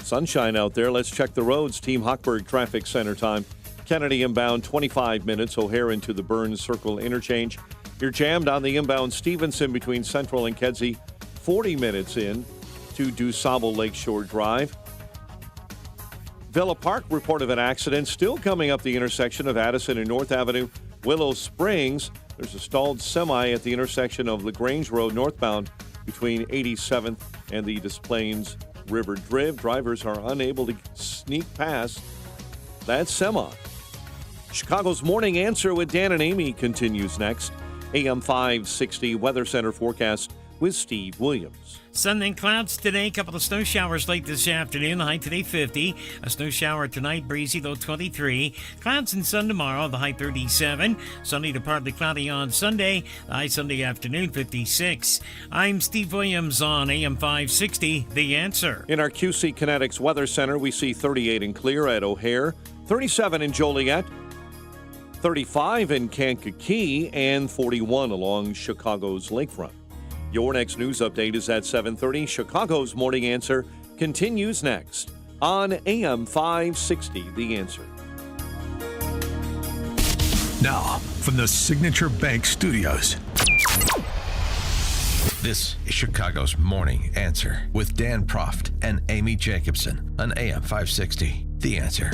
Sunshine out there. Let's check the roads. Team Hochberg Traffic Center time. Kennedy inbound 25 minutes. O'Hare into the Burns Circle interchange. You're jammed on the inbound Stevenson between Central and Kedzie. 40 minutes in to DuSable Lakeshore Drive. Villa Park report of an accident still coming up the intersection of Addison and North Avenue. Willow Springs. There's a stalled semi at the intersection of LaGrange Road northbound between 87th and the Des Plaines River Drive. Drivers are unable to sneak past that semi. Chicago's Morning Answer with Dan and Amy continues next. AM 560 Weather Center forecast with Steve Williams. Sun and clouds today. A couple of snow showers late this afternoon. The high today 50. A snow shower tonight, breezy, low 23. Clouds and sun tomorrow. The high 37. Sunny to partly cloudy on Sunday. The high Sunday afternoon 56. I'm Steve Williams on AM 560. The Answer. In our QC Kinetics Weather Center, we see 38 and clear at O'Hare, 37 in Joliet, 35 in Kankakee, and 41 along Chicago's lakefront. Your next news update is at 7:30. Chicago's Morning Answer continues next on AM 560, The Answer. Now, from the Signature Bank Studios, this is Chicago's Morning Answer with Dan Proft and Amy Jacobson on AM 560, The Answer.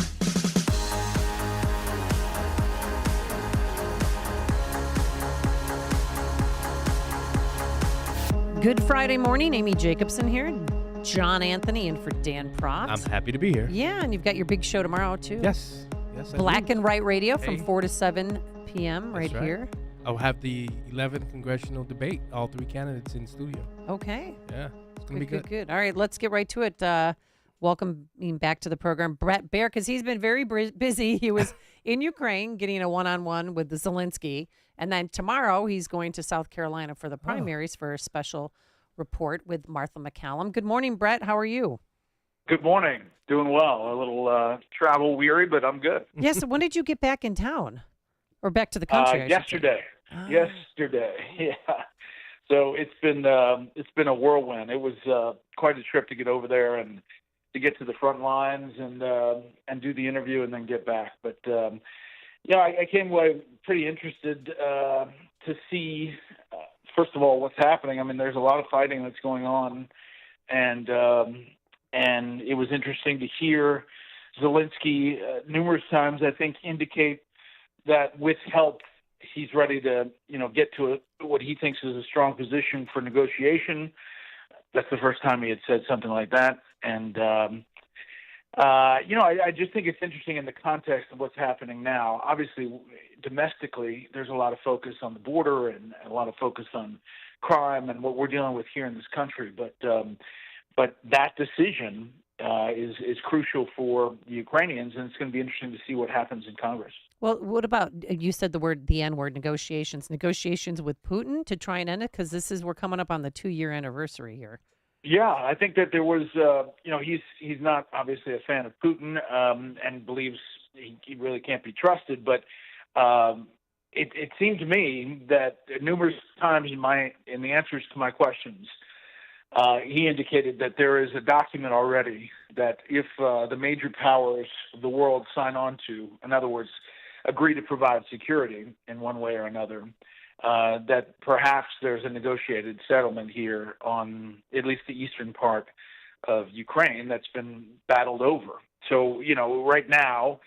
Good Friday morning. Amy Jacobson here. John Anthony in for Dan Proft. I'm happy to be here. Yeah, and you've got your big show tomorrow, too. Yes. Yes, I Black do. and Right Radio from Hey. 4 to 7 p.m. right here. I'll have the 11th congressional debate. All three candidates in studio. Okay. Yeah, it's going to be good. Good. All right, let's get right to it. Welcome back to the program, Brett Baer, because he's been very busy. He was in Ukraine getting a one-on-one with the Zelensky. And then tomorrow he's going to South Carolina for the primaries for a special report with Martha McCallum. Good morning, Brett. How are you? Good morning. Doing well. A little travel weary, but I'm good. Yes. So when did you get back in town or back to the country? I should say? Yesterday. Yesterday. Yeah. So it's been a whirlwind. It was quite a trip to get over there and to get to the front lines and do the interview and then get back. But I came away pretty interested to see, first of all, what's happening. I mean, there's a lot of fighting that's going on, and it was interesting to hear Zelensky numerous times, I think, indicate that with help, he's ready to, get to what he thinks is a strong position for negotiation. That's the first time he had said something like that. And, I just think it's interesting in the context of what's happening now. Obviously, domestically, there's a lot of focus on the border and a lot of focus on crime and what we're dealing with here in this country. But that decision is crucial for the Ukrainians, and it's going to be interesting to see what happens in Congress. Well, what about, you said the N-word, negotiations with Putin to try and end it? Because we're coming up on the 2-year anniversary here. Yeah, I think that there was, he's not obviously a fan of Putin and believes he really can't be trusted. But it seemed to me that numerous times in the answers to my questions, he indicated that there is a document already that if the major powers of the world sign on to, in other words, agree to provide security in one way or another, that perhaps there's a negotiated settlement here on at least the eastern part of Ukraine that's been battled over. So, right now,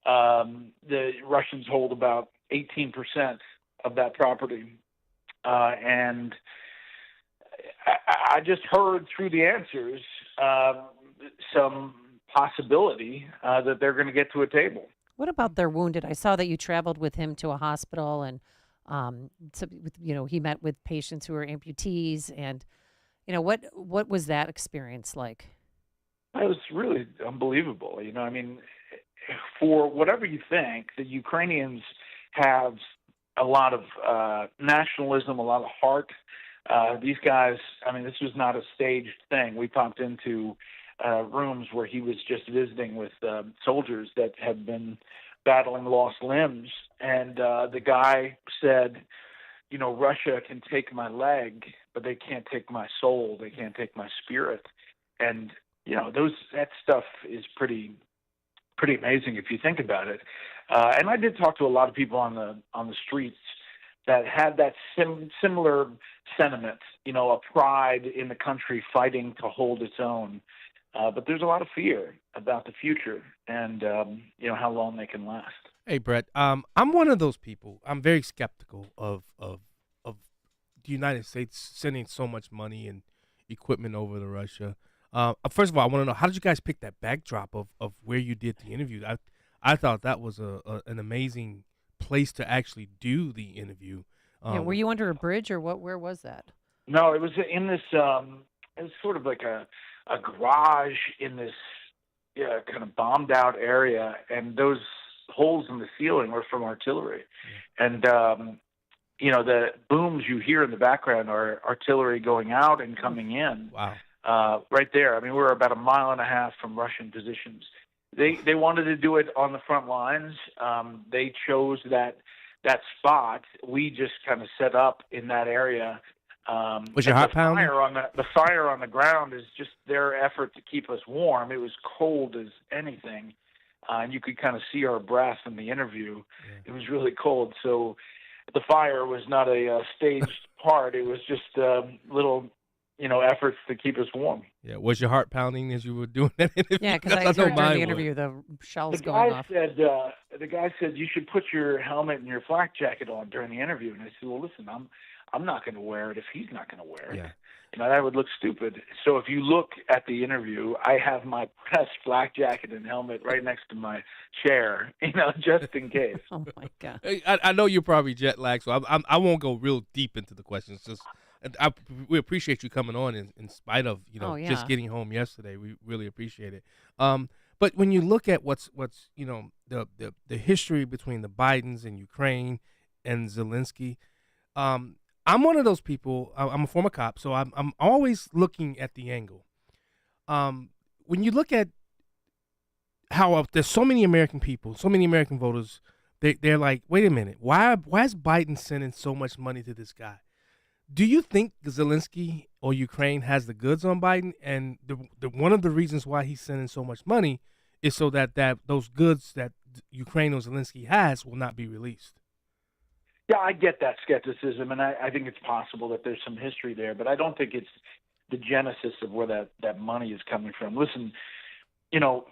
the Russians hold about 18% of that property. And I just heard through the answers some possibility that they're going to get to a table. What about their wounded? I saw that you traveled with him to a hospital, and he met with patients who are amputees, and what was that experience like? It was really unbelievable. For whatever you think, the Ukrainians have a lot of nationalism, a lot of heart, these guys, I mean, this was not a staged thing. We popped into rooms where he was just visiting with soldiers that had been battling lost limbs. And the guy said, you know, Russia can take my leg, but they can't take my soul. They can't take my spirit. And, you know, that stuff is pretty amazing if you think about it. And I did talk to a lot of people on the streets that had that similar sentiment, you know, a pride in the country fighting to hold its own. But there's a lot of fear about the future and, you know, how long they can last. Hey, Brett, I'm one of those people. I'm very skeptical of the United States sending so much money and equipment over to Russia. First of all, I want to know, how did you guys pick that backdrop of where you did the interview? I thought that was an amazing place to actually do the interview. Were you under a bridge or what? Where was that? No, it was in this. It was sort of like a garage in this kind of bombed out area, and those holes in the ceiling were from artillery, and you know, the booms you hear in the background are artillery going out and coming in. Wow. Right there. I mean, we're about 1.5 miles from Russian positions. They wanted to do it on the front lines. They chose that spot. We just kind of set up in that area. Was your heart pounding? The fire on the ground is just their effort to keep us warm. It was cold as anything, and you could kind of see our breath in the interview. Yeah. It was really cold, so the fire was not a staged part. It was just little, you know, efforts to keep us warm. Yeah, was your heart pounding as you were doing that interview? Yeah, because I heard during the interview the shells going off. The guy said you should put your helmet and your flak jacket on during the interview, and I said, well, listen, I'm not going to wear it if he's not going to wear it. Yeah. You know, that would look stupid. So if you look at the interview, I have my pressed flak jacket and helmet right next to my chair, you know, just in case. Oh my God! I know you're probably jet lagged, so I won't go real deep into the questions. Just we appreciate you coming on in spite of, you know, just getting home yesterday. We really appreciate it. But when you look at what's you know, the history between the Bidens and Ukraine and Zelensky, I'm one of those people. I'm a former cop, so I'm always looking at the angle. When you look at how there's so many American people, so many American voters, they're like, wait a minute, why is Biden sending so much money to this guy? Do you think Zelensky or Ukraine has the goods on Biden? And the one of the reasons why he's sending so much money is so that those goods that Ukraine or Zelensky has will not be released. Yeah, I get that skepticism, and I think it's possible that there's some history there, but I don't think it's the genesis of where that money is coming from. Listen, you know,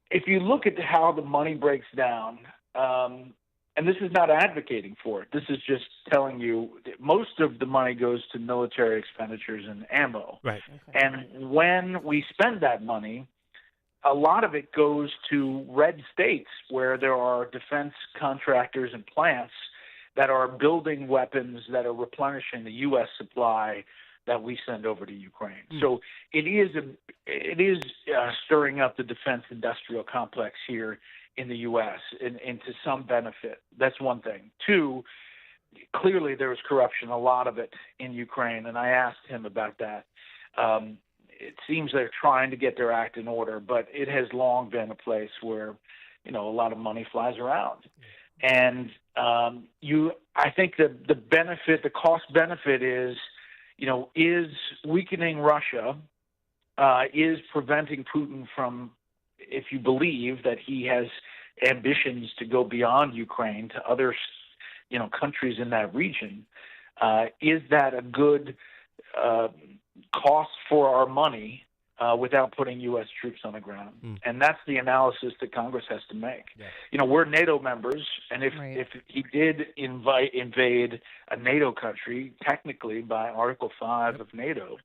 if you look at how the money breaks down, and this is not advocating for it, this is just telling you that most of the money goes to military expenditures and ammo. Right. Okay. And when we spend that money, a lot of it goes to red states where there are defense contractors and plants that are building weapons that are replenishing the U.S. supply that we send over to Ukraine. So it is stirring up the defense industrial complex here in the U.S. into some benefit. That's one thing. Two, clearly there was corruption, a lot of it in Ukraine, and I asked him about that. It seems they're trying to get their act in order, but it has long been a place where, you know, a lot of money flies around. And I think the benefit, the cost benefit is, you know, is weakening Russia, is preventing Putin from, if you believe that he has ambitions to go beyond Ukraine to other, you know, countries in that region, is that a good cost for our money without putting U.S. troops on the ground? And that's the analysis that Congress has to make. Yeah. You know, we're NATO members, and if he did invade a NATO country, technically by Article 5 of NATO,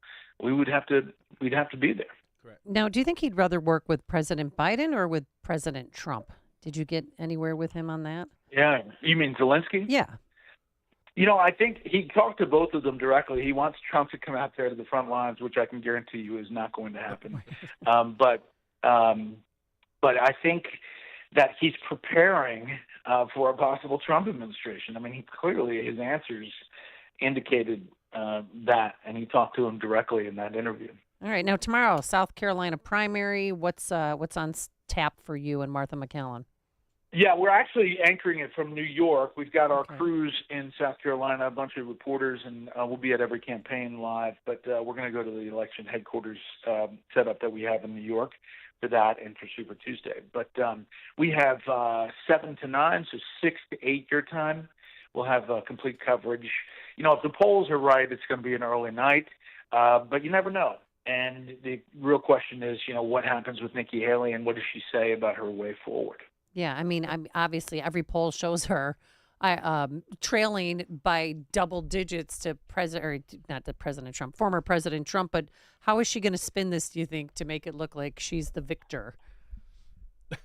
we'd have to be there. Correct. Now, do you think he'd rather work with President Biden or with President Trump? Did you get anywhere with him on that? Yeah, you mean Zelensky? Yeah. You know, I think he talked to both of them directly. He wants Trump to come out there to the front lines, which I can guarantee you is not going to happen. But I think that he's preparing for a possible Trump administration. I mean, clearly his answers indicated that, and he talked to him directly in that interview. All right. Now, tomorrow, South Carolina primary. What's on tap for you and Martha McCallum? Yeah, we're actually anchoring it from New York. We've got our crews in South Carolina, a bunch of reporters, and we'll be at every campaign live. But we're going to go to the election headquarters setup that we have in New York for that and for Super Tuesday. But we have 7 to 9, so 6 to 8 your time. We'll have complete coverage. You know, if the polls are right, it's going to be an early night, but you never know. And the real question is, you know, what happens with Nikki Haley and what does she say about her way forward? Yeah, I mean, obviously every poll shows her trailing by double digits to President Trump, former President Trump. But how is she going to spin this, do you think, to make it look like she's the victor?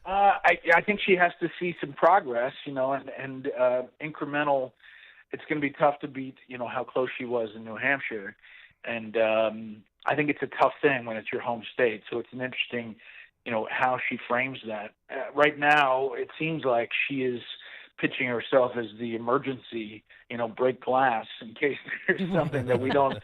I think she has to see some progress, you know, and incremental. It's going to be tough to beat, you know, how close she was in New Hampshire. And I think it's a tough thing when it's your home state. So it's an interesting, you know, how she frames that. Right now, it seems like she is pitching herself as the emergency, you know, break glass in case there's something that we don't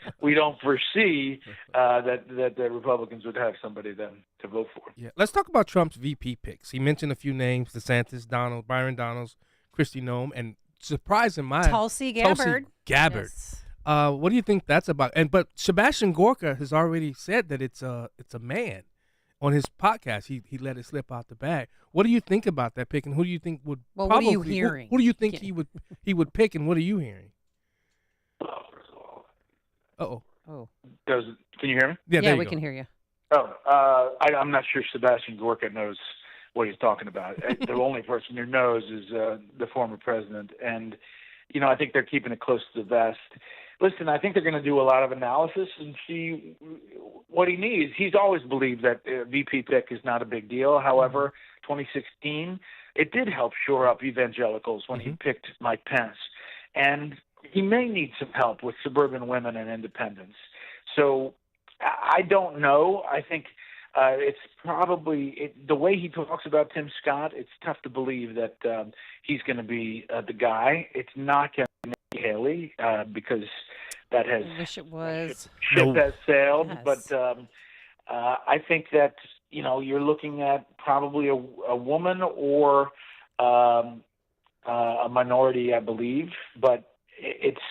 foresee that the Republicans would have somebody then to vote for. Yeah, let's talk about Trump's VP picks. He mentioned a few names: DeSantis, Donald, Byron Donalds, Kristi Noem, and surprising mind, Tulsi Gabbard. Yes. What do you think that's about? But Sebastian Gorka has already said that it's a man. On his podcast, he let it slip out the bag. What do you think about that pick, and who do you think would? Well, what are you hearing? Who do you think he would pick, and what are you hearing? Oh. Can you hear me? Yeah, we can hear you. I'm not sure Sebastian Gorka knows what he's talking about. The only person who knows is the former president, and you know, I think they're keeping it close to the vest. Listen, I think they're going to do a lot of analysis and see what he needs. He's always believed that VP pick is not a big deal. However, 2016, it did help shore up evangelicals when he picked Mike Pence. And he may need some help with suburban women and independents. So I don't know. I think it's probably the way he talks about Tim Scott, it's tough to believe that he's going to be the guy. It's not going to be Nikki Haley because that has ship has sailed. Yes. But I think that, you know, you're looking at probably a woman or a minority, I believe. But it's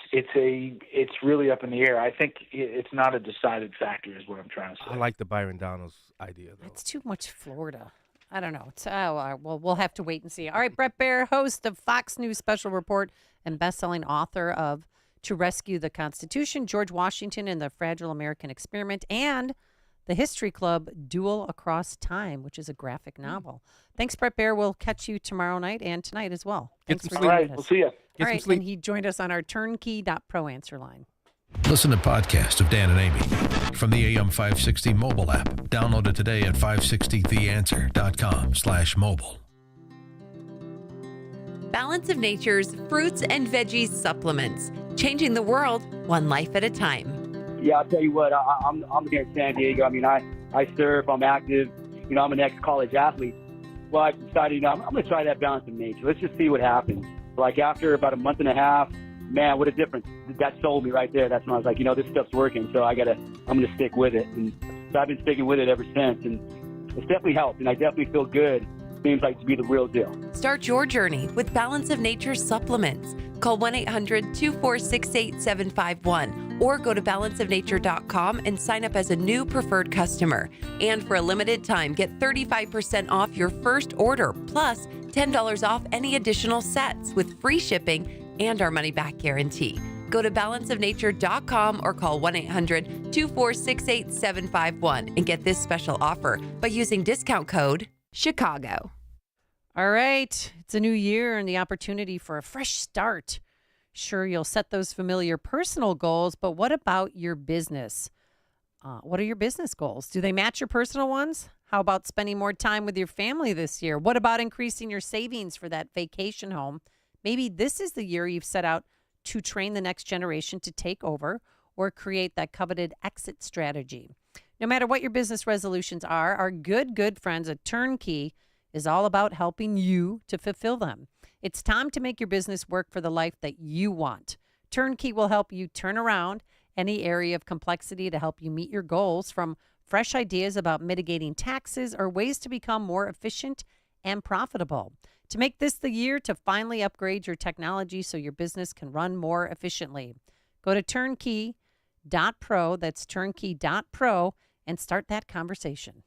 really up in the air. I think it's not a decided factor, is what I'm trying to say. I like the Byron Donalds idea, though. It's too much Florida. I don't know. It's, well, we'll have to wait and see. All right, Bret Baier, host of Fox News Special Report and best-selling author of To Rescue the Constitution, George Washington and the Fragile American Experiment, and the History Club Duel Across Time, which is a graphic novel. Thanks, Bret Baier. We'll catch you tomorrow night and tonight as well. Thanks for joining us. All right, we'll see you. All right, and he joined us on our turnkey.pro answer line. Listen to podcasts of Dan and Amy from the AM 560 mobile app. Download it today at 560theanswer.com/mobile. Balance of Nature's fruits and veggies supplements, changing the world one life at a time. Yeah, I'll tell you what, I'm here in San Diego. I mean, I surf, I'm active, you know, I'm an ex-college athlete. Well, I decided, you know, I'm going to try that balance of nature. Let's just see what happens. Like after about a month and a half, man, what a difference. That sold me right there. That's when I was like, you know, this stuff's working, so I'm going to stick with it. And so I've been sticking with it ever since. And it's definitely helped, and I definitely feel good. Seems like to be the real deal. Start your journey with Balance of Nature supplements. Call 1-800-246-8751 or go to balanceofnature.com and sign up as a new preferred customer. And for a limited time, get 35% off your first order, plus $10 off any additional sets with free shipping and our money-back guarantee. Go to balanceofnature.com or call 1-800-246-8751 and get this special offer by using discount code Chicago. All right. It's a new year and the opportunity for a fresh start. Sure, you'll set those familiar personal goals, but what about your business? What are your business goals? Do they match your personal ones? How about spending more time with your family this year? What about increasing your savings for that vacation home? Maybe this is the year you've set out to train the next generation to take over or create that coveted exit strategy. No matter what your business resolutions are, our good friends at Turnkey is all about helping you to fulfill them. It's time to make your business work for the life that you want. Turnkey will help you turn around any area of complexity to help you meet your goals, from fresh ideas about mitigating taxes or ways to become more efficient and profitable. To make this the year to finally upgrade your technology so your business can run more efficiently, go to turnkey.pro, that's turnkey.pro, and start that conversation.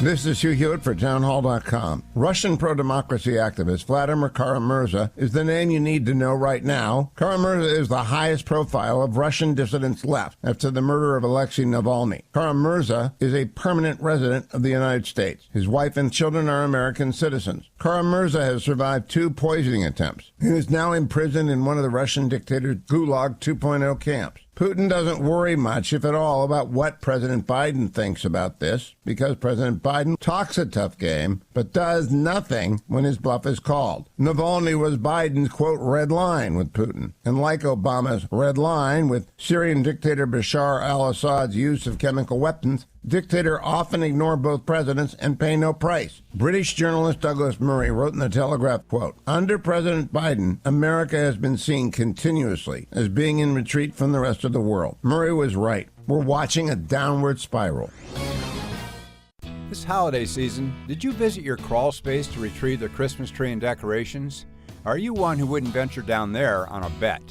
This is Hugh Hewitt for townhall.com. Russian pro-democracy activist Vladimir Kara-Murza is the name you need to know right now. Kara-Murza is the highest profile of Russian dissidents left after the murder of Alexei Navalny. Kara-Murza is a permanent resident of the United States. His wife and children are American citizens. Kara-Murza has survived 2 poisoning attempts and is now imprisoned in one of the Russian dictator's Gulag 2.0 camps. Putin doesn't worry much, if at all, about what President Biden thinks about this, because President Biden talks a tough game, but does nothing when his bluff is called. Navalny was Biden's, quote, red line with Putin. And like Obama's red line with Syrian dictator Bashar al-Assad's use of chemical weapons, dictator often ignore both presidents and pay no price. British journalist Douglas Murray wrote in the Telegraph, quote, under President Biden, America has been seen continuously as being in retreat from the rest of the world. Murray was right. We're watching a downward spiral. This holiday season, did you visit your crawl space to retrieve the Christmas tree and decorations? Are you one who wouldn't venture down there on a bet?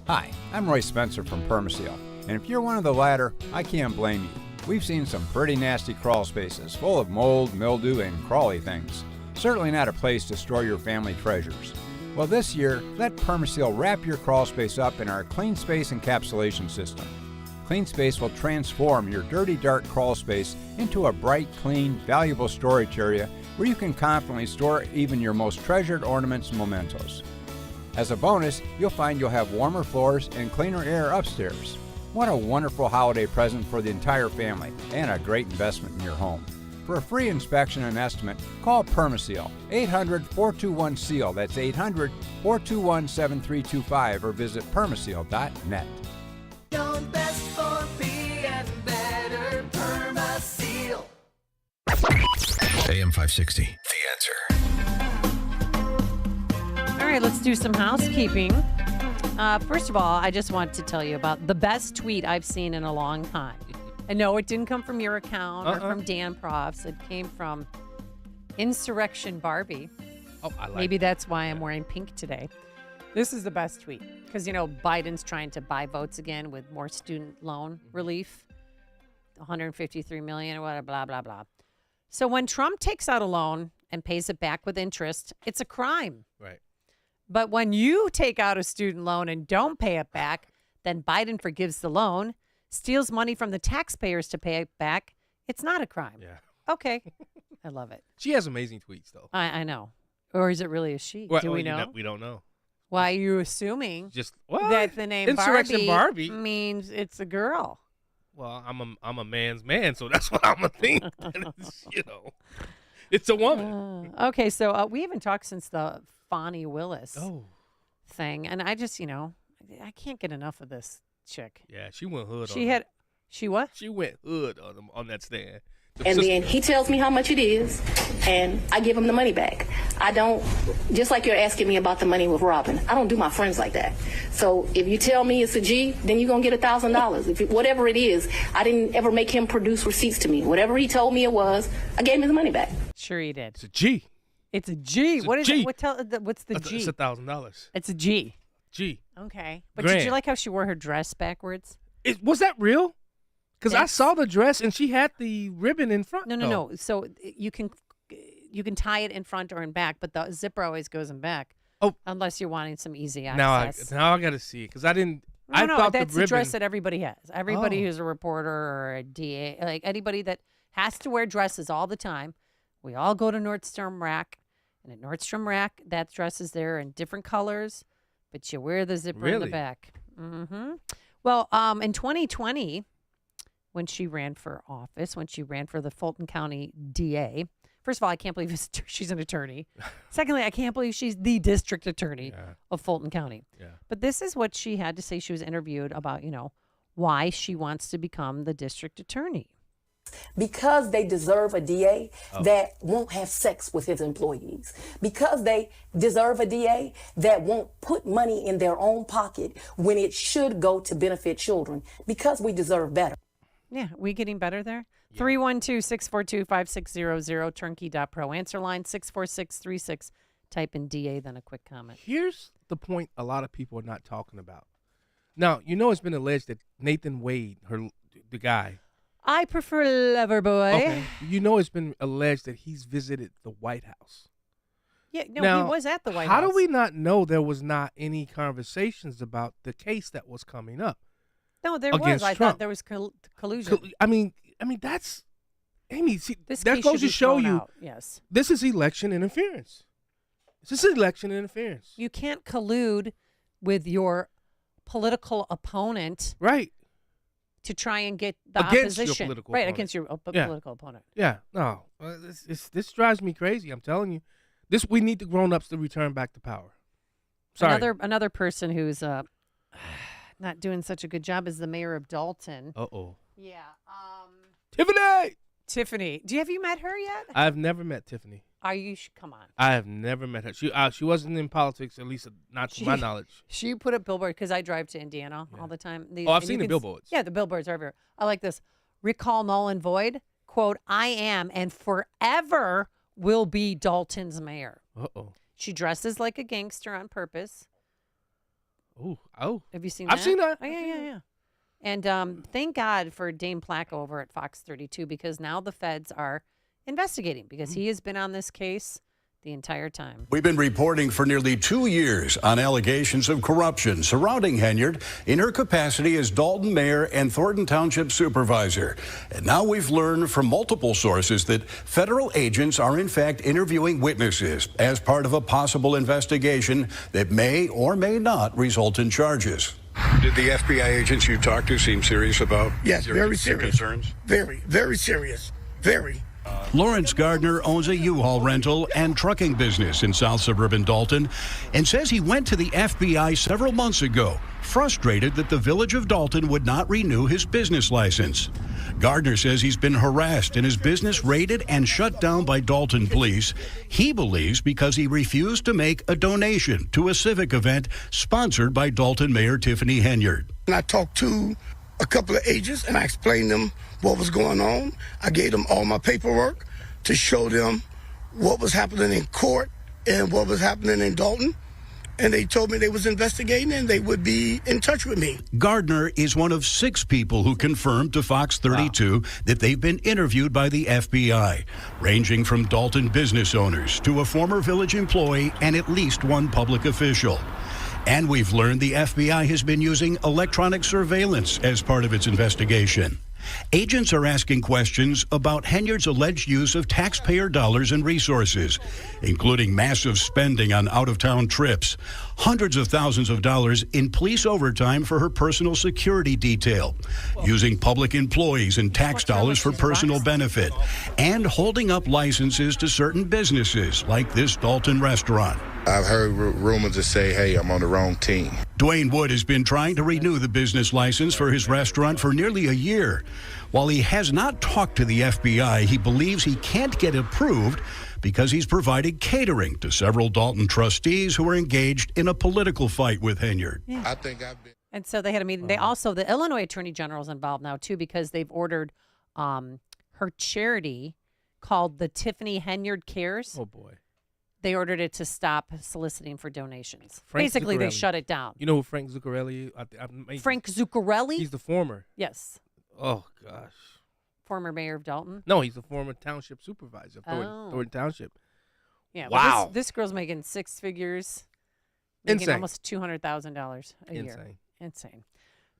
Hi, I'm Roy Spencer from Permaseal, and if you're one of the latter, I can't blame you. We've seen some pretty nasty crawl spaces full of mold, mildew, and crawly things. Certainly not a place to store your family treasures. Well, this year, let Permaseal wrap your crawl space up in our Clean Space encapsulation system. Clean Space will transform your dirty, dark crawl space into a bright, clean, valuable storage area where you can confidently store even your most treasured ornaments and mementos. As a bonus, you'll find you'll have warmer floors and cleaner air upstairs. What a wonderful holiday present for the entire family and a great investment in your home. For a free inspection and estimate, call Permaseal, 800-421-SEAL. That's 800-421-7325 or visit permaseal.net. Best for and better Permaseal. AM 560, The Answer. All right, let's do some housekeeping. First of all, I just want to tell you about the best tweet I've seen in a long time. And no, it didn't come from your account or from Dan Profs. It came from Insurrection Barbie. Oh, I like Maybe that's why I'm wearing pink today. This is the best tweet because, you know, Biden's trying to buy votes again with more student loan relief, 153 million or whatever, blah, blah, blah. So when Trump takes out a loan and pays it back with interest, it's a crime. Right. But when you take out a student loan and don't pay it back, then Biden forgives the loan, steals money from the taxpayers to pay it back. It's not a crime. Yeah. Okay. I love it. She has amazing tweets, though. I know. Or is it really a she? Well, Do we know? We don't know. Why are you assuming Just that the name Insurrection Barbie means it's a girl? Well, I'm a man's man, so that's what I'm gonna think. It's, you know, it's a woman. Okay, so we haven't talked since the Fonnie Willis thing, and I just, you know, I can't get enough of this chick. Yeah, she went hood. She what? She went hood on that stand. And then he tells me how much it is, and I give him the money back. I don't, just like you're asking me about the money with Robin, I don't do my friends like that. So if you tell me it's a G, then you're going to get $1,000. Whatever it is, I didn't ever make him produce receipts to me. Whatever he told me it was, I gave him the money back. Sure he did. It's a G. It's a G. It's what a is G. it? What's the G? It's $1,000. It's a G. G. Okay. But Grand. did you like how she wore her dress backwards? Was that real? Because I saw the dress and she had the ribbon in front. No. So you can tie it in front or in back, but the zipper always goes in back. Oh, unless you're wanting some easy Now access. I got to see it because I didn't. No, thought that's the the dress ribbon. that everybody has. Everybody who's a reporter or a DA, like anybody that has to wear dresses all the time. We all go to Nordstrom Rack, and at Nordstrom Rack, that dress is there in different colors, but you wear the zipper in the Really? back. Mm-hmm. Well, in 2020, when she ran for office, when she ran for the Fulton County DA, first of all, I can't believe she's an attorney. Secondly, I can't believe she's the district attorney of Fulton County. Yeah. But this is what she had to say. She was interviewed about, why she wants to become the district attorney. because they deserve a DA that won't have sex with his employees, because they deserve a DA that won't put money in their own pocket when it should go to benefit children, because we deserve better. Yeah, we getting better there? 312-642-5600, turnkey.pro. Answer line 64636. Type in DA, then a quick comment. Here's the point a lot of people are not talking about. Now, it's been alleged that Nathan Wade, the guy. I prefer Loverboy. Okay. It's been alleged that he's visited the White House. Yeah, no, now, he was at the White How House. do we not know there was not any conversations about the case that was coming up? No, there was. I thought there was collusion. I mean, that's Amy. See, This that case goes should to be show thrown you. out, yes. This is election interference. This is election interference. You can't collude with your political opponent, right? To try and get the Against your opposition, political right? opponent. Against your Yeah. political opponent. Yeah, no, this drives me crazy. I'm telling you, we need the grown-ups to return back to power. Sorry. Another person who's not doing such a good job is the mayor of Dalton. Uh-oh. Yeah. Tiffany. Have you met her yet? I've never met Tiffany. Come on. I have never met her. She wasn't in politics, at least not to my knowledge. She put up billboard because I drive to Indiana all the time. I've seen the billboards. Yeah, the billboards are everywhere. I like this. Recall null and void. Quote, I am and forever will be Dalton's mayor. Uh-oh. She dresses like a gangster on purpose. Oh. Have you seen that? I've seen that. Oh, yeah. And thank God for Dane Plack over at Fox 32, because now the feds are investigating, because he has been on this case the entire time. We've been reporting for nearly 2 years on allegations of corruption surrounding Henyard in her capacity as Dalton mayor and Thornton Township supervisor. And now we've learned from multiple sources that federal agents are in fact interviewing witnesses as part of a possible investigation that may or may not result in charges. Did the FBI agents you talked to seem serious about very serious concerns? Very, very serious. Very. Lawrence Gardner owns a U-Haul rental and trucking business in South Suburban Dalton and says he went to the FBI several months ago, frustrated that the village of Dalton would not renew his business license. Gardner says he's been harassed and his business raided and shut down by Dalton police. He believes because he refused to make a donation to a civic event sponsored by Dalton Mayor Tiffany Henyard. And I talked to a couple of agents and I explained them what was going on. I gave them all my paperwork to show them what was happening in court and what was happening in Dalton. And they told me they was investigating and they would be in touch with me. Gardner is one of 6 people who confirmed to Fox 32 that they've been interviewed by the FBI, ranging from Dalton business owners to a former village employee and at least one public official. And we've learned the FBI has been using electronic surveillance as part of its investigation. Agents are asking questions about Henyard's alleged use of taxpayer dollars and resources, including massive spending on out-of-town trips, hundreds of thousands of dollars in police overtime for her personal security detail, using public employees and tax dollars for personal benefit, and holding up licenses to certain businesses like this Dalton restaurant. I've heard rumors that say, hey, I'm on the wrong team. Dwayne Wood has been trying to renew the business license for his restaurant for nearly a year. While he has not talked to the FBI, he believes he can't get approved because he's provided catering to several Dalton trustees who are engaged in a political fight with Henyard. Yeah. I think I've been. And so they had a meeting. They also, the Illinois Attorney General is involved now too, because they've ordered her charity called the Tiffany Henyard Cares. Oh boy. They ordered it to stop soliciting for donations. Frank Basically, they Zuccarelli. shut it down. You know who Frank Zuccarelli? Frank Zuccarelli? He's the former. Yes. Oh gosh. Former mayor of Dalton. No, he's the former township supervisor of Thornton Township. Yeah. Wow. Well, this girl's making 6 figures. Making Insane. almost $200,000 a year. Insane.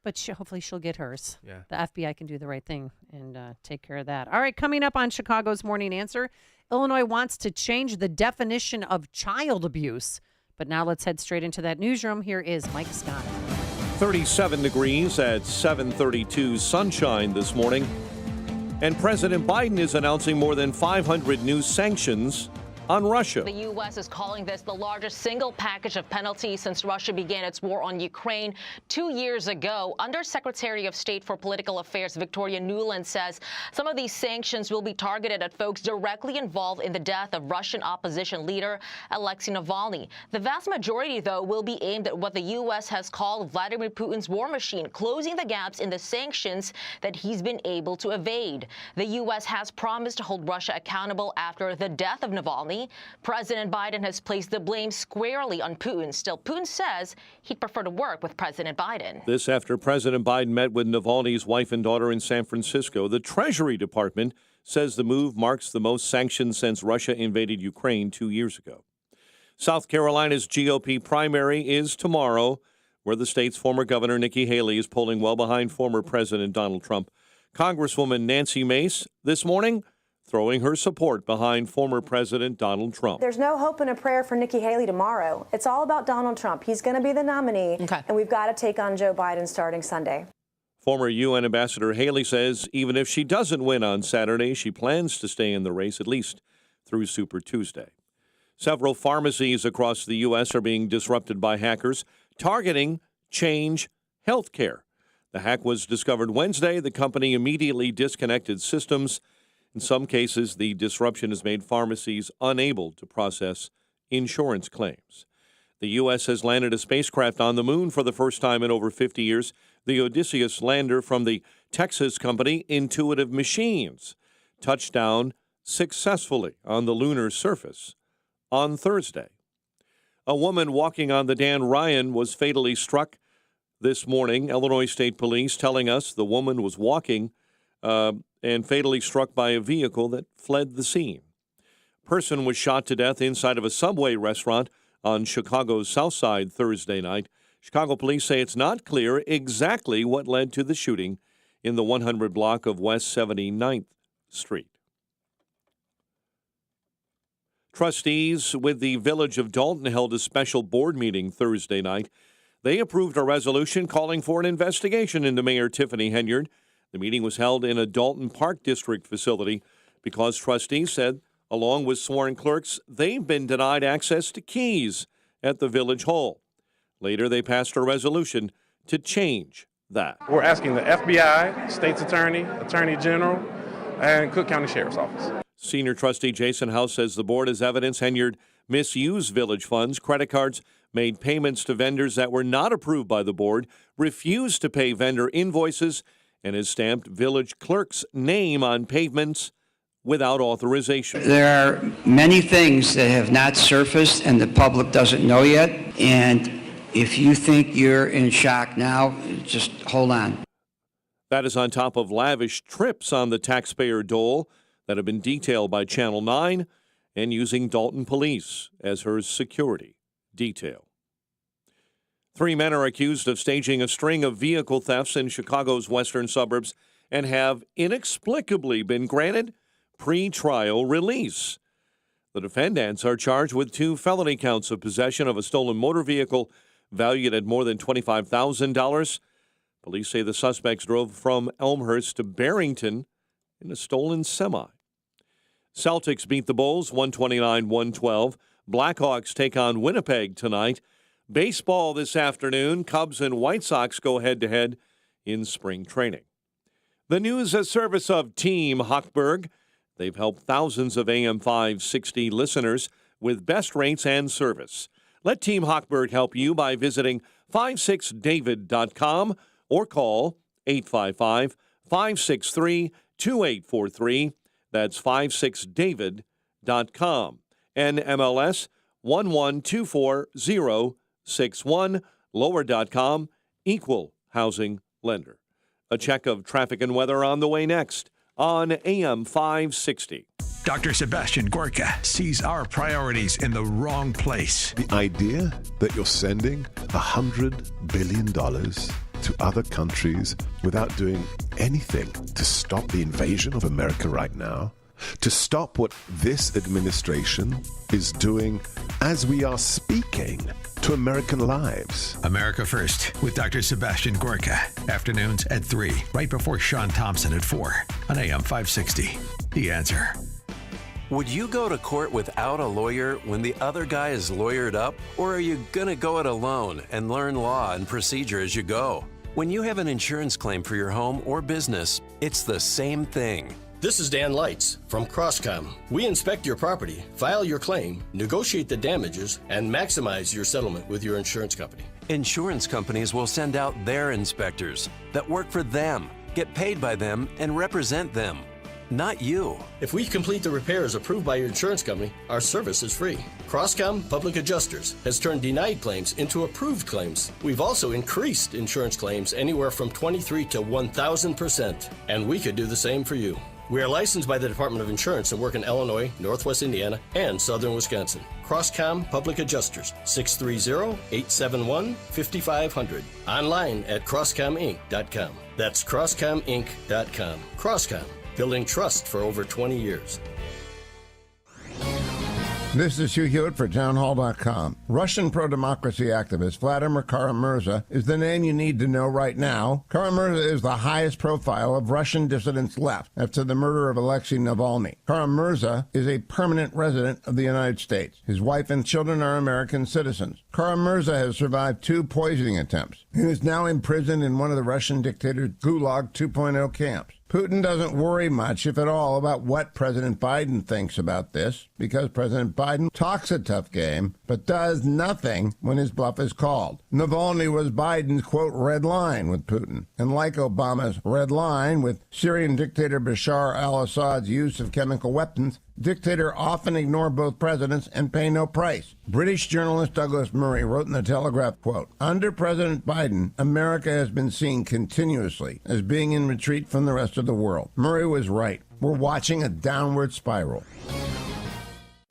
But hopefully she'll get hers. Yeah. The FBI can do the right thing and take care of that. All right, coming up on Chicago's Morning Answer, Illinois wants to change the definition of child abuse. But now let's head straight into that newsroom. Here is Mike Scott. 37 degrees at 7:32, sunshine this morning. And President Biden is announcing more than 500 new sanctions on Russia. The U.S. is calling this the largest single package of penalties since Russia began its war on Ukraine 2 years ago. Undersecretary of State for Political Affairs Victoria Nuland says some of these sanctions will be targeted at folks directly involved in the death of Russian opposition leader Alexei Navalny. The vast majority, though, will be aimed at what the U.S. has called Vladimir Putin's war machine, closing the gaps in the sanctions that he's been able to evade. The U.S. has promised to hold Russia accountable after the death of Navalny. President Biden has placed the blame squarely on Putin. Still, Putin says he'd prefer to work with President Biden. This after President Biden met with Navalny's wife and daughter in San Francisco. The Treasury Department says the move marks the most sanctions since Russia invaded Ukraine 2 years ago. South Carolina's GOP primary is tomorrow, where the state's former governor Nikki Haley is polling well behind former President Donald Trump. Congresswoman Nancy Mace this morning throwing her support behind former President Donald Trump. There's no hope and a prayer for Nikki Haley tomorrow. It's all about Donald Trump. He's going to be the nominee, and we've got to take on Joe Biden starting Sunday. Former UN Ambassador Haley says even if she doesn't win on Saturday, she plans to stay in the race at least through Super Tuesday. Several pharmacies across the U.S. are being disrupted by hackers targeting Change Healthcare. The hack was discovered Wednesday. The company immediately disconnected systems. In some cases, the disruption has made pharmacies unable to process insurance claims. The U.S. has landed a spacecraft on the moon for the first time in over 50 years. The Odysseus lander from the Texas company Intuitive Machines touched down successfully on the lunar surface on Thursday. A woman walking on the Dan Ryan was fatally struck this morning. Illinois State Police telling us the woman was walking and fatally struck by a vehicle that fled the scene. A person was shot to death inside of a Subway restaurant on Chicago's South Side Thursday night. Chicago police say it's not clear exactly what led to the shooting in the 100 block of West 79th Street. Trustees with the Village of Dalton held a special board meeting Thursday night. They approved a resolution calling for an investigation into Mayor Tiffany Henyard. The meeting was held in a Dalton Park District facility because trustees said, along with sworn clerks, they've been denied access to keys at the Village Hall. Later, they passed a resolution to change that. We're asking the FBI, State's Attorney, Attorney General, and Cook County Sheriff's Office. Senior trustee Jason House says the board has evidence Henyard misused village funds, credit cards, made payments to vendors that were not approved by the board, refused to pay vendor invoices, and has stamped village clerk's name on pavements without authorization. There are many things that have not surfaced and the public doesn't know yet. And if you think you're in shock now, just hold on. That is on top of lavish trips on the taxpayer dole that have been detailed by Channel 9 and using Dalton Police as her security detail. 3 men are accused of staging a string of vehicle thefts in Chicago's western suburbs and have inexplicably been granted pre-trial release. The defendants are charged with 2 felony counts of possession of a stolen motor vehicle valued at more than $25,000. Police say the suspects drove from Elmhurst to Barrington in a stolen semi. Celtics beat the Bulls 129-112. Blackhawks take on Winnipeg tonight. Baseball this afternoon. Cubs and White Sox go head-to-head in spring training. The news a service of Team Hochberg. They've helped thousands of AM 560 listeners with best rates and service. Let Team Hochberg help you by visiting 56david.com or call 855-563-2843. That's 56david.com. NMLS 1124061, lower.com, equal housing lender. A check of traffic and weather on the way next on AM 560. Dr. Sebastian Gorka sees our priorities in the wrong place. The idea that you're sending $100 billion to other countries without doing anything to stop the invasion of America right now, to stop what this administration is doing as we are speaking to American lives. America First with Dr. Sebastian Gorka. Afternoons at 3, right before Sean Thompson at 4 on AM 560. The Answer. Would you go to court without a lawyer when the other guy is lawyered up? Or are you gonna go it alone and learn law and procedure as you go? When you have an insurance claim for your home or business, it's the same thing. This is Dan Lights from Crosscom. We inspect your property, file your claim, negotiate the damages, and maximize your settlement with your insurance company. Insurance companies will send out their inspectors that work for them, get paid by them, and represent them. Not you. If we complete the repairs approved by your insurance company, our service is free. Crosscom Public Adjusters has turned denied claims into approved claims. We've also increased insurance claims anywhere from 23 to 1,000%, and we could do the same for you. We are licensed by the Department of Insurance and work in Illinois, Northwest Indiana, and Southern Wisconsin. Crosscom Public Adjusters, 630-871-5500. Online at crosscominc.com. That's crosscominc.com. Crosscom, building trust for over 20 years. This is Hugh Hewitt for townhall.com. Russian pro-democracy activist Vladimir Kara-Murza is the name you need to know right now. Kara-Murza is the highest profile of Russian dissidents left after the murder of Alexei Navalny. Kara-Murza is a permanent resident of the United States. His wife and children are American citizens. Kara-Murza has survived 2 poisoning attempts. He is now imprisoned in one of the Russian dictator's Gulag 2.0 camps. Putin doesn't worry much, if at all, about what President Biden thinks about this, because President Biden talks a tough game, but does nothing when his bluff is called. Navalny was Biden's, quote, red line with Putin. And like Obama's red line with Syrian dictator Bashar al-Assad's use of chemical weapons, dictator often ignore both presidents and pay no price. British journalist Douglas Murray wrote in the Telegraph, quote, under President Biden, America has been seen continuously as being in retreat from the rest of the world. Murray was right. We're watching a downward spiral.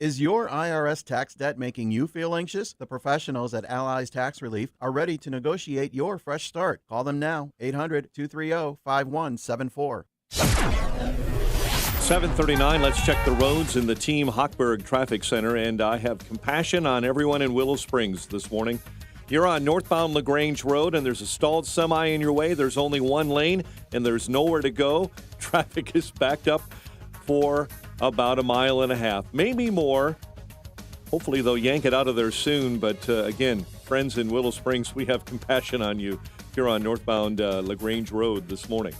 Is your IRS tax debt making you feel anxious? The professionals at Allies Tax Relief are ready to negotiate your fresh start. Call them now, 800-230-5174. 7:39, let's check the roads in the Team Hochberg Traffic Center, and I have compassion on everyone in Willow Springs this morning. You're on northbound LaGrange Road, and there's a stalled semi in your way. There's only one lane, and there's nowhere to go. Traffic is backed up for about a mile and a half, maybe more. Hopefully they'll yank it out of there soon, but again, friends in Willow Springs, we have compassion on you here on northbound LaGrange Road this morning.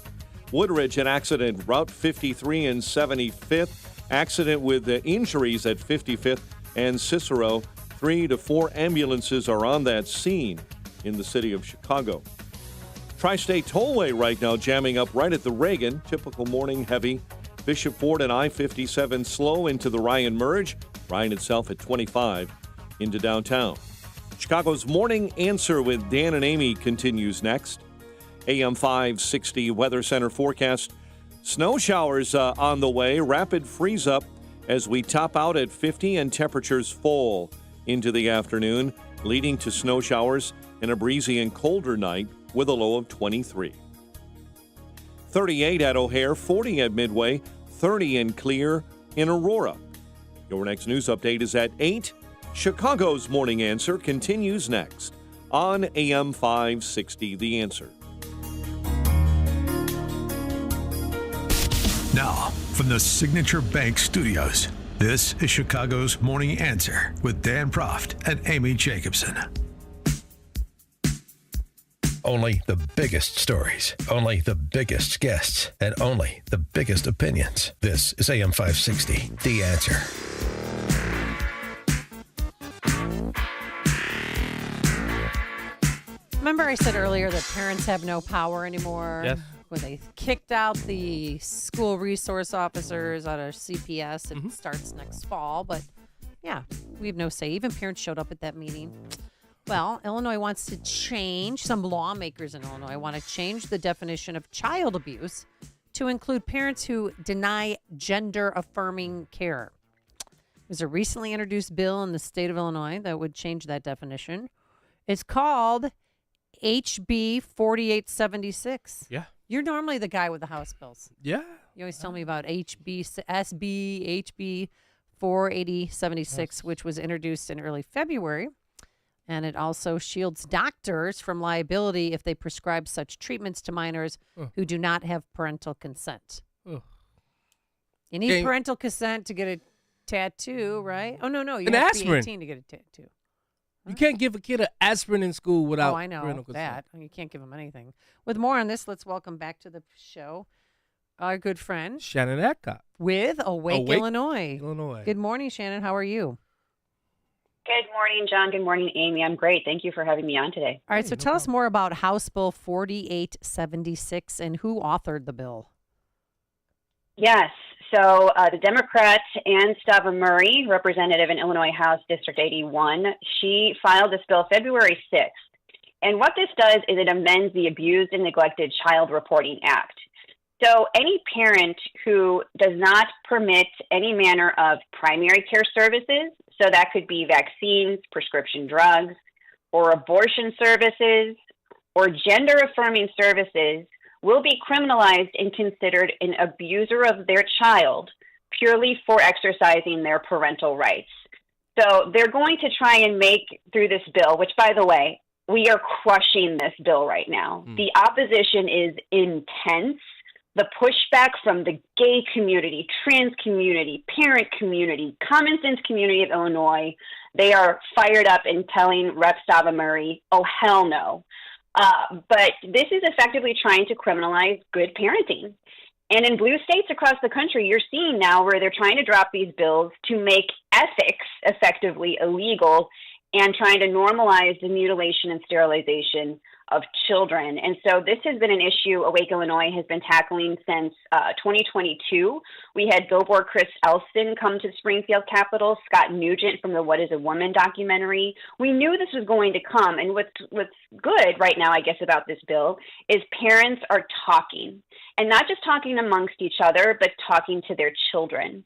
Woodridge, an accident, Route 53 and 75th. Accident with injuries at 55th and Cicero. 3 to 4 ambulances are on that scene in the city of Chicago. Tri-State Tollway right now jamming up right at the Reagan. Typical morning heavy. Bishop Ford and I-57 slow into the Ryan merge. Ryan itself at 25 into downtown. Chicago's Morning Answer with Dan and Amy continues next. AM 560 Weather Center forecast. Snow showers on the way. Rapid freeze up as we top out at 50 and temperatures fall into the afternoon, leading to snow showers and a breezy and colder night with a low of 23. 38 at O'Hare, 40 at Midway, 30 and clear in Aurora. Your next news update is at 8. Chicago's Morning Answer continues next on AM 560 The Answer. Now, from the Signature Bank Studios, this is Chicago's Morning Answer with Dan Proft and Amy Jacobson. Only the biggest stories, only the biggest guests, and only the biggest opinions. This is AM 560, The Answer. Remember I said earlier that parents have no power anymore? Yes. When they kicked out the school resource officers out of CPS. It starts next fall, but yeah, we have no say. Even parents showed up at that meeting. Well, Illinois wants to change, some lawmakers in Illinois want to change the definition of child abuse to include parents who deny gender-affirming care. There's a recently introduced bill in the state of Illinois that would change that definition. It's called HB 4876. Yeah. You're normally the guy with the House bills. Yeah. You always tell me about HB 4876, which was introduced in early February. And it also shields doctors from liability if they prescribe such treatments to minors who do not have parental consent. You need parental consent to get a tattoo, right? Oh, no. You An have to be aspirin. 18 to get a tattoo. You can't give a kid an aspirin in school without Oh, I know parental consent. that. You can't give them anything. With more on this, let's welcome back to the show our good friend Shannon Adcock with Awake Illinois. Illinois. Good morning, Shannon. How are you? Good morning, John. Good morning, Amy. I'm great. Thank you for having me on today. All right, so tell us more about House Bill 4876 and who authored the bill. Yes. So the Democrat Ann Stava Murray, representative in Illinois House District 81, she filed this bill February 6th. And what this does is it amends the Abused and Neglected Child Reporting Act. So any parent who does not permit any manner of primary care services, so that could be vaccines, prescription drugs, or abortion services, or gender-affirming services, will be criminalized and considered an abuser of their child purely for exercising their parental rights. So they're going to try and make through this bill, which, by the way, we are crushing this bill right now. The opposition is intense. The pushback from the gay community, trans community, parent community, common sense community of Illinois, they are fired up and telling Rep. Stava Murray, oh, hell no. But this is effectively trying to criminalize good parenting. And in blue states across the country, you're seeing now where they're trying to drop these bills to make ethics effectively illegal and trying to normalize the mutilation and sterilization of children. And so this has been an issue Awake Illinois has been tackling since 2022. We had Billboard Chris Elston come to Springfield Capitol, Scott Nugent from the What is a Woman documentary. We knew this was going to come. And what's good right now, I guess, about this bill is parents are talking. And not just talking amongst each other, but talking to their children.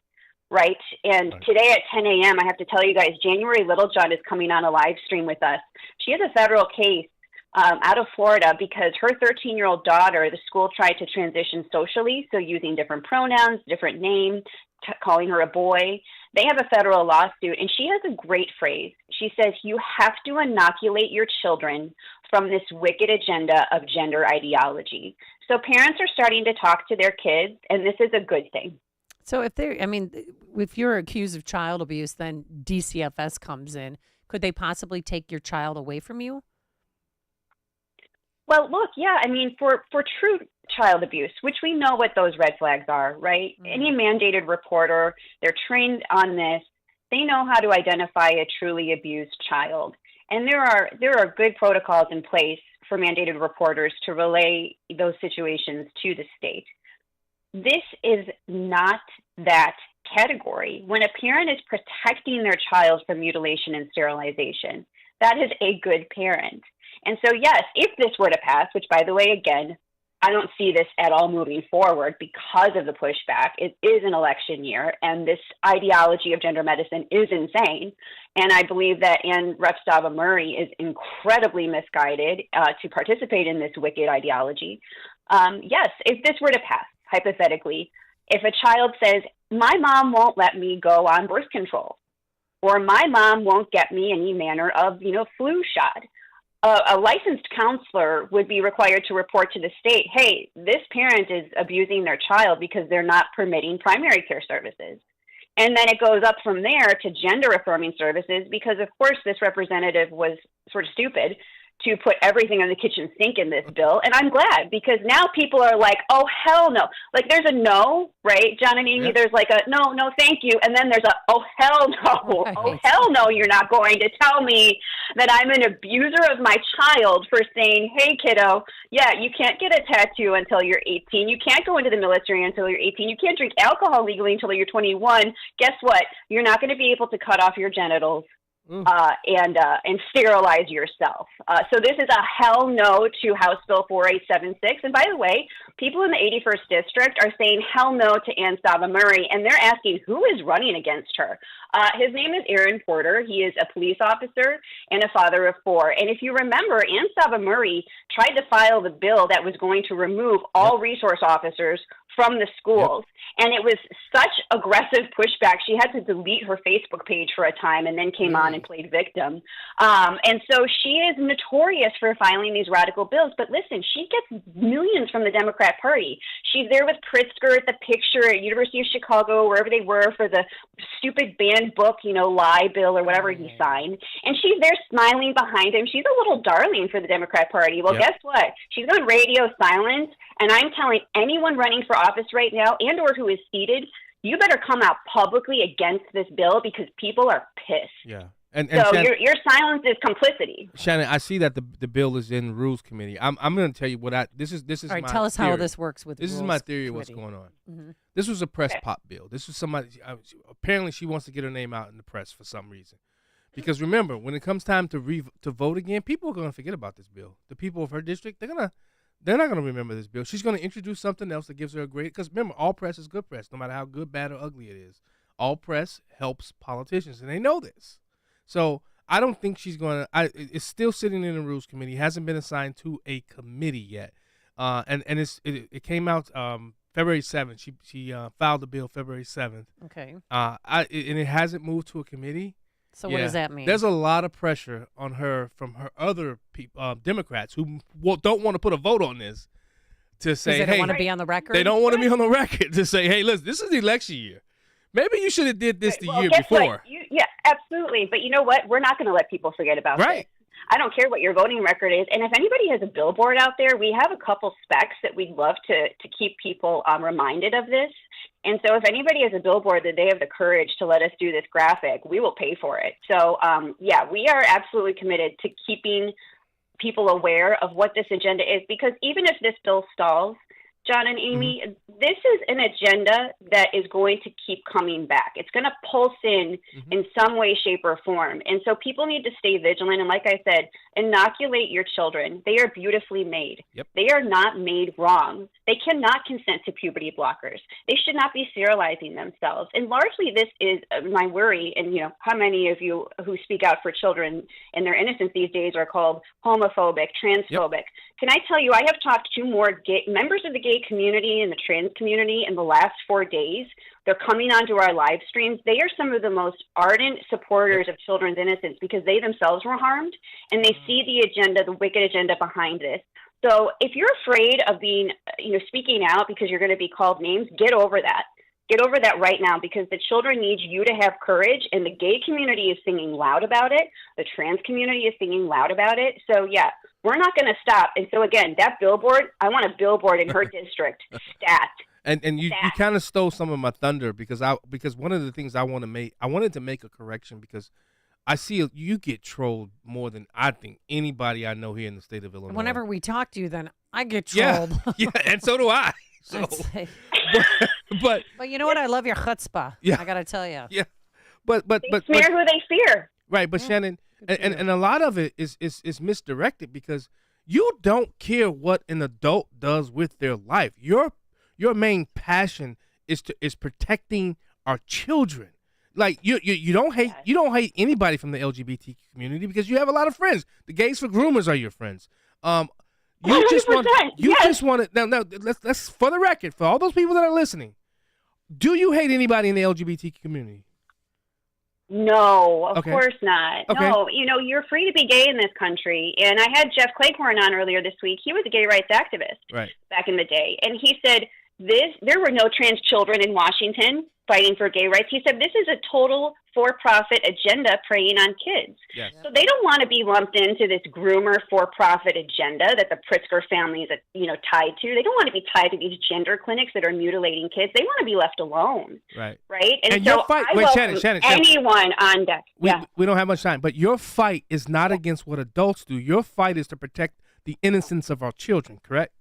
Right. And today at 10 a.m., I have to tell you guys, January Littlejohn is coming on a live stream with us. She has a federal case out of Florida because her 13-year-old daughter, the school tried to transition socially, so using different pronouns, different names, calling her a boy. They have a federal lawsuit, and she has a great phrase. She says, you have to inoculate your children from this wicked agenda of gender ideology. So parents are starting to talk to their kids, and this is a good thing. So if you're accused of child abuse, then DCFS comes in. Could they possibly take your child away from you? Well, look, yeah, I mean, for true child abuse, which we know what those red flags are, right? Any mandated reporter, they're trained on this. They know how to identify a truly abused child. And there are good protocols in place for mandated reporters to relay those situations to the state. This is not that category. When a parent is protecting their child from mutilation and sterilization, that is a good parent. And so, yes, if this were to pass, which, by the way, again, I don't see this at all moving forward because of the pushback. It is an election year, and this ideology of gender medicine is insane. And I believe that Rep. Stava Murray is incredibly misguided to participate in this wicked ideology. Yes, if this were to pass, hypothetically, if a child says, my mom won't let me go on birth control, or my mom won't get me any manner of, flu shot, a licensed counselor would be required to report to the state, hey, this parent is abusing their child because they're not permitting primary care services. And then it goes up from there to gender-affirming services because, of course, this representative was sort of stupid to put everything in the kitchen sink in this bill. And I'm glad because now people are like, oh, hell no. Like there's a no, right, John and Amy? Yep. There's like a no, thank you. And then there's a, oh, hell no. Right. Oh, hell no, you're not going to tell me that I'm an abuser of my child for saying, hey, kiddo, yeah, you can't get a tattoo until you're 18. You can't go into the military until you're 18. You can't drink alcohol legally until you're 21. Guess what? You're not going to be able to cut off your genitals. And sterilize yourself. So this is a hell no to House Bill 4876. And by the way, people in the 81st District are saying hell no to Ann Stava Murray, and they're asking who is running against her. His name is Aaron Porter. He is a police officer and a father of four. And if you remember, Ann Stava Murray tried to file the bill that was going to remove all resource officers from the schools. And it was such aggressive pushback. She had to delete her Facebook page for a time and then came on and played victim. And so she is notorious for filing these radical bills. But listen, she gets millions from the Democrat Party. She's there with Pritzker at the picture at University of Chicago, wherever they were, for the stupid banned book, lie bill or whatever he signed. And she's there smiling behind him. She's a little darling for the Democrat Party. Well, guess what? She's on radio silence. And I'm telling anyone running for office right now and or who is seated, you better come out publicly against this bill because people are pissed. Yeah. And so Shannon, your silence is complicity. Shannon, I see that the bill is in Rules Committee. I'm going to tell you what this is. All right, my tell us theory. how this works with. This Rules is my theory Committee. of what's going on. Mm-hmm. This was a press pop bill. This was somebody. Apparently, she wants to get her name out in the press for some reason. Because remember, when it comes time to vote again, people are going to forget about this bill. The people of her district, they're not going to remember this bill. She's going to introduce something else that gives her a great. Because remember, all press is good press, no matter how good, bad, or ugly it is. All press helps politicians, and they know this. So I don't think she's going to. It's still sitting in the Rules Committee. It hasn't been assigned to a committee yet. And it came out February 7th. She filed the bill February 7th. Okay. And it hasn't moved to a committee. So what does that mean? There's a lot of pressure on her from her other Democrats who don't want to put a vote on this to say, they don't want to be on the record. They don't want to be on the record to say, hey, listen, this is the election year. Maybe you should have did this the year before. Yeah, absolutely. But you know what? We're not going to let people forget about this. I don't care what your voting record is. And if anybody has a billboard out there, we have a couple specs that we'd love to keep people reminded of this. And so if anybody has a billboard that they have the courage to let us do this graphic, we will pay for it. So, we are absolutely committed to keeping people aware of what this agenda is, because even if this bill stalls, John and Amy, this is an agenda that is going to keep coming back. It's going to pulse in some way, shape, or form. And so people need to stay vigilant. And like I said, inoculate your children. They are beautifully made. Yep. They are not made wrong. They cannot consent to puberty blockers. They should not be sterilizing themselves. And largely this is my worry. And, how many of you who speak out for children in their innocence these days are called homophobic, transphobic. Yep. Can I tell you, I have talked to more members of the gay community and the trans community in the last 4 days. They're coming onto our live streams. They are some of the most ardent supporters of children's innocence because they themselves were harmed, and they see the agenda, the wicked agenda behind this. So if you're afraid of being, speaking out because you're going to be called names, get over that. Get over that right now, because the children need you to have courage, and the gay community is singing loud about it. The trans community is singing loud about it. So, we're not going to stop. And so, again, that billboard, I want a billboard in her district. Stat. And you kind of stole some of my thunder because one of the things I wanted to make a correction because I see you get trolled more than I think anybody I know here in the state of Illinois. Whenever we talk to you, then I get trolled. Yeah, and so do I. So, but you know what? I love your chutzpah. Yeah, I gotta tell you. Yeah, but they smear who they fear. Right, but Shannon, and a lot of it is misdirected because you don't care what an adult does with their life. Your main passion is protecting our children. Like you don't hate anybody from the LGBT community because you have a lot of friends. The Gays for Groomers are your friends. You just want to now let's for the record, for all those people that are listening, do you hate anybody in the LGBT community? No, of course not. Okay. No, you're free to be gay in this country. And I had Jeff Claycorn on earlier this week. He was a gay rights activist back in the day. And he said there were no trans children in Washington fighting for gay rights. He said this is a total for-profit agenda preying on kids. Yes. So they don't want to be lumped into this groomer for-profit agenda that the Pritzker family is, tied to. They don't want to be tied to these gender clinics that are mutilating kids. They want to be left alone. Right. Right? And so your fight, I welcome Shannon, anyone on deck. We don't have much time, but your fight is not against what adults do. Your fight is to protect the innocence of our children, correct?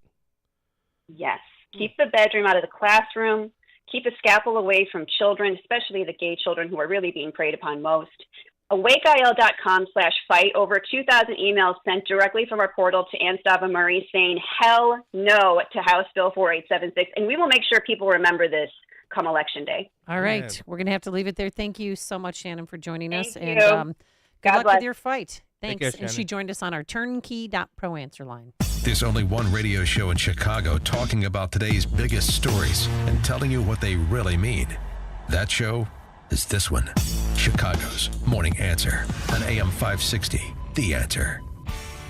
Yes. Keep the bedroom out of the classroom. Keep a scalpel away from children, especially the gay children who are really being preyed upon most. AwakeIL.com/fight. Over 2,000 emails sent directly from our portal to Ann Stava Murray saying hell no to House Bill 4876. And we will make sure people remember this come Election Day. All right. We're going to have to leave it there. Thank you so much, Shannon, for joining us. Thank you. And good luck with your fight. Thanks. care, And Shannon. she joined us on our turnkey.pro answer line. There's only one radio show in Chicago talking about today's biggest stories and telling you what they really mean. That show is this one, Chicago's Morning Answer on AM 560, The Answer.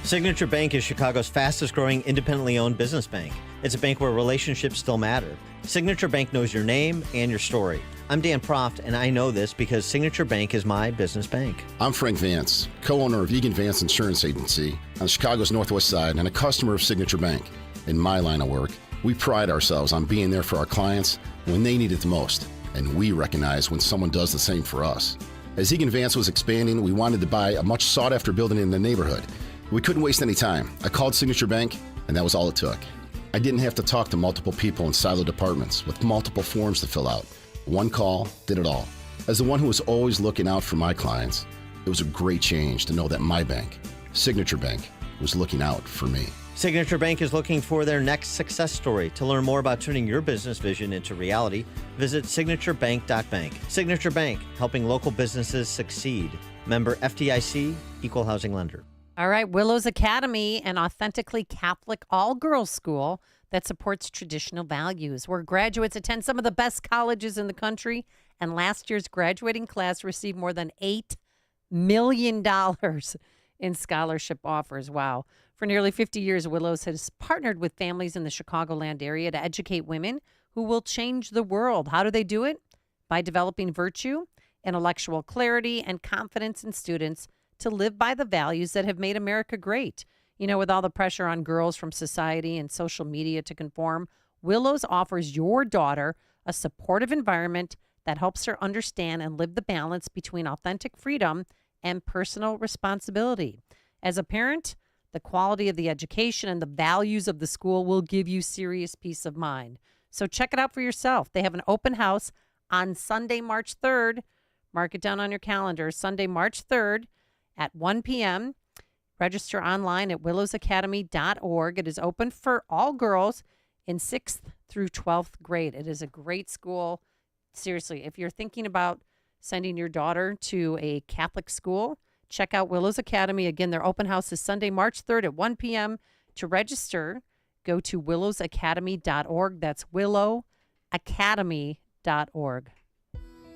Signature Bank is Chicago's fastest growing independently owned business bank. It's a bank where relationships still matter. Signature Bank knows your name and your story. I'm Dan Proft, and I know this because Signature Bank is my business bank. I'm Frank Vance, co-owner of Egan Vance Insurance Agency on Chicago's Northwest Side and a customer of Signature Bank. In my line of work, we pride ourselves on being there for our clients when they need it the most, and we recognize when someone does the same for us. As Egan Vance was expanding, we wanted to buy a much sought-after building in the neighborhood. We couldn't waste any time. I called Signature Bank, and that was all it took. I didn't have to talk to multiple people in siloed departments with multiple forms to fill out. One call did it all. As the one who was always looking out for my clients, it was a great change to know that my bank, Signature Bank, was looking out for me. Signature Bank is looking for their next success story. To learn more about turning your business vision into reality, visit signaturebank.bank. Signature Bank, helping local businesses succeed. Member FDIC, Equal Housing Lender. All right, Willows Academy, an authentically Catholic all-girls school that supports traditional values, where graduates attend some of the best colleges in the country. And last year's graduating class received more than $8 million in scholarship offers. Wow. For nearly 50 years, Willows has partnered with families in the Chicagoland area to educate women who will change the world. How do they do it? By developing virtue, intellectual clarity, and confidence in students to live by the values that have made America great. You know, with all the pressure on girls from society and social media to conform, Willows offers your daughter a supportive environment that helps her understand and live the balance between authentic freedom and personal responsibility. As a parent, the quality of the education and the values of the school will give you serious peace of mind. So check it out for yourself. They have an open house on Sunday, March 3rd. Mark it down on your calendar. Sunday, March 3rd at 1 p.m. Register online at willowsacademy.org. It is open for all girls in 6th through 12th grade. It is a great school. Seriously, if you're thinking about sending your daughter to a Catholic school, check out Willows Academy. Again, their open house is Sunday, March 3rd at 1 p.m. To register, go to willowsacademy.org. That's willowacademy.org.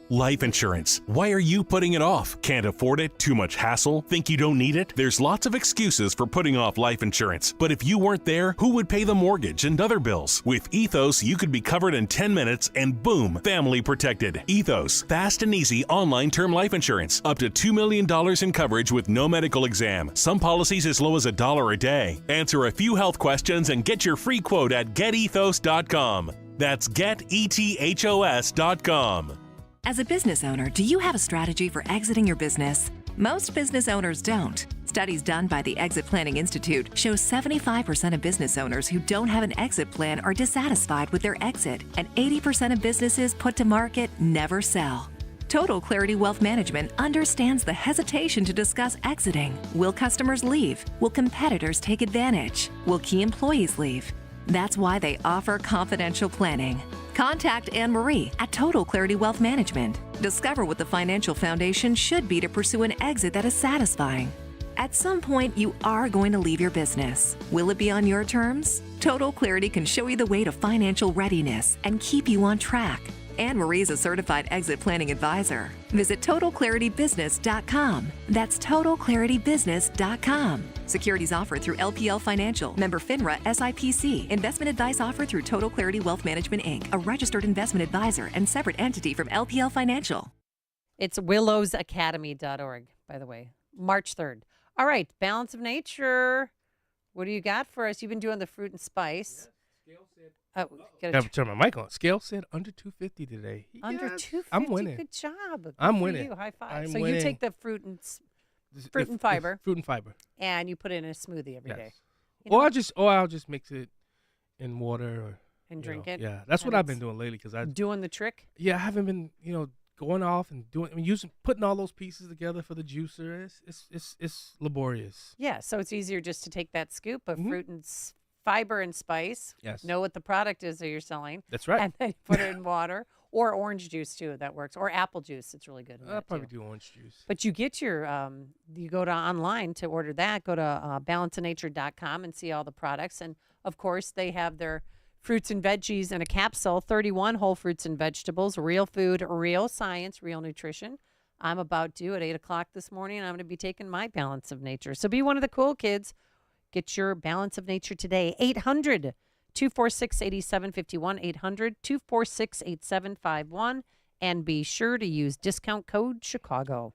Life insurance. Why are you putting it off? Can't afford it? Too much hassle? Think you don't need it? There's lots of excuses for putting off life insurance. But if you weren't there, who would pay the mortgage and other bills? With Ethos, you could be covered in 10 minutes and boom, family protected. Ethos, fast and easy online term life insurance. Up to $2 million in coverage with no medical exam. Some policies as low as $1 a day. Answer a few health questions and get your free quote at getethos.com. That's getethos.com. As a business owner, do you have a strategy for exiting your business? Most business owners don't. Studies done by the Exit Planning Institute show 75% of business owners who don't have an exit plan are dissatisfied with their exit, and 80% of businesses put to market never sell. Total Clarity Wealth Management understands the hesitation to discuss exiting. Will customers leave? Will competitors take advantage? Will key employees leave? That's why they offer confidential planning. Contact Anne Marie at Total Clarity Wealth Management. Discover what the financial foundation should be to pursue an exit that is satisfying. At some point, you are going to leave your business. Will it be on your terms? Total Clarity can show you the way to financial readiness and keep you on track. Anne Marie is a certified exit planning advisor. Visit TotalClarityBusiness.com. That's TotalClarityBusiness.com. Securities offered through LPL Financial, member FINRA SIPC. Investment advice offered through Total Clarity Wealth Management, Inc., a registered investment advisor and separate entity from LPL Financial. It's willowsacademy.org, by the way. March 3rd. All right, Balance of Nature. What do you got for us? You've been doing the fruit and spice. I have to turn my mic on. Scale said under 250 today. Under 250. I'm winning. Good job. Good I'm for winning. You. High five. I'm so winning. you take the fruit and fiber. Fruit and fiber. And you put it in a smoothie every day. Or I'll just mix it in water and drink it. Yeah, that's what I've been doing lately. Doing the trick. Yeah, I haven't been going off and putting all those pieces together for the juicer. It's laborious. Yeah, so it's easier just to take that scoop of fruit and fiber and spice. Yes. Know what the product is that you're selling. That's right. And then put it in water. Or orange juice, too. That works. Or apple juice. It's really good. I'll probably do orange juice. But you get your, you go to online to order that. Go to balanceofnature.com and see all the products. And, of course, they have their fruits and veggies in a capsule, 31 whole fruits and vegetables, real food, real science, real nutrition. I'm about to at 8 o'clock this morning. I'm going to be taking my Balance of Nature. So be one of the cool kids. Get your Balance of Nature today. 800-246-8751. 800-246-8751. And be sure to use discount code Chicago.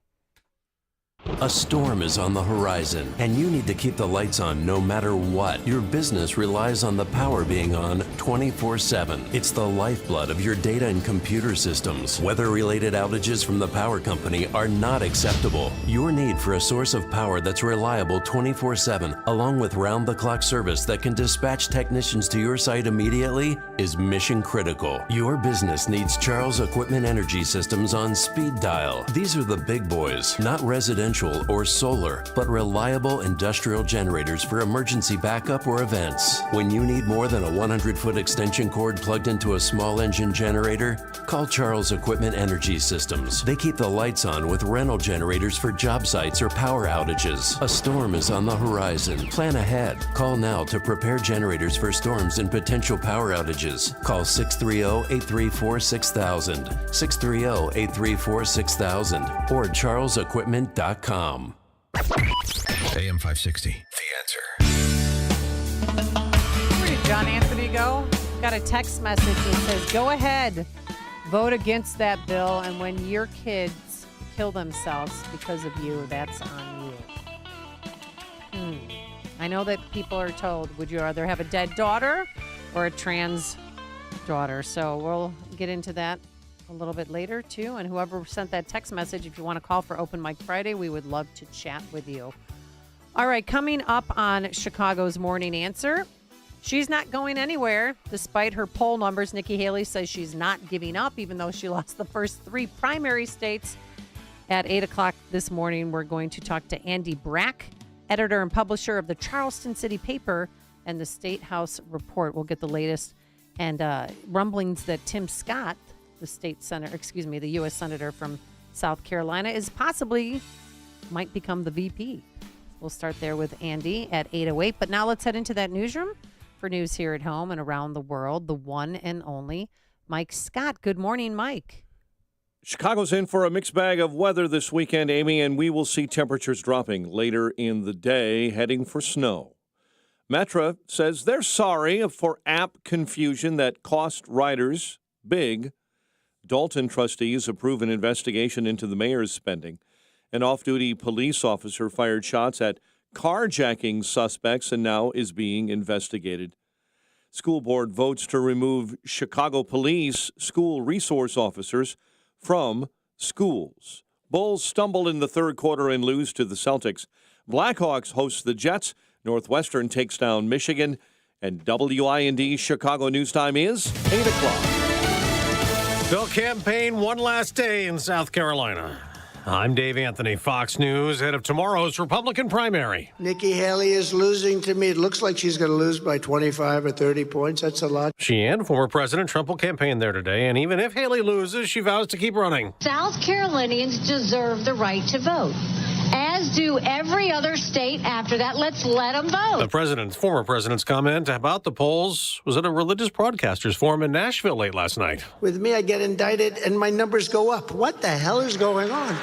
A storm is on the horizon, and you need to keep the lights on no matter what. Your business relies on the power being on 24/7. It's the lifeblood of your data and computer systems. Weather-related outages from the power company are not acceptable. Your need for a source of power that's reliable 24/7, along with round-the-clock service that can dispatch technicians to your site immediately, is mission critical. Your business needs Charles Equipment Energy Systems on speed dial. These are the big boys, not residential or solar, but reliable industrial generators for emergency backup or events. When you need more than a 100-foot extension cord plugged into a small engine generator, call Charles Equipment Energy Systems. They keep the lights on with rental generators for job sites or power outages. A storm is on the horizon. Plan ahead. Call now to prepare generators for storms and potential power outages. Call 630-834-6000, 630-834-6000, or charlesequipment.com. AM 560, The Answer. Where did John Anthony go? Got a text message that says, go ahead, vote against that bill, and when your kids kill themselves because of you, that's on you. I know that people are told, would you rather have a dead daughter or a trans daughter? So we'll get into that a little bit later, too. And whoever sent that text message, if you want to call for Open Mic Friday, we would love to chat with you. All right, coming up on Chicago's Morning Answer, she's not going anywhere despite her poll numbers. Nikki Haley says she's not giving up, even though she lost the first 3 primary states. At 8 o'clock this morning, we're going to talk to Andy Brack, editor and publisher of the Charleston City Paper and the State House Report. We'll get the latest and rumblings that Tim Scott, the U.S. Senator from South Carolina, might become the VP. We'll start there with Andy at 8:08. But now let's head into that newsroom for news here at home and around the world. The one and only Mike Scott. Good morning, Mike. Chicago's in for a mixed bag of weather this weekend, Amy, and we will see temperatures dropping later in the day, heading for snow. Metra says they're sorry for app confusion that cost riders big. Dalton trustees approve an investigation into the mayor's spending. An off-duty police officer fired shots at carjacking suspects and now is being investigated. School board votes to remove Chicago police school resource officers from schools. Bulls stumble in the third quarter and lose to the Celtics. Blackhawks host the Jets. Northwestern takes down Michigan. And WIND Chicago News Time is 8 o'clock. Bill campaign one last day in South Carolina. I'm Dave Anthony, Fox News, head of tomorrow's Republican primary. Nikki Haley is losing to me. It looks like she's going to lose by 25 or 30 points. That's a lot. She and former President Trump will campaign there today, and even if Haley loses, she vows to keep running. South Carolinians deserve the right to vote, as do every other state after that. Let's let them vote. The former president's comment about the polls was at a religious broadcasters forum in Nashville late last night. With me, I get indicted and my numbers go up. What the hell is going on?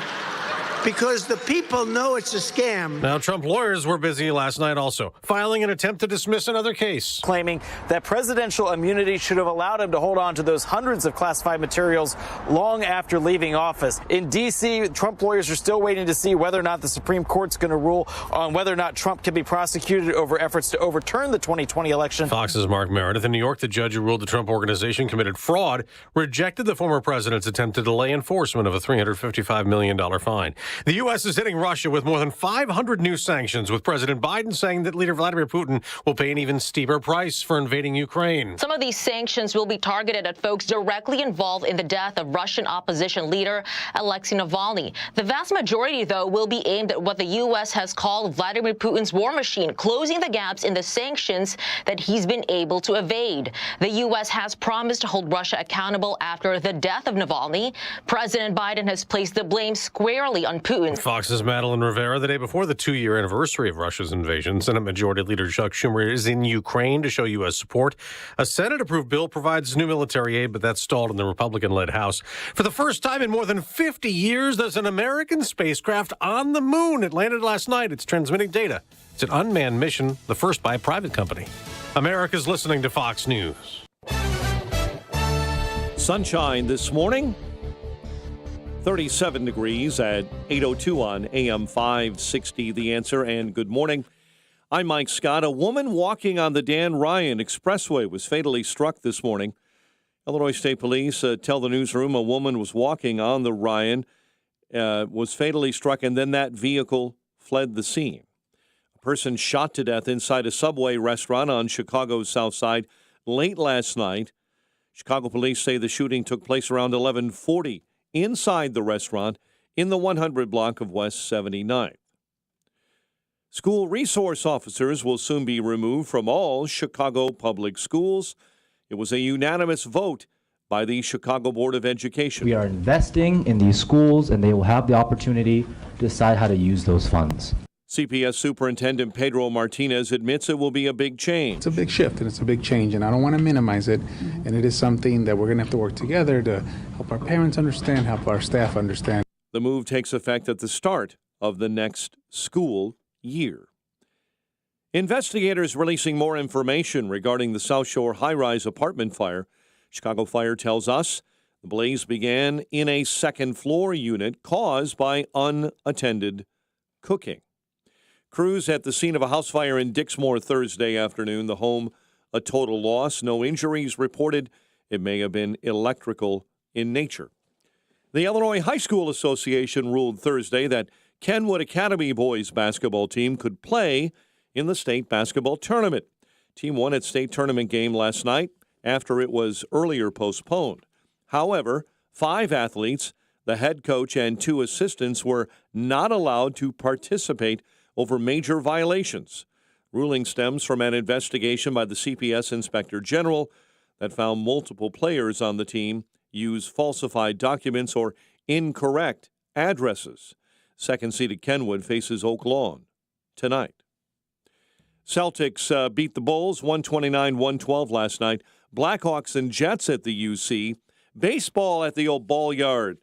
Because the people know it's a scam. Now, Trump lawyers were busy last night also, filing an attempt to dismiss another case. Claiming that presidential immunity should have allowed him to hold on to those hundreds of classified materials long after leaving office. In D.C., Trump lawyers are still waiting to see whether or not the Supreme Court's going to rule on whether or not Trump can be prosecuted over efforts to overturn the 2020 election. Fox's Mark Meredith. In New York, the judge who ruled the Trump organization committed fraud rejected the former president's attempt to delay enforcement of a $355 million fine. The U.S. is hitting Russia with more than 500 new sanctions, with President Biden saying that leader Vladimir Putin will pay an even steeper price for invading Ukraine. Some of these sanctions will be targeted at folks directly involved in the death of Russian opposition leader Alexei Navalny. The vast majority, though, will be aimed at what the U.S. has called Vladimir Putin's war machine, closing the gaps in the sanctions that he's been able to evade. The U.S. has promised to hold Russia accountable after the death of Navalny. President Biden has placed the blame squarely on Putin. Fox's Madeline Rivera. The day before the 2-year anniversary of Russia's invasion, Senate Majority Leader Chuck Schumer is in Ukraine to show U.S. support. A Senate-approved bill provides new military aid, but that's stalled in the Republican-led House. For the first time in more than 50 years, there's an American spacecraft on the moon. It landed last night. It's transmitting data. It's an unmanned mission, the first by a private company. America's listening to Fox News. Sunshine this morning. 37 degrees at 8:02 on AM 560. The Answer, and good morning. I'm Mike Scott. A woman walking on the Dan Ryan Expressway was fatally struck this morning. Illinois State Police tell the newsroom a woman was walking on the Ryan, was fatally struck, and then that vehicle fled the scene. A person shot to death inside a Subway restaurant on Chicago's South Side late last night. Chicago police say the shooting took place around 11:40 inside the restaurant in the 100 block of West 79th. School resource officers will soon be removed from all Chicago public schools. It was a unanimous vote by the Chicago Board of Education. We are investing in these schools, and they will have the opportunity to decide how to use those funds. CPS Superintendent Pedro Martinez admits it will be a big change. It's a big shift and it's a big change, and I don't want to minimize it. And it is something that we're going to have to work together to help our parents understand, help our staff understand. The move takes effect at the start of the next school year. Investigators releasing more information regarding the South Shore high-rise apartment fire. Chicago Fire tells us the blaze began in a second-floor unit caused by unattended cooking. Crews at the scene of a house fire in Dixmoor Thursday afternoon. The home a total loss. No injuries reported. It may have been electrical in nature. The Illinois High School Association ruled Thursday that Kenwood Academy boys basketball team could play in the state basketball tournament. Team won its state tournament game last night after it was earlier postponed. However, 5 athletes, the head coach, and 2 assistants were not allowed to participate over major violations. Ruling stems from an investigation by the CPS Inspector General that found multiple players on the team use falsified documents or incorrect addresses. Second-seeded Kenwood faces Oak Lawn tonight. Celtics beat the Bulls 129-112 last night. Blackhawks and Jets at the UC. Baseball at the old Ball Yard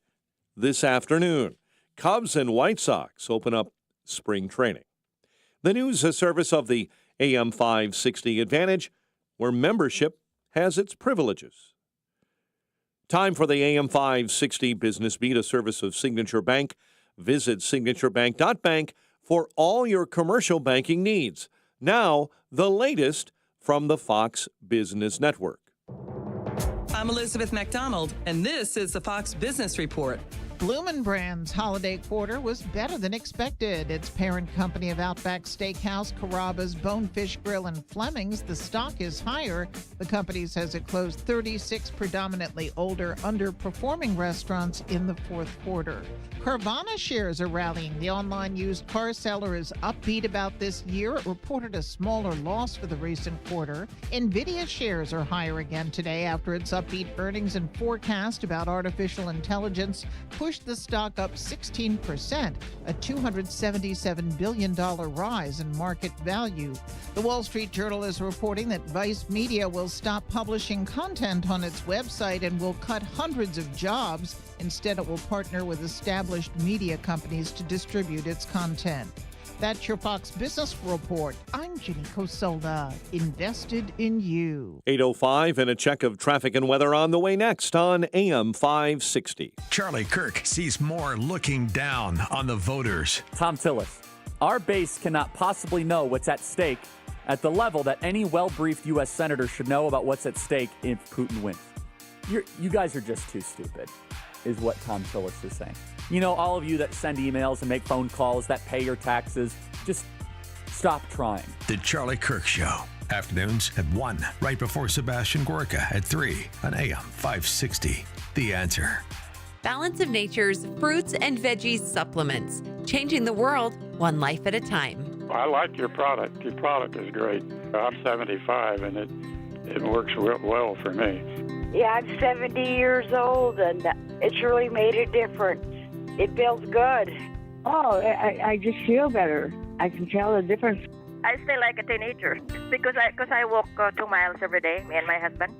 this afternoon. Cubs and White Sox open up spring training. The news service of the AM 560 Advantage, where membership has its privileges. Time for the AM 560 Business Beat, a service of Signature Bank. Visit signaturebank.bank for all your commercial banking needs. Now, the latest from the Fox Business Network. I'm Elizabeth McDonald, and this is the Fox Business Report. Bloomin' Brands' holiday quarter was better than expected. Its parent company of Outback Steakhouse, Carrabba's, Bonefish Grill, and Fleming's, the stock is higher. The company says it closed 36 predominantly older, underperforming restaurants in the fourth quarter. Carvana shares are rallying. The online used car seller is upbeat about this year. It reported a smaller loss for the recent quarter. NVIDIA shares are higher again today after its upbeat earnings and forecast about artificial intelligence pushed the stock up 16%, a $277 billion rise in market value. The Wall Street Journal is reporting that Vice Media will stop publishing content on its website and will cut hundreds of jobs. Instead, it will partner with established media companies to distribute its content. That's your Fox Business Report. I'm Jenny Cosola, invested in you. 8:05 and a check of traffic and weather on the way next on AM 560. Charlie Kirk sees more looking down on the voters. Tom Tillis, our base cannot possibly know what's at stake at the level that any well-briefed U.S. senator should know about what's at stake if Putin wins. You guys are just too stupid, is what Tom Tillis is saying. You know, all of you that send emails and make phone calls, that pay your taxes, just stop trying. The Charlie Kirk Show. Afternoons at 1, right before Sebastian Gorka at 3 on AM 560. The Answer. Balance of Nature's fruits and veggies supplements. Changing the world one life at a time. I like your product. Your product is great. I'm 75 and it works well for me. Yeah, I'm 70 years old and it's really made a difference. It feels good. Oh, I just feel better. I can tell the difference. I stay like a teenager because I walk 2 miles every day, me and my husband.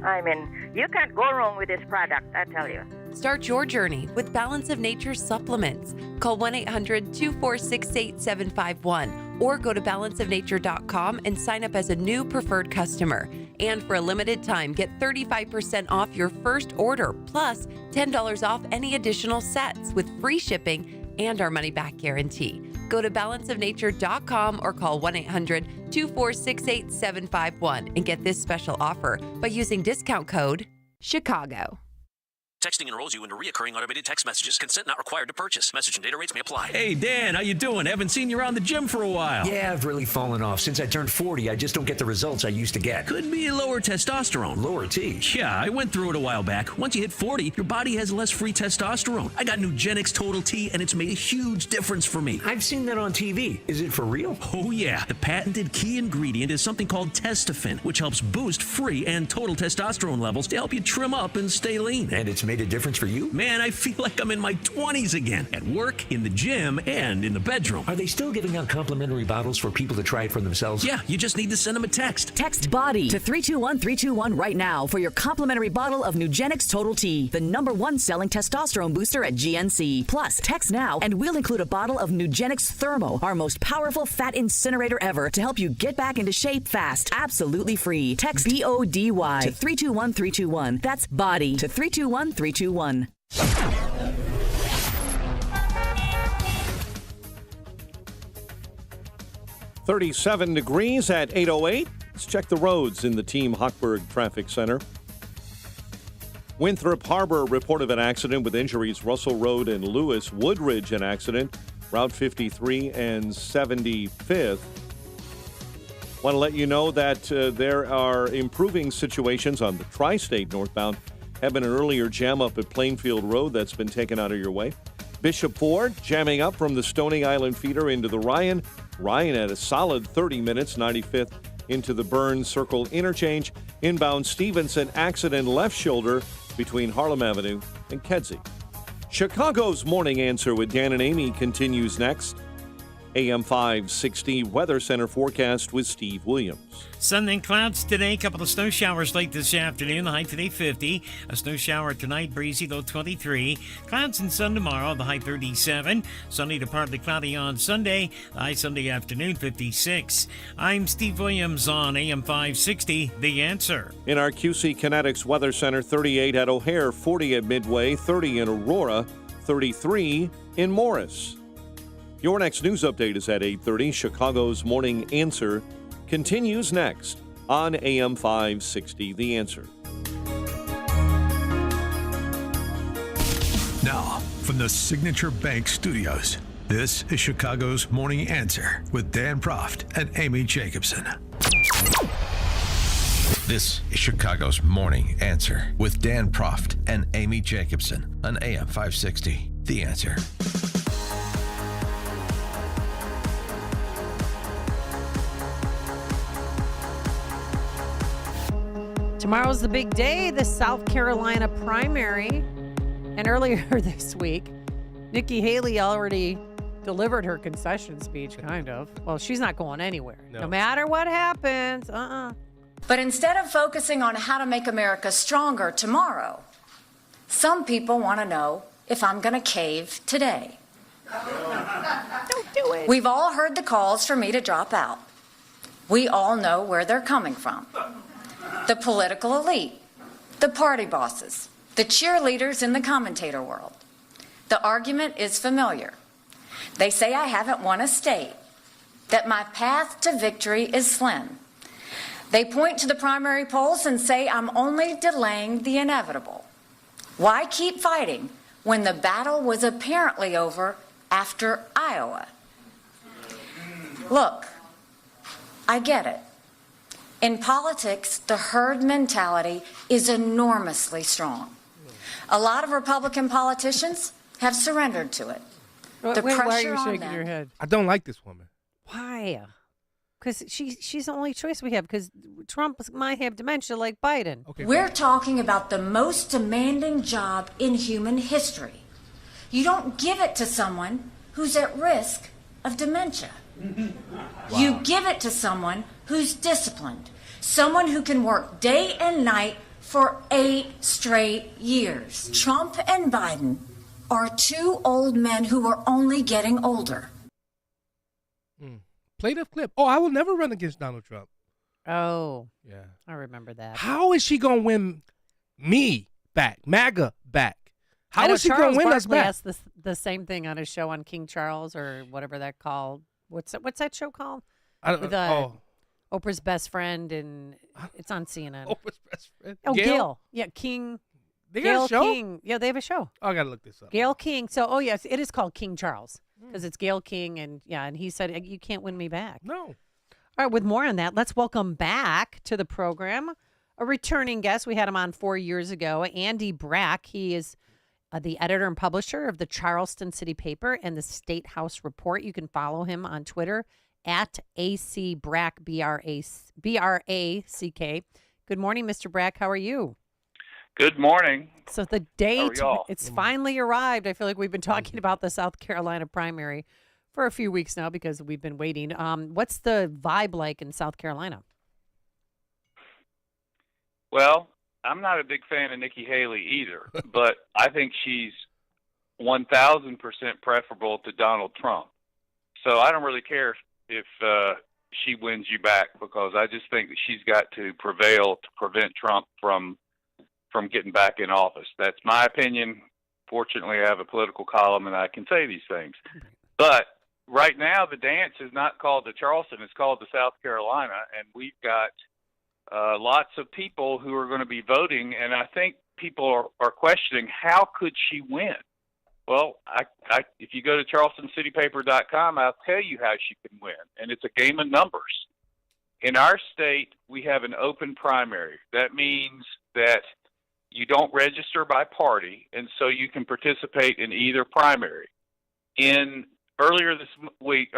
I mean, you can't go wrong with this product, I tell you. Start your journey with Balance of Nature supplements. Call 1-800-246-8751 or go to balanceofnature.com and sign up as a new preferred customer. And for a limited time, get 35% off your first order, plus $10 off any additional sets with free shipping and our money-back guarantee. Go to balanceofnature.com or call 1-800-246-8751 and get this special offer by using discount code CHICAGO. Texting enrolls you into recurring automated text messages. Consent not required to purchase. Message and data rates may apply. Hey, Dan, how you doing? Haven't seen you around the gym for a while. Yeah, I've really fallen off. Since I turned 40, I just don't get the results I used to get. Could be lower testosterone. Lower T? Yeah, I went through it a while back. Once you hit 40, your body has less free testosterone. I got Nugenix Total T, and it's made a huge difference for me. I've seen that on TV. Is it for real? Oh, yeah. The patented key ingredient is something called Testofen, which helps boost free and total testosterone levels to help you trim up and stay lean. And it's made a difference for you? Man, I feel like I'm in my 20s again. At work, in the gym, and in the bedroom. Are they still giving out complimentary bottles for people to try it for themselves? Yeah, you just need to send them a text. Text BODY to 321-321 right now for your complimentary bottle of Nugenix Total T, the #1 selling testosterone booster at GNC. Plus, text now and we'll include a bottle of Nugenix Thermo, our most powerful fat incinerator ever, to help you get back into shape fast. Absolutely free. Text BODY to 321-321. That's BODY to 321-321. 37 degrees at 8:08. Let's check the roads in the Team Hochberg Traffic Center. Winthrop Harbor report of an accident with injuries. Russell Road and Lewis. Woodridge, an accident. Route 53 and 75th. Want to let you know that there are improving situations on the Tri-State northbound. Have been an earlier jam up at Plainfield Road that's been taken out of your way. Bishop Ford jamming up from the Stony Island feeder into the Ryan. Ryan at a solid 30 minutes, 95th into the Burns Circle interchange. Inbound Stevenson accident left shoulder between Harlem Avenue and Kedzie. Chicago's Morning Answer with Dan and Amy continues next. AM 560 Weather Center forecast with Steve Williams. Sun and clouds today. Couple of snow showers late this afternoon. The high today 50. A snow shower tonight, breezy, low 23. Clouds and sun tomorrow, the high 37. Sunny to partly cloudy on Sunday. The high Sunday afternoon 56. I'm Steve Williams on AM 560, The Answer. In our QC Kinetics Weather Center, 38 at O'Hare, 40 at Midway, 30 in Aurora, 33 in Morris. Your next news update is at 8:30. Chicago's Morning Answer continues next on AM 560, The Answer. Now, from the Signature Bank Studios, this is Chicago's Morning Answer with Dan Proft and Amy Jacobson. This is Chicago's Morning Answer with Dan Proft and Amy Jacobson on AM 560, The Answer. Tomorrow's the big day, the South Carolina primary. And earlier this week, Nikki Haley already delivered her concession speech, kind of. Well, she's not going anywhere. No matter what happens. But instead of focusing on how to make America stronger tomorrow, some people want to know if I'm going to cave today. Don't do it. We've all heard the calls for me to drop out. We all know where they're coming from. The political elite, the party bosses, the cheerleaders in the commentator world. The argument is familiar. They say I haven't won a state, that my path to victory is slim. They point to the primary polls and say I'm only delaying the inevitable. Why keep fighting when the battle was apparently over after Iowa. Look, I get it. In politics, the herd mentality is enormously strong. A lot of Republican politicians have surrendered to it. The Why are pressure you on shaking them. your head? I don't like this woman. Why? Because she's the only choice we have. Because Trump might have dementia like Biden. We're talking about the most demanding job in human history. You don't give it to someone who's at risk of dementia. You give it to someone who's disciplined, someone who can work day and night for 8 straight years. Trump and Biden are 2 old men who are only getting older. Play the clip. Oh, I will never run against Donald Trump. Oh. Yeah. I remember that. How is she going to win me back, MAGA back? I How know is she going Charles to win us Barkley back? asked the same thing on his show on King Charles or whatever that called. What's that show called? I don't With know. Oprah's best friend, and it's on CNN. Oprah's best friend? Oh, Gail? Gail. Yeah, King. They got a Gail show? King. Yeah, they have a show. Oh, I got to look this up. Gail King. So, oh yes, it is called King Charles because it's Gail King, and he said you can't win me back. No. All right, with more on that, let's welcome back to the program a returning guest. We had him on 4 years ago, Andy Brack. He is the editor and publisher of the Charleston City Paper and the State House Report. You can follow him on Twitter at AC Brack, B-R-A-C-K. Good morning, Mr. Brack. How are you? Good morning. So the date, y'all? it's finally arrived. I feel like we've been talking about the South Carolina primary for a few weeks now because we've been waiting. What's the vibe like in South Carolina? Well, I'm not a big fan of Nikki Haley either, but I think she's 1,000% preferable to Donald Trump. So I don't really care if she wins you back because I just think that she's got to prevail to prevent Trump from getting back in office. That's my opinion. Fortunately, I have a political column and I can say these things. But right now, the dance is not called the Charleston. It's called the South Carolina, and we've got lots of people who are going to be voting, and I think people are questioning how could she win. Well, if you go to charlestoncitypaper.com, I'll tell you how she can win, and it's a game of numbers. In our state, we have an open primary. That means that you don't register by party, and so you can participate in either primary. Earlier this week,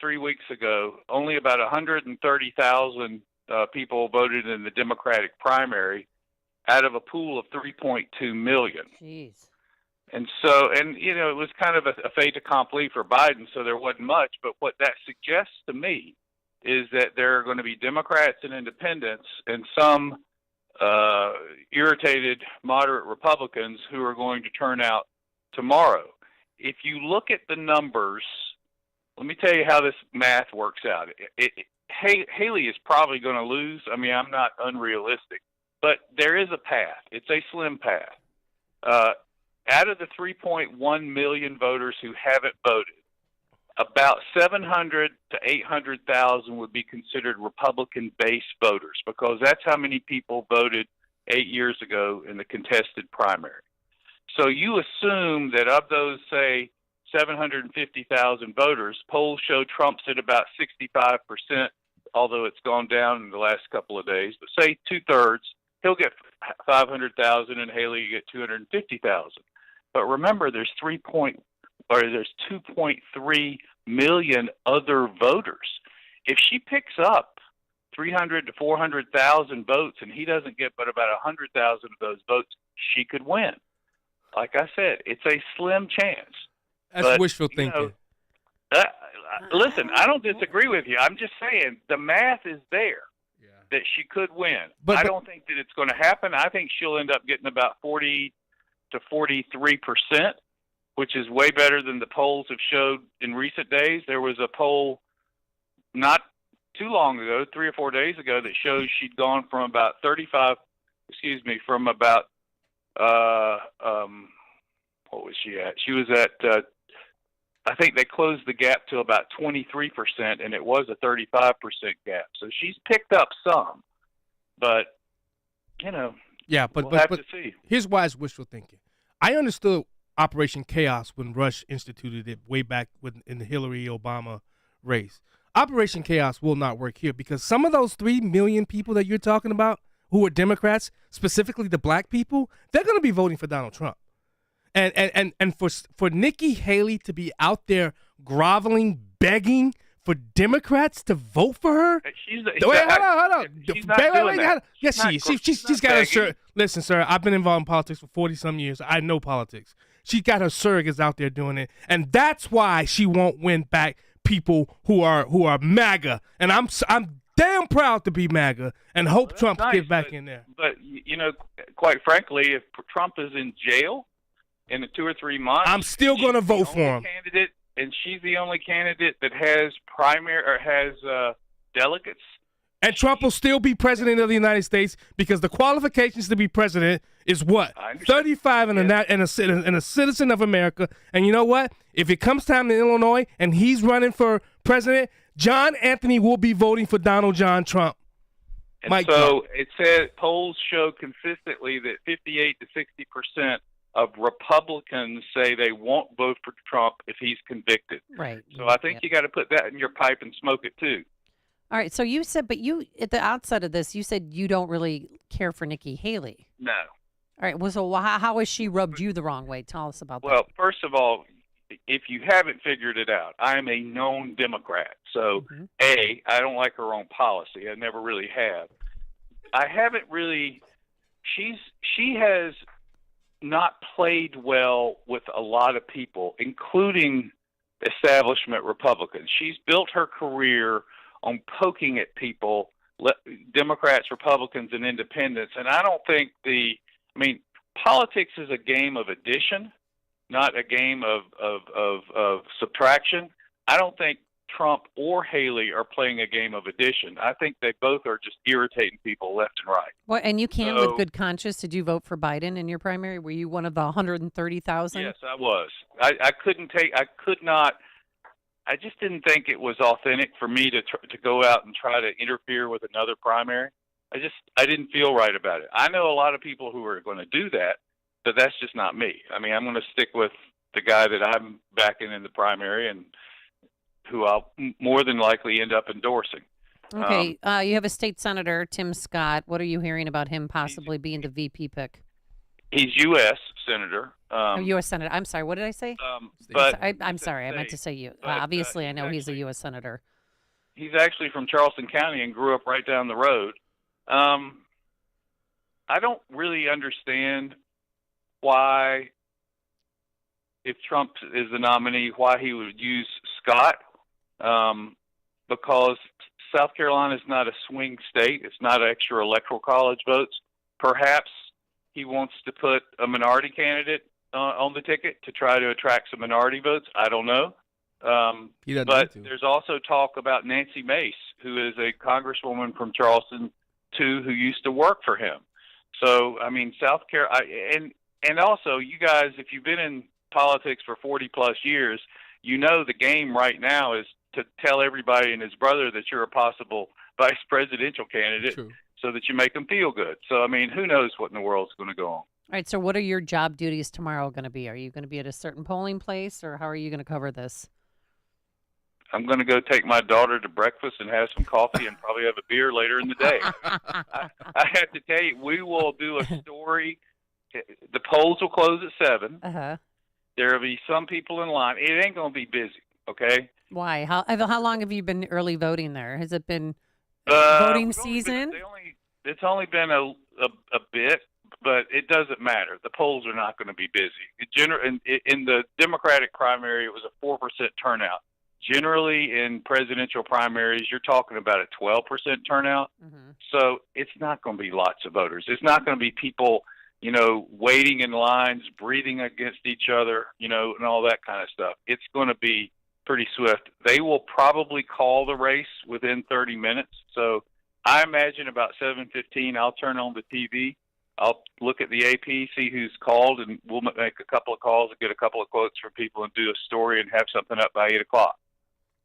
3 weeks ago, only about 130,000 people voted in the Democratic primary out of a pool of 3.2 million. Jeez. And so, it was kind of a fait accompli for Biden, so there wasn't much. But what that suggests to me is that there are going to be Democrats and independents and some irritated moderate Republicans who are going to turn out tomorrow. If you look at the numbers, let me tell you how this math works out. Haley is probably going to lose. I mean, I'm not unrealistic, but there is a path. It's a slim path. Out of the 3.1 million voters who haven't voted, about 700 to 800,000 would be considered Republican-based voters because that's how many people voted 8 years ago in the contested primary. So you assume that of those, say, 750,000 voters, polls show Trump's at about 65%, although it's gone down in the last couple of days. But say 2/3, he'll get 500,000 and Haley get 250,000. But remember, there's 2.3 million other voters. If she picks up 300 to 400,000 votes and he doesn't get but about 100,000 of those votes, she could win. Like I said, it's a slim chance. That's wishful thinking. Listen, I don't disagree with you. I'm just saying the math is there that she could win. But I don't think that it's going to happen. I think she'll end up getting about 40 to 43%, which is way better than the polls have showed in recent days. There was a poll not too long ago, 3 or 4 days ago, that shows she'd gone from about what was she at? She was at, I think they closed the gap to about 23%, and it was a 35% gap. So she's picked up some, but, Yeah, we'll have to see. Here's why it's wishful thinking. I understood Operation Chaos when Rush instituted it way back in the Hillary-Obama race. Operation Chaos will not work here because some of those 3 million people that you're talking about who are Democrats, specifically the black people, they're going to be voting for Donald Trump. And for Nikki Haley to be out there groveling, begging for Democrats to vote for her? Hold on. She's not doing that. Yes, she's got her shirt. Listen, sir, I've been involved in politics for 40-some years. I know politics. She's got her surrogates out there doing it, and that's why she won't win back people who are MAGA. And I'm damn proud to be MAGA and hope Trump gets back in there. But quite frankly, if Trump is in jail in 2 or 3 months, I'm still going to vote for him. And she's the only candidate that has delegates. And Trump will still be president of the United States because the qualifications to be president is what? 35 and a citizen of America. And you know what? If it comes time to Illinois and he's running for president, John Anthony will be voting for Donald John Trump. And it said polls show consistently that 58 to 60% of Republicans say they won't vote for Trump if he's convicted. Right. So I think you got to put that in your pipe and smoke it too. All right. So you said, but you at the outset of this, you said you don't really care for Nikki Haley. No. All right. Well, so how has she rubbed you the wrong way? Tell us about that. Well, first of all, if you haven't figured it out, I am a known Democrat. So, I don't like her own policy. I never really have. I haven't really. She has not played well with a lot of people, including establishment Republicans. She's built her career on poking at people, Democrats, Republicans, and independents. And I don't think politics is a game of addition, not a game of subtraction. I don't think Trump or Haley are playing a game of addition. I think they both are just irritating people left and right. Well, and you can, with good conscience, did you vote for Biden in your primary? Were you one of the 130,000? Yes, I was. I just didn't think it was authentic for me to go out and try to interfere with another primary. I didn't feel right about it. I know a lot of people who are going to do that, but that's just not me. I mean, I'm going to stick with the guy that I'm backing in the primary and who I'll more than likely end up endorsing. Okay. You have a state senator, Tim Scott. What are you hearing about him possibly being the VP pick? He's U.S. Senator. U.S. Senator. I'm sorry. What did I say? I'm sorry. I meant to say you. Obviously, I know he's a U.S. Senator. He's actually from Charleston County and grew up right down the road. I don't really understand why, if Trump is the nominee, why he would use Scott, because South Carolina is not a swing state. It's not extra electoral college votes. Perhaps he wants to put a minority candidate on the ticket to try to attract some minority votes. I don't know. But there's also talk about Nancy Mace, who is a congresswoman from Charleston, too, who used to work for him. So, I mean, South Carolina, and also, you guys, if you've been in politics for 40-plus years, you know the game right now is to tell everybody and his brother that you're a possible vice presidential candidate so that you make them feel good. So, I mean, who knows what in the world's going to go on. All right, so what are your job duties tomorrow going to be? Are you going to be at a certain polling place, or how are you going to cover this? I'm going to go take my daughter to breakfast and have some coffee and probably have a beer later in the day. I have to tell you, we will do a story. The polls will close at 7. There will be some people in line. It ain't going to be busy, okay? Why? How long have you been early voting there? Has it been voting season? It's only been a bit, but it doesn't matter. The polls are not going to be busy. In the Democratic primary, it was a 4% turnout. Generally, in presidential primaries, you're talking about a 12% turnout. So it's not going to be lots of voters. It's not going to be people, waiting in lines, breathing against each other, and all that kind of stuff. It's going to be pretty swift. They will probably call the race within 30 minutes. So I imagine about 7:15, I'll turn on the TV. I'll look at the AP, see who's called, and we'll make a couple of calls and get a couple of quotes from people and do a story and have something up by 8 o'clock.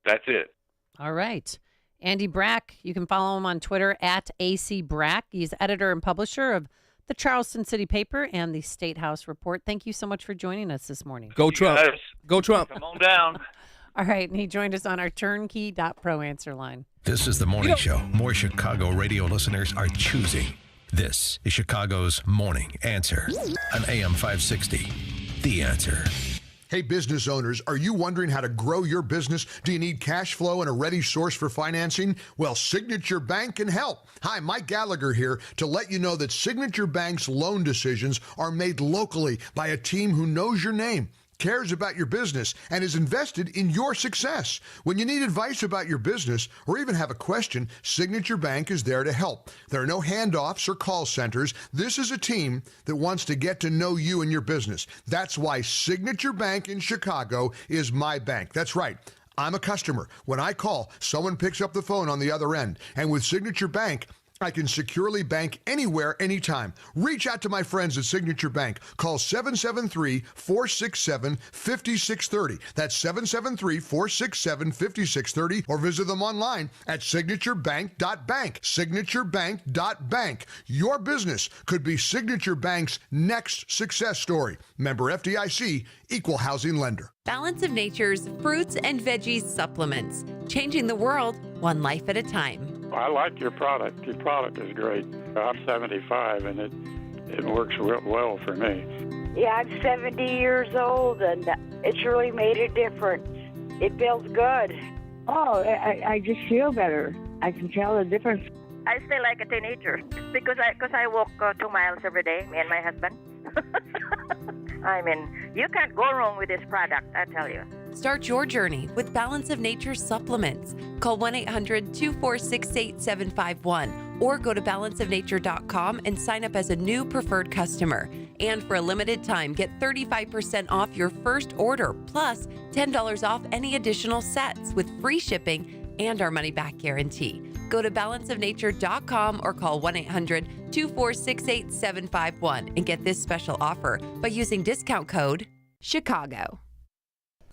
That's it. All right. Andy Brack, you can follow him on Twitter at AC Brack. He's editor and publisher of the Charleston City Paper, and the State House Report. Thank you so much for joining us this morning. Go Trump. Guys, Go Trump. come on down. All right, and he joined us on our Turnkey.pro answer line. This is the morning show more Chicago radio listeners are choosing. This is Chicago's Morning Answer on AM 560. The Answer. Hey, business owners, are you wondering how to grow your business? Do you need cash flow and a ready source for financing? Well, Signature Bank can help. Hi, Mike Gallagher here to let you know that Signature Bank's loan decisions are made locally by a team who knows your name, cares about your business, and is invested in your success. When you need advice about your business or even have a question, Signature Bank is there to help. There are no handoffs or call centers. This is a team that wants to get to know you and your business. That's why Signature Bank in Chicago is my bank. That's right. I'm a customer. When I call, someone picks up the phone on the other end. And with Signature Bank, I can securely bank anywhere, anytime. Reach out to my friends at Signature Bank. Call 773-467-5630. That's 773-467-5630. Or visit them online at signaturebank.bank. Signaturebank.bank. Your business could be Signature Bank's next success story. Member FDIC, Equal Housing Lender. Balance of Nature's fruits and veggies supplements, changing the world one life at a time. I like your product. Your product is great. I'm 75, and it works well for me. Yeah, I'm 70 years old, and it's really made a difference. It feels good. Oh, I just feel better. I can tell the difference. I feel like a teenager because I walk 2 miles every day, me and my husband. I mean, you can't go wrong with this product, I tell you. Start your journey with Balance of Nature supplements. Call 1-800-246-8751 or go to balanceofnature.com and sign up as a new preferred customer. And for a limited time, get 35% off your first order, plus $10 off any additional sets with free shipping and our money-back guarantee. Go to balanceofnature.com or call 1-800-246-8751 and get this special offer by using discount code CHICAGO.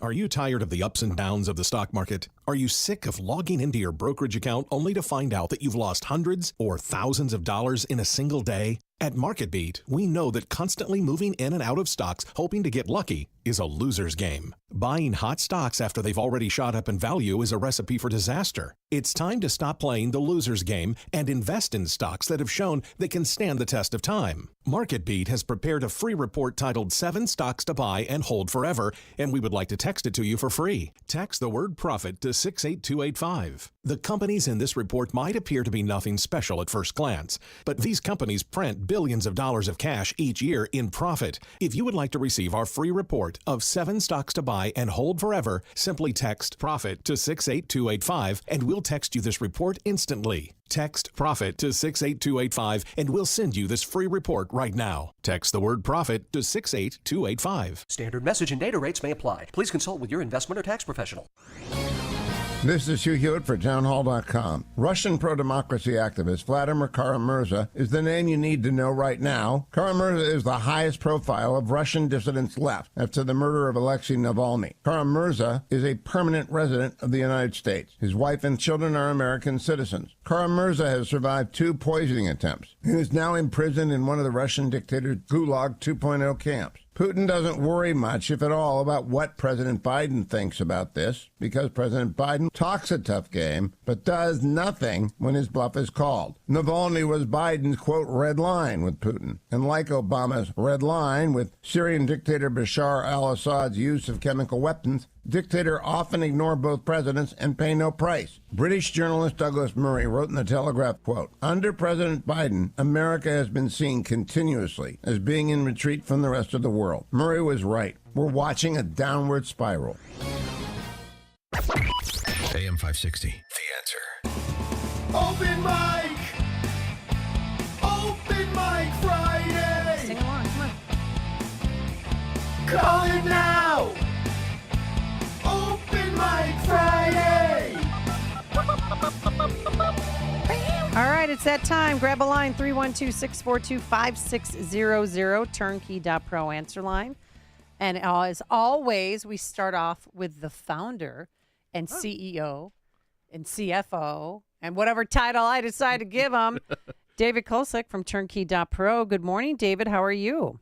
Are you tired of the ups and downs of the stock market? Are you sick of logging into your brokerage account only to find out that you've lost hundreds or thousands of dollars in a single day? At MarketBeat, we know that constantly moving in and out of stocks hoping to get lucky is a loser's game. Buying hot stocks after they've already shot up in value is a recipe for disaster. It's time to stop playing the loser's game and invest in stocks that have shown they can stand the test of time. MarketBeat has prepared a free report titled 7 Stocks to Buy and Hold Forever, and we would like to text it to you for free. Text the word profit to 68285. The companies in this report might appear to be nothing special at first glance, but these companies print billions of dollars of cash each year in profit. If you would like to receive our free report of 7 stocks to buy and hold forever, simply text PROFIT to 68285 and we'll text you this report instantly. Text PROFIT to 68285 and we'll send you this free report right now. Text the word PROFIT to 68285. Standard message and data rates may apply. Please consult with your investment or tax professional. This is Hugh Hewitt for Townhall.com. Russian pro-democracy activist Vladimir Kara-Murza is the name you need to know right now. Kara-Murza is the highest profile of Russian dissidents left after the murder of Alexei Navalny. Kara-Murza is a permanent resident of the United States. His wife and children are American citizens. Kara-Murza has survived 2 poisoning attempts and is now imprisoned in one of the Russian dictator's Gulag 2.0 camps. Putin doesn't worry much, if at all, about what President Biden thinks about this, because President Biden talks a tough game, but does nothing when his bluff is called. Navalny was Biden's, quote, red line with Putin. And like Obama's red line with Syrian dictator Bashar al-Assad's use of chemical weapons, dictator often ignore both presidents and pay no price. British journalist Douglas Murray wrote in the Telegraph, quote, under President Biden, America has been seen continuously as being in retreat from the rest of the world. Murray was right. We're watching a downward spiral. AM 560, The Answer. Open mic! Open mic Friday! Sing along, come on. Call it now! Open mic Friday! All right, it's that time. Grab a line, 312-642-5600, turnkey.pro answer line. And as always, we start off with the founder and CEO and CFO and whatever title I decide to give them. David Kolsek from Turnkey.pro. Good morning, David. How are you?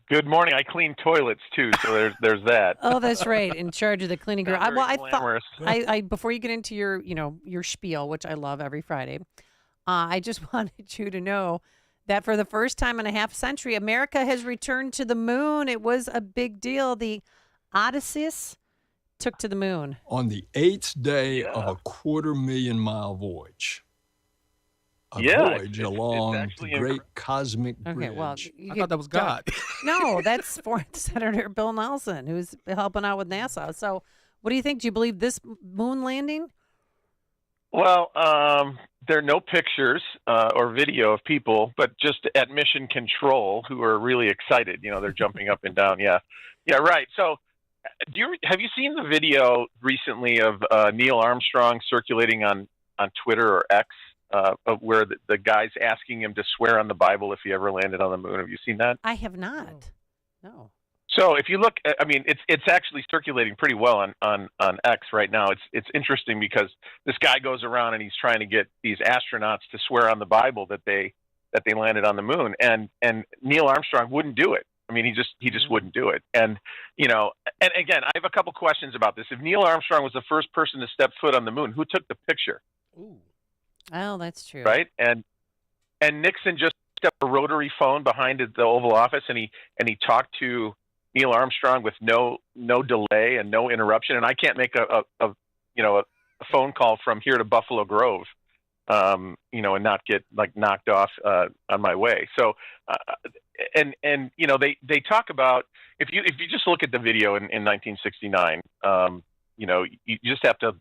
Good morning. I clean toilets too, so there's that. Oh, that's right. In charge of the cleaning girl. Not very I glamorous. thought before you get into your spiel, which I love every Friday, I just wanted you to know that for the first time in a half century, America has returned to the moon. It was a big deal. The Odysseus took to the moon on the 8th day of a 250,000-mile voyage. A voyage along the great cosmic bridge. Okay, well, I thought that was God. No, that's former Senator Bill Nelson, who's helping out with NASA. So, what do you think? Do you believe this moon landing? Well, there are no pictures or video of people, but just at mission control who are really excited. They're jumping up and down. Yeah, right. So, have you seen the video recently of Neil Armstrong circulating on Twitter or X? Of where the guy's asking him to swear on the Bible if he ever landed on the moon. Have you seen that? I have not. No. So if you look, it's actually circulating pretty well on X right now. It's interesting because this guy goes around and he's trying to get these astronauts to swear on the Bible that they landed on the moon, and Neil Armstrong wouldn't do it. He just wouldn't do it. And and again, I have a couple questions about this. If Neil Armstrong was the first person to step foot on the moon, who took the picture? Ooh. Oh, that's true. Right, and Nixon just stepped a rotary phone behind the Oval Office, and he talked to Neil Armstrong with no delay and no interruption. And I can't make a phone call from here to Buffalo Grove, and not get knocked off on my way. So, they talk about if you just look at the video in 1969, you just have to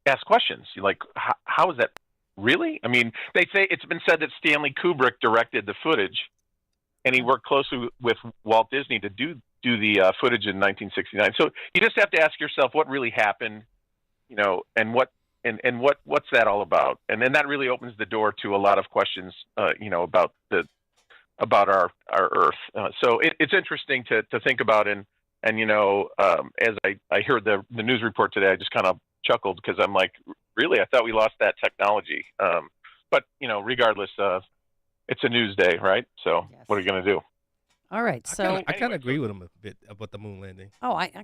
ask questions. You're like, how is that really? They say it's been said that Stanley Kubrick directed the footage, and he worked closely with Walt Disney to do the footage in 1969. So you just have to ask yourself what really happened, and what's that all about? And then that really opens the door to a lot of questions, about our Earth. So it's interesting to think about, and as I heard the news report today, I just kind of chuckled because I'm like, really? I thought we lost that technology. But regardless, it's a news day, right? So What are you going to do? All right. So I kind of agree with him a bit about the moon landing. Oh, I know.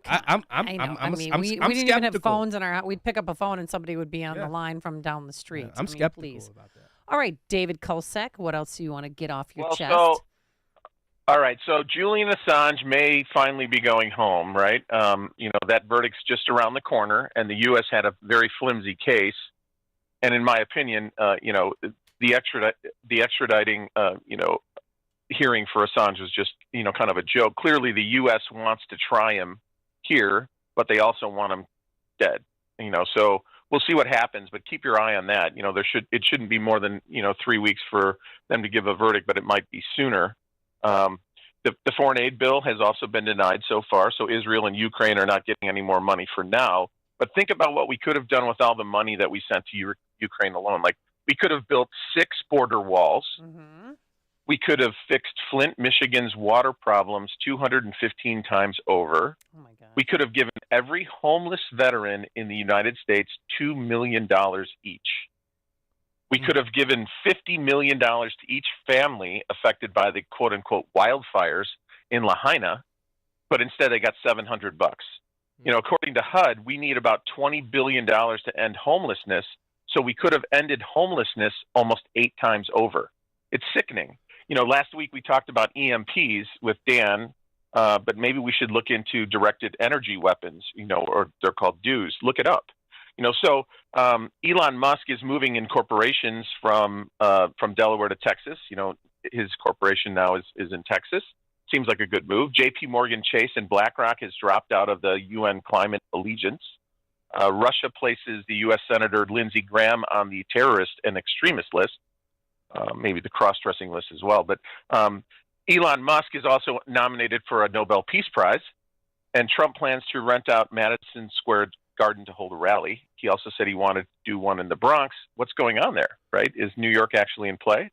We didn't even have phones in our house. We'd pick up a phone and somebody would be on the line from down the street. I'm skeptical about that. All right, David Kolsek, what else do you want to get off your chest? All right, so Julian Assange may finally be going home, right? That verdict's just around the corner, and the U.S. had a very flimsy case. And in my opinion, the extraditing, hearing for Assange was just, kind of a joke. Clearly, the U.S. wants to try him here, but they also want him dead. So we'll see what happens, but keep your eye on that. It shouldn't be more than 3 weeks for them to give a verdict, but it might be sooner. The foreign aid bill has also been denied so far, so Israel and Ukraine are not getting any more money for now. But think about what we could have done with all the money that we sent to Ukraine alone. Like, we could have built 6 border walls. Mm-hmm. We could have fixed Flint, Michigan's water problems 215 times over. Oh my God. We could have given every homeless veteran in the United States $2 million each. We could have given $50 million to each family affected by the quote-unquote wildfires in Lahaina, but instead they got $700. According to HUD, we need about $20 billion to end homelessness, so we could have ended homelessness almost 8 times over. It's sickening. Last week we talked about EMPs with Dan, but maybe we should look into directed energy weapons, or they're called DEWs. Look it up. So Elon Musk is moving in corporations from Delaware to Texas. His corporation now is in Texas. Seems like a good move. J.P. Morgan Chase and BlackRock has dropped out of the UN Climate Allegiance. Russia places the U.S. Senator Lindsey Graham on the terrorist and extremist list, maybe the cross-dressing list as well. But Elon Musk is also nominated for a Nobel Peace Prize, and Trump plans to rent out Madison Square Garden to hold a rally. He also said he wanted to do one in the Bronx. What's going on there, right? Is New York actually in play?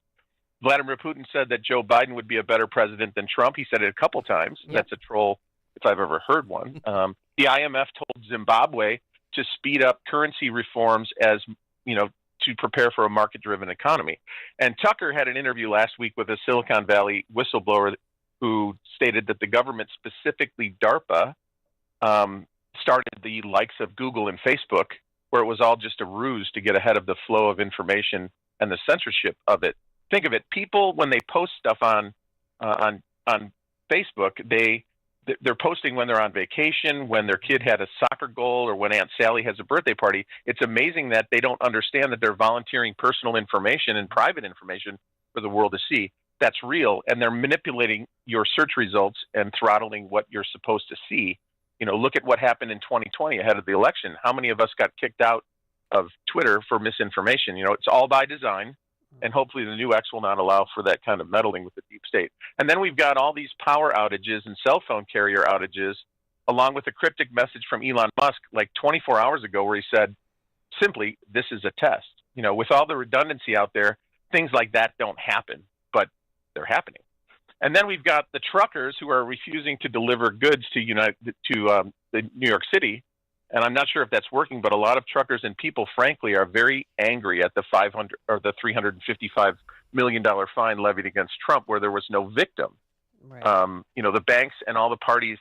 Vladimir Putin said that Joe Biden would be a better president than Trump. He said it a couple times. Yep. That's a troll if I've ever heard one. The IMF told Zimbabwe to speed up currency reforms as, to prepare for a market-driven economy. And Tucker had an interview last week with a Silicon Valley whistleblower who stated that the government, specifically DARPA, started the likes of Google and Facebook, where it was all just a ruse to get ahead of the flow of information and the censorship of it. Think of it: people, when they post stuff on Facebook, they're posting when they're on vacation, when their kid had a soccer goal, or when Aunt Sally has a birthday party. It's amazing that they don't understand that they're volunteering personal information and private information for the world to see. That's real, and they're manipulating your search results and throttling what you're supposed to see. Look at what happened in 2020 ahead of the election. How many of us got kicked out of Twitter for misinformation? It's all by design, and hopefully the new X will not allow for that kind of meddling with the deep state. And then we've got all these power outages and cell phone carrier outages, along with a cryptic message from Elon Musk like 24 hours ago where he said, simply, this is a test. With all the redundancy out there, things like that don't happen, but they're happening. And then we've got the truckers who are refusing to deliver goods to the New York City. And I'm not sure if that's working, but a lot of truckers and people, frankly, are very angry at the $355 million fine levied against Trump, where there was no victim. Right. The banks and all the parties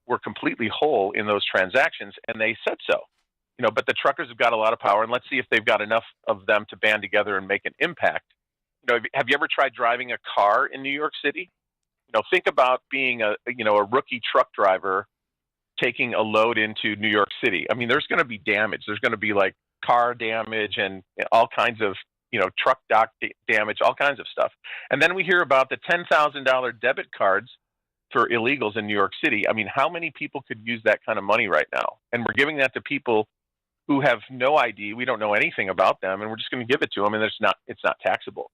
were completely whole in those transactions, and they said so. But the truckers have got a lot of power, and let's see if they've got enough of them to band together and make an impact. Have you ever tried driving a car in New York City? Think about being a rookie truck driver taking a load into New York City. I mean, there's going to be damage. There's going to be like car damage and all kinds of, truck dock damage, all kinds of stuff. And then we hear about the $10,000 debit cards for illegals in New York City. I mean, how many people could use that kind of money right now? And we're giving that to people who have no ID. We don't know anything about them, and we're just going to give it to them, and it's not taxable.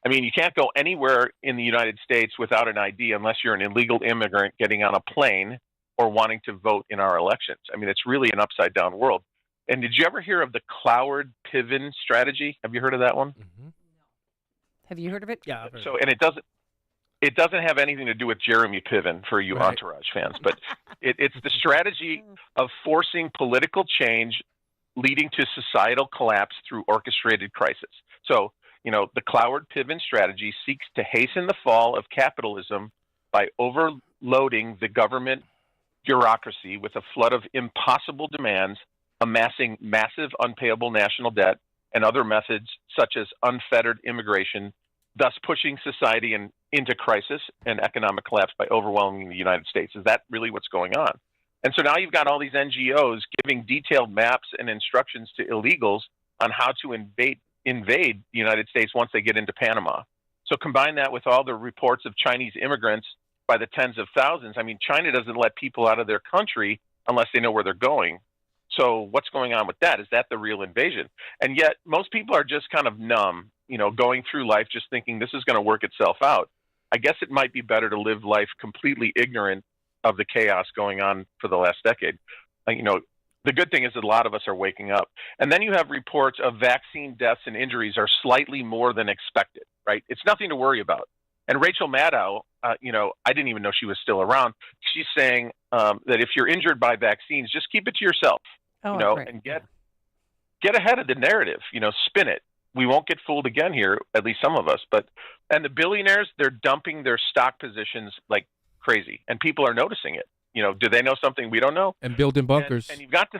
I mean, you can't go anywhere in the United States without an ID unless you're an illegal immigrant getting on a plane or wanting to vote in our elections. I mean, it's really an upside-down world. And did you ever hear of the Cloward-Piven strategy? Have you heard of that one? Mm-hmm. Have you heard of it? Yeah. I've heard So, and it doesn't have anything to do with Jeremy Piven for you Entourage fans, but it's the strategy of forcing political change leading to societal collapse through orchestrated crisis. So, the Cloward-Piven strategy seeks to hasten the fall of capitalism by overloading the government bureaucracy with a flood of impossible demands, amassing massive unpayable national debt, and other methods such as unfettered immigration, thus pushing society into crisis and economic collapse by overwhelming the United States. Is that really what's going on? And so now you've got all these NGOs giving detailed maps and instructions to illegals on how to invade the United States once they get into Panama. So combine that with all the reports of Chinese immigrants by the tens of thousands. I mean, China doesn't let people out of their country unless they know where they're going. So what's going on with that? Is that the real invasion? And yet most people are just kind of numb, going through life just thinking this is going to work itself out. I guess it might be better to live life completely ignorant of the chaos going on for the last decade. The good thing is that a lot of us are waking up. And then you have reports of vaccine deaths and injuries are slightly more than expected, right? It's nothing to worry about. And Rachel Maddow, I didn't even know she was still around. She's saying that if you're injured by vaccines, just keep it to yourself, and get ahead of the narrative, spin it. We won't get fooled again here, at least some of us. And the billionaires, they're dumping their stock positions like crazy, and people are noticing it. Do they know something we don't know? And building bunkers. And you've got to,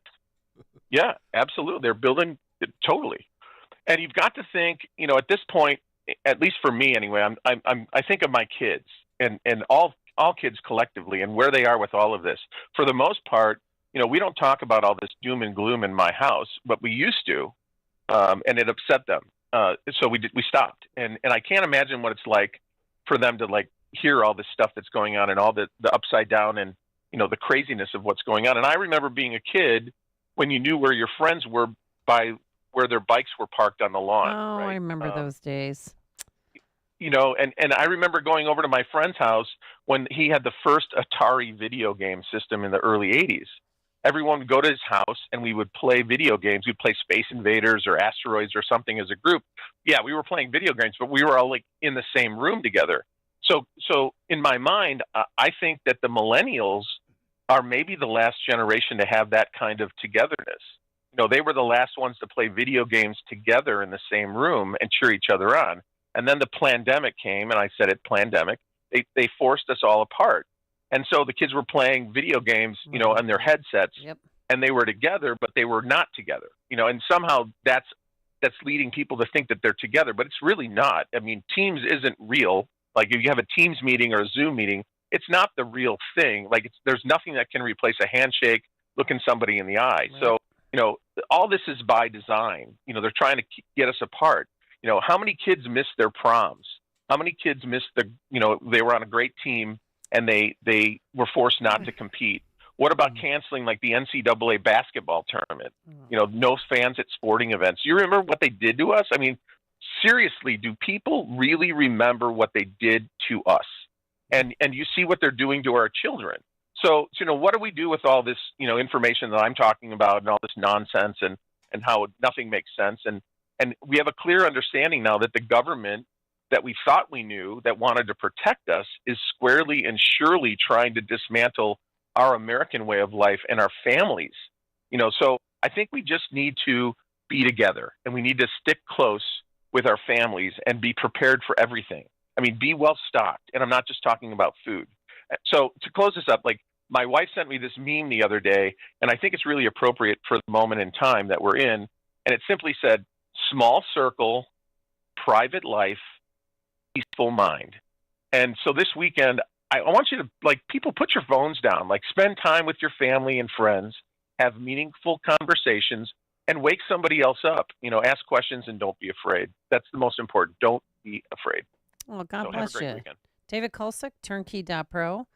yeah, absolutely. They're building totally. And you've got to think, at this point, at least for me anyway, I think of my kids and all kids collectively and where they are with all of this. For the most part, we don't talk about all this doom and gloom in my house, but we used to, and it upset them. So we stopped. And I can't imagine what it's like for them to hear all this stuff that's going on and all the upside down and, the craziness of what's going on. And I remember being a kid when you knew where your friends were by where their bikes were parked on the lawn. Oh, right? I remember those days. And I remember going over to my friend's house when he had the first Atari video game system in the early 80s. Everyone would go to his house and we would play video games. We'd play Space Invaders or Asteroids or something as a group. Yeah, we were playing video games, but we were all in the same room together. So in my mind, I think that the millennials are maybe the last generation to have that kind of togetherness. they were the last ones to play video games together in the same room and cheer each other on. And then the pandemic came, and I said it, pandemic. They forced us all apart. And so the kids were playing video games, on their headsets, and they were together, but they were not together, and somehow that's leading people to think that they're together, but it's really not. I mean, Teams isn't real. Like if you have a Teams meeting or a Zoom meeting, it's not the real thing. Like there's nothing that can replace a handshake, looking somebody in the eye. Right. So, all this is by design. They're trying to get us apart. How many kids missed their proms? How many kids missed they were on a great team and they were forced not to compete? What about canceling like the NCAA basketball tournament? No fans at sporting events. You remember what they did to us? I mean, seriously, do people really remember what they did to us? And you see what they're doing to our children. So what do we do with all this, information that I'm talking about and all this nonsense and how nothing makes sense? And we have a clear understanding now that the government that we thought we knew that wanted to protect us is squarely and surely trying to dismantle our American way of life and our families. So I think we just need to be together and we need to stick close with our families and be prepared for everything. I mean, be well stocked. And I'm not just talking about food. So to close this up, like my wife sent me this meme the other day, and I think it's really appropriate for the moment in time that we're in. And it simply said, small circle, private life, peaceful mind. And so this weekend, I want you to, people put your phones down, spend time with your family and friends, have meaningful conversations, and wake somebody else up. Ask questions and don't be afraid. That's the most important. Don't be afraid. Well, God bless you. Weekend. David Kulsick, Turnkey.pro.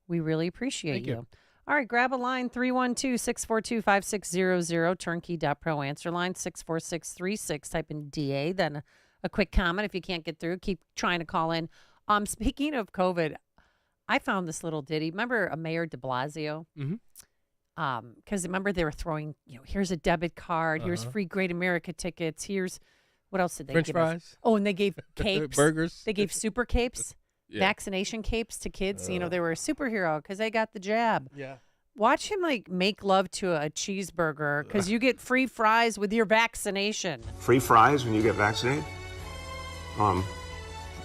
We really appreciate you. All right, grab a line, 312-642-5600, Turnkey.pro answer line, 64636. Type in DA, then a quick comment. If you can't get through, keep trying to call in. Speaking of COVID, I found this little ditty. Remember Mayor de Blasio? Mm-hmm. Because remember they were throwing, here's a debit card, here's free Great America tickets, here's, what else did they French give fries? us? Oh, and they gave capes. Burgers. They gave super capes, vaccination capes to kids. They were a superhero because they got the jab. Yeah. Watch him make love to a cheeseburger because you get free fries with your vaccination. Free fries when you get vaccinated? I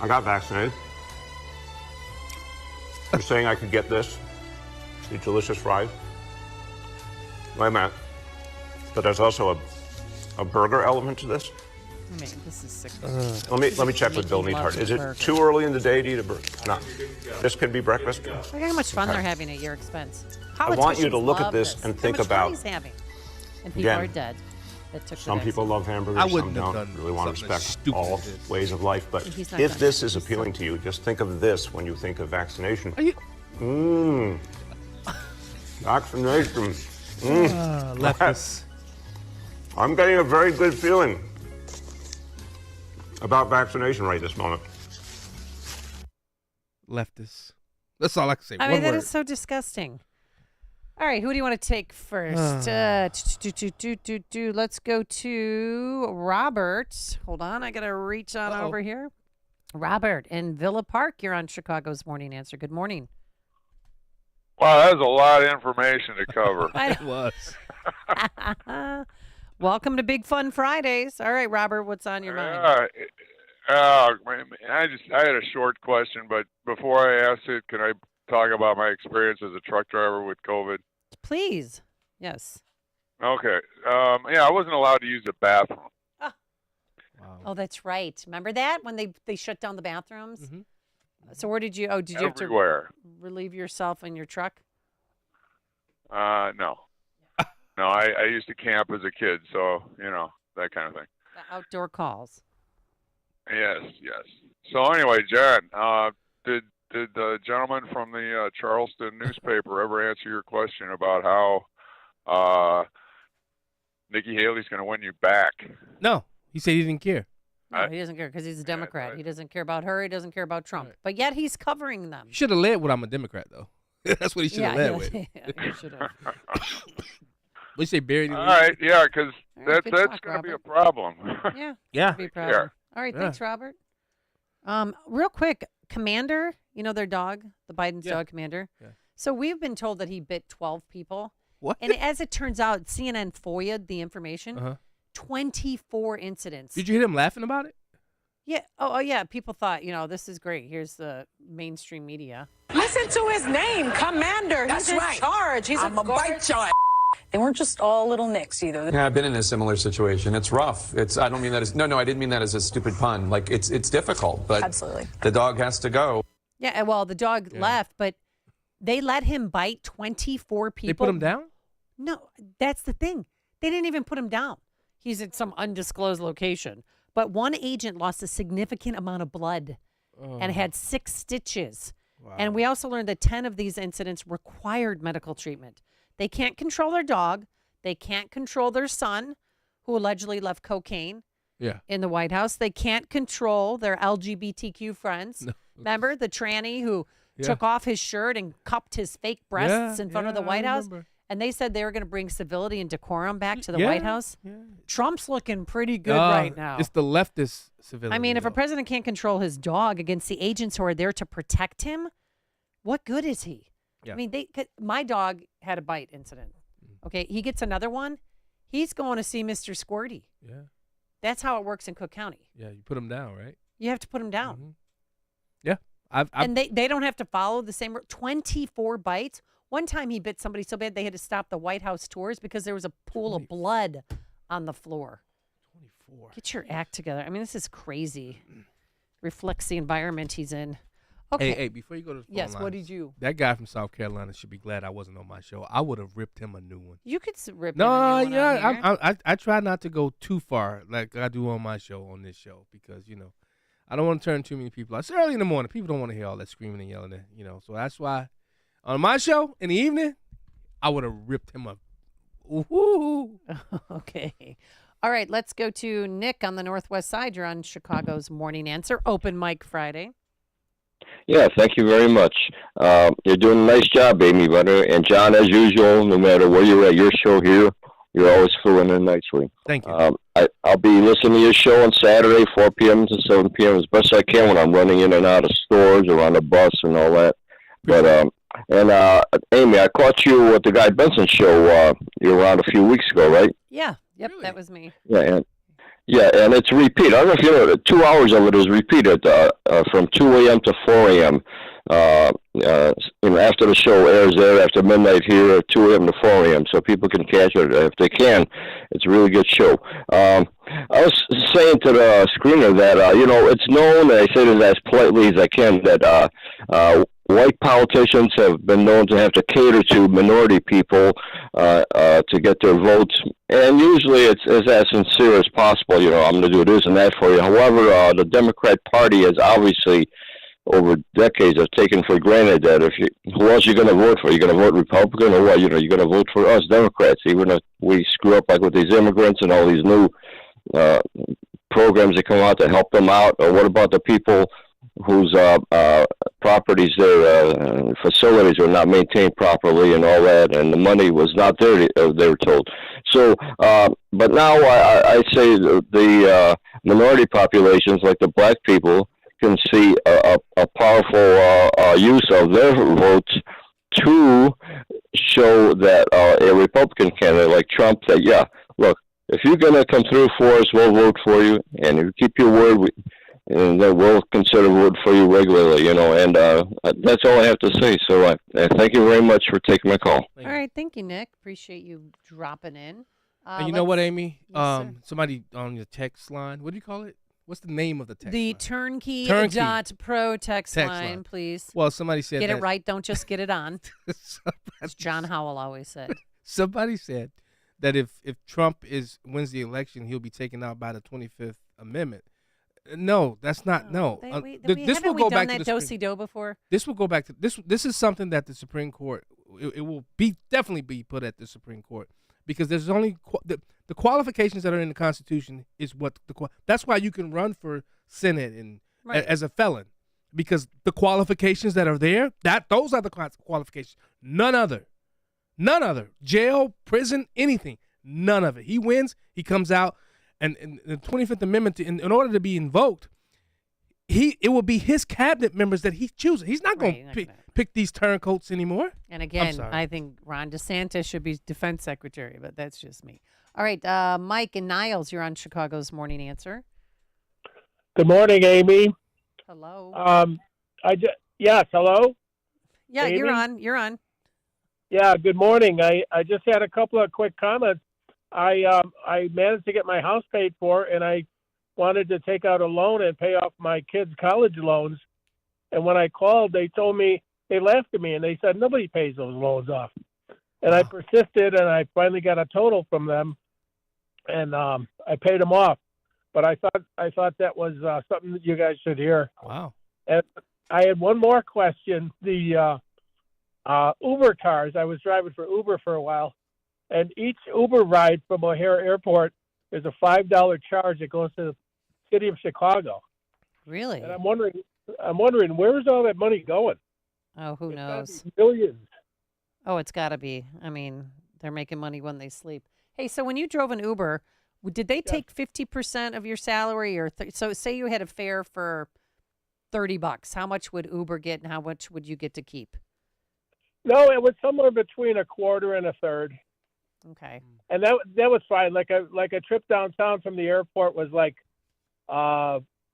got vaccinated. You're saying I could get this? These delicious fries? Wait a minute. But there's also a burger element to this? I mean, this is sick. Let me check with Bill Neathart. Is it too early in the day to eat a burger? No. This could be breakfast. Look how much fun they're having at your expense. I want you to look at this and think about. How much fun he's having. And people are dead that took some people love hamburgers. I wouldn't some have don't. done Really want to respect all ways of life. But He's not if done. this is appealing to you, just think of this when you think of vaccination. Vaccination. Leftists. I'm getting a very good feeling about vaccination right this moment. Leftists. That's all I can say. I One mean, that word. is so disgusting. All right, who do you want to take first? Let's go to Robert. Hold on, I got to reach on over here. Robert in Villa Park, you're on Chicago's Morning Answer. Good morning. Wow, that was a lot of information to cover. It was. Welcome to Big Fun Fridays. All right, Robert, what's on your mind? I had a short question, but before I ask it, can I talk about my experience as a truck driver with COVID? Please. Yes. Okay. I wasn't allowed to use the bathroom. Oh, that's right. Remember that when they shut down the bathrooms? Mm-hmm. So where did you? Oh, did you Everywhere. have to relieve yourself in your truck? No. No, I used to camp as a kid, so that kind of thing. The outdoor calls. Yes. So anyway, Jen, did the gentleman from the Charleston newspaper ever answer your question about how Nikki Haley's going to win you back? No, he said he didn't care. No, he doesn't care because he's a Democrat. He doesn't care about her. He doesn't care about Trump. But yet he's covering them. Should have led with I'm a Democrat, though. That's what he should have led with. Yeah, he should have. What you say, buried in the All right, yeah, because right, that's going to be a problem. Yeah. Be proud of. All right, thanks, Robert. Real quick, Commander, their dog, the Biden's dog, Commander. Yeah. So we've been told that he bit 12 people. What? And as it turns out, CNN FOIA'd the information. Uh-huh. 24 incidents. Did you hear him laughing about it? Yeah. Oh, yeah. People thought, this is great. Here's the mainstream media. Listen to his name, Commander. That's He's in right. charge. He's I'm a bite your ass. They weren't just all little nicks either. Yeah, I've been in a similar situation. It's rough. I don't mean that as no, I didn't mean that as a stupid pun. Like it's difficult, but Absolutely. The dog has to go. Yeah. Well, the dog left, but they let him bite 24 people. They put him down? No, that's the thing. They didn't even put him down. He's at some undisclosed location. But one agent lost a significant amount of blood and had 6 stitches. Wow. And we also learned that 10 of these incidents required medical treatment. They can't control their dog. They can't control their son, who allegedly left cocaine in the White House. They can't control their LGBTQ friends. No. Remember the tranny who took off his shirt and cupped his fake breasts in front of the White House? And they said they were going to bring civility and decorum back to the White House. Yeah. Trump's looking pretty good right now. It's the leftist civility. I mean, if a president can't control his dog against the agents who are there to protect him, what good is he? Yeah. I mean, my dog had a bite incident. Okay, he gets another one. He's going to see Mr. Squirty. Yeah. That's how it works in Cook County. Yeah, you put him down, right? You have to put him down. Mm-hmm. Yeah. And they don't have to follow the same 24 bites. One time he bit somebody so bad they had to stop the White House tours because there was a pool of blood on the floor. 24. Get your act together. I mean, this is crazy. Reflects the environment he's in. Okay. Hey, before you go to the phone Yes, what lines, did you? That guy from South Carolina should be glad I wasn't on my show. I would have ripped him a new one. You could rip No, him a new one on here. I try not to go too far like I do on my show, on this show, because, I don't want to turn too many people out. It's early in the morning. People don't want to hear all that screaming and yelling, So that's why on my show in the evening, I would have ripped him up. Ooh. Okay. All right, let's go to Nick on the Northwest Side. You're on Chicago's Morning Answer, Open Mic Friday. Yeah, thank you very much. You're doing a nice job, Amy Butter. And John, as usual, no matter where you're at your show here, you're always filling in nicely. Thank you. I'll be listening to your show on Saturday, 4 p.m. to 7 p.m. as best I can when I'm running in and out of stores or on the bus and all that. But Amy, I caught you at the Guy Benson show. You were around a few weeks ago, right? Yeah. Yep, that was me. Yeah, and it's a repeat. I don't know if you know, 2 hours of it is repeated from 2 a.m. to 4 a.m. After the show airs there, after midnight here, 2 a.m. to 4 a.m. So people can catch it if they can. It's a really good show. I was saying to the screener that, it's known, and I say this as politely as I can, that white politicians have been known to have to cater to minority people to get their votes. And usually it's as sincere as possible. I'm going to do this and that for you. However, the Democrat Party has obviously, over decades, have taken for granted that who else you're going to vote for? You're going to vote Republican or what? You're going to vote for us Democrats, even if we screw up like with these immigrants and all these new programs that come out to help them out. Or what about the people whose properties, their facilities were not maintained properly and all that, and the money was not there, they were told. So, but now I say the minority populations, like the black people, can see a powerful use of their votes to show that a Republican candidate like Trump, that, yeah, look, if you're going to come through for us, we'll vote for you, and if you keep your word, and then we'll consider voting for you regularly, and that's all I have to say. So thank you very much for taking my call. All right, thank you, Nick. Appreciate you dropping in. And you know what, Amy? Yes, somebody on your text line, what do you call it? What's the name of the text The line? Turnkey.pro text line, please. Well, somebody said Get that. it right, don't just get it on. As John Howell always said. Somebody said that if Trump wins the election, he'll be taken out by the 25th Amendment. No, that's not. This will go back to the do-si-do before? This will go back to this. This is something that the Supreme Court. It will definitely be put at the Supreme Court, because there's only the qualifications that are in the Constitution is what that's why you can run for Senate and as a felon, because the qualifications that are there, those are the qualifications. None other. Jail, prison, anything. None of it. He wins. He comes out. And the 25th Amendment, in order to be invoked, it will be his cabinet members that he chooses. He's not going to pick these turncoats anymore. And again, I think Ron DeSantis should be defense secretary, but that's just me. All right, Mike and Niles, you're on Chicago's Morning Answer. Good morning, Amy. Hello. Yes, hello? Yeah, Amy? You're on. Yeah, good morning. I just had a couple of quick comments. I managed to get my house paid for, and I wanted to take out a loan and pay off my kids' college loans. And when I called, they told me, they laughed at me, and they said, nobody pays those loans off. And I persisted, and I finally got a total from them, and I paid them off. But I thought that was something that you guys should hear. Wow. And I had one more question. The Uber cars, I was driving for Uber for a while, and each Uber ride from O'Hare Airport is a $5 charge that goes to the city of Chicago. Really? And I'm wondering where's all that money going? Oh, who knows? Millions. Oh, it's got to be. I mean, they're making money when they sleep. Hey, so when you drove an Uber, did they take 50% of your salary, or so? Say you had a fare for $30. How much would Uber get, and how much would you get to keep? No, it was somewhere between a quarter and a third. Okay. And that was fine. Like a trip downtown from the airport was like,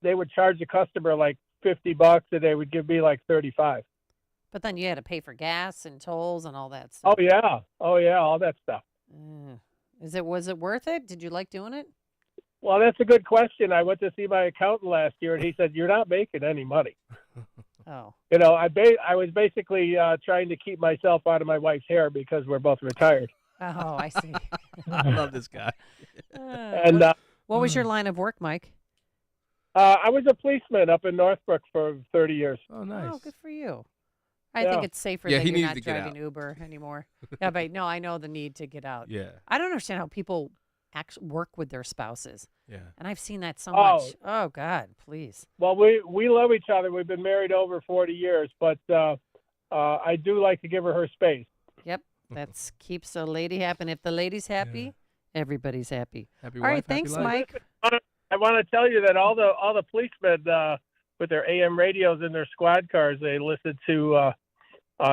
they would charge the customer like $50, and they would give me like $35. But then you had to pay for gas and tolls and all that stuff. Oh yeah, all that stuff. Was it worth it? Did you like doing it? Well, that's a good question. I went to see my accountant last year, and he said, "You're not making any money." Oh. You know, I was basically trying to keep myself out of my wife's hair because we're both retired. Oh, I see. I love this guy. And what was your line of work, Mike? I was a policeman up in Northbrook for 30 years. Oh, nice. Oh, good for you. I think it's safer that you're not driving Uber anymore. Yeah, but no, I know the need to get out. Yeah. I don't understand how people actually work with their spouses. Yeah. And I've seen that so much. Oh, God, please. Well, we love each other. We've been married over 40 years, but I do like to give her space. Yep. That keeps a lady happy. And if the lady's happy, everybody's happy. Happy All right, wife, thanks, happy life. Mike. I want to tell you that all the policemen with their AM radios in their squad cars, they listen to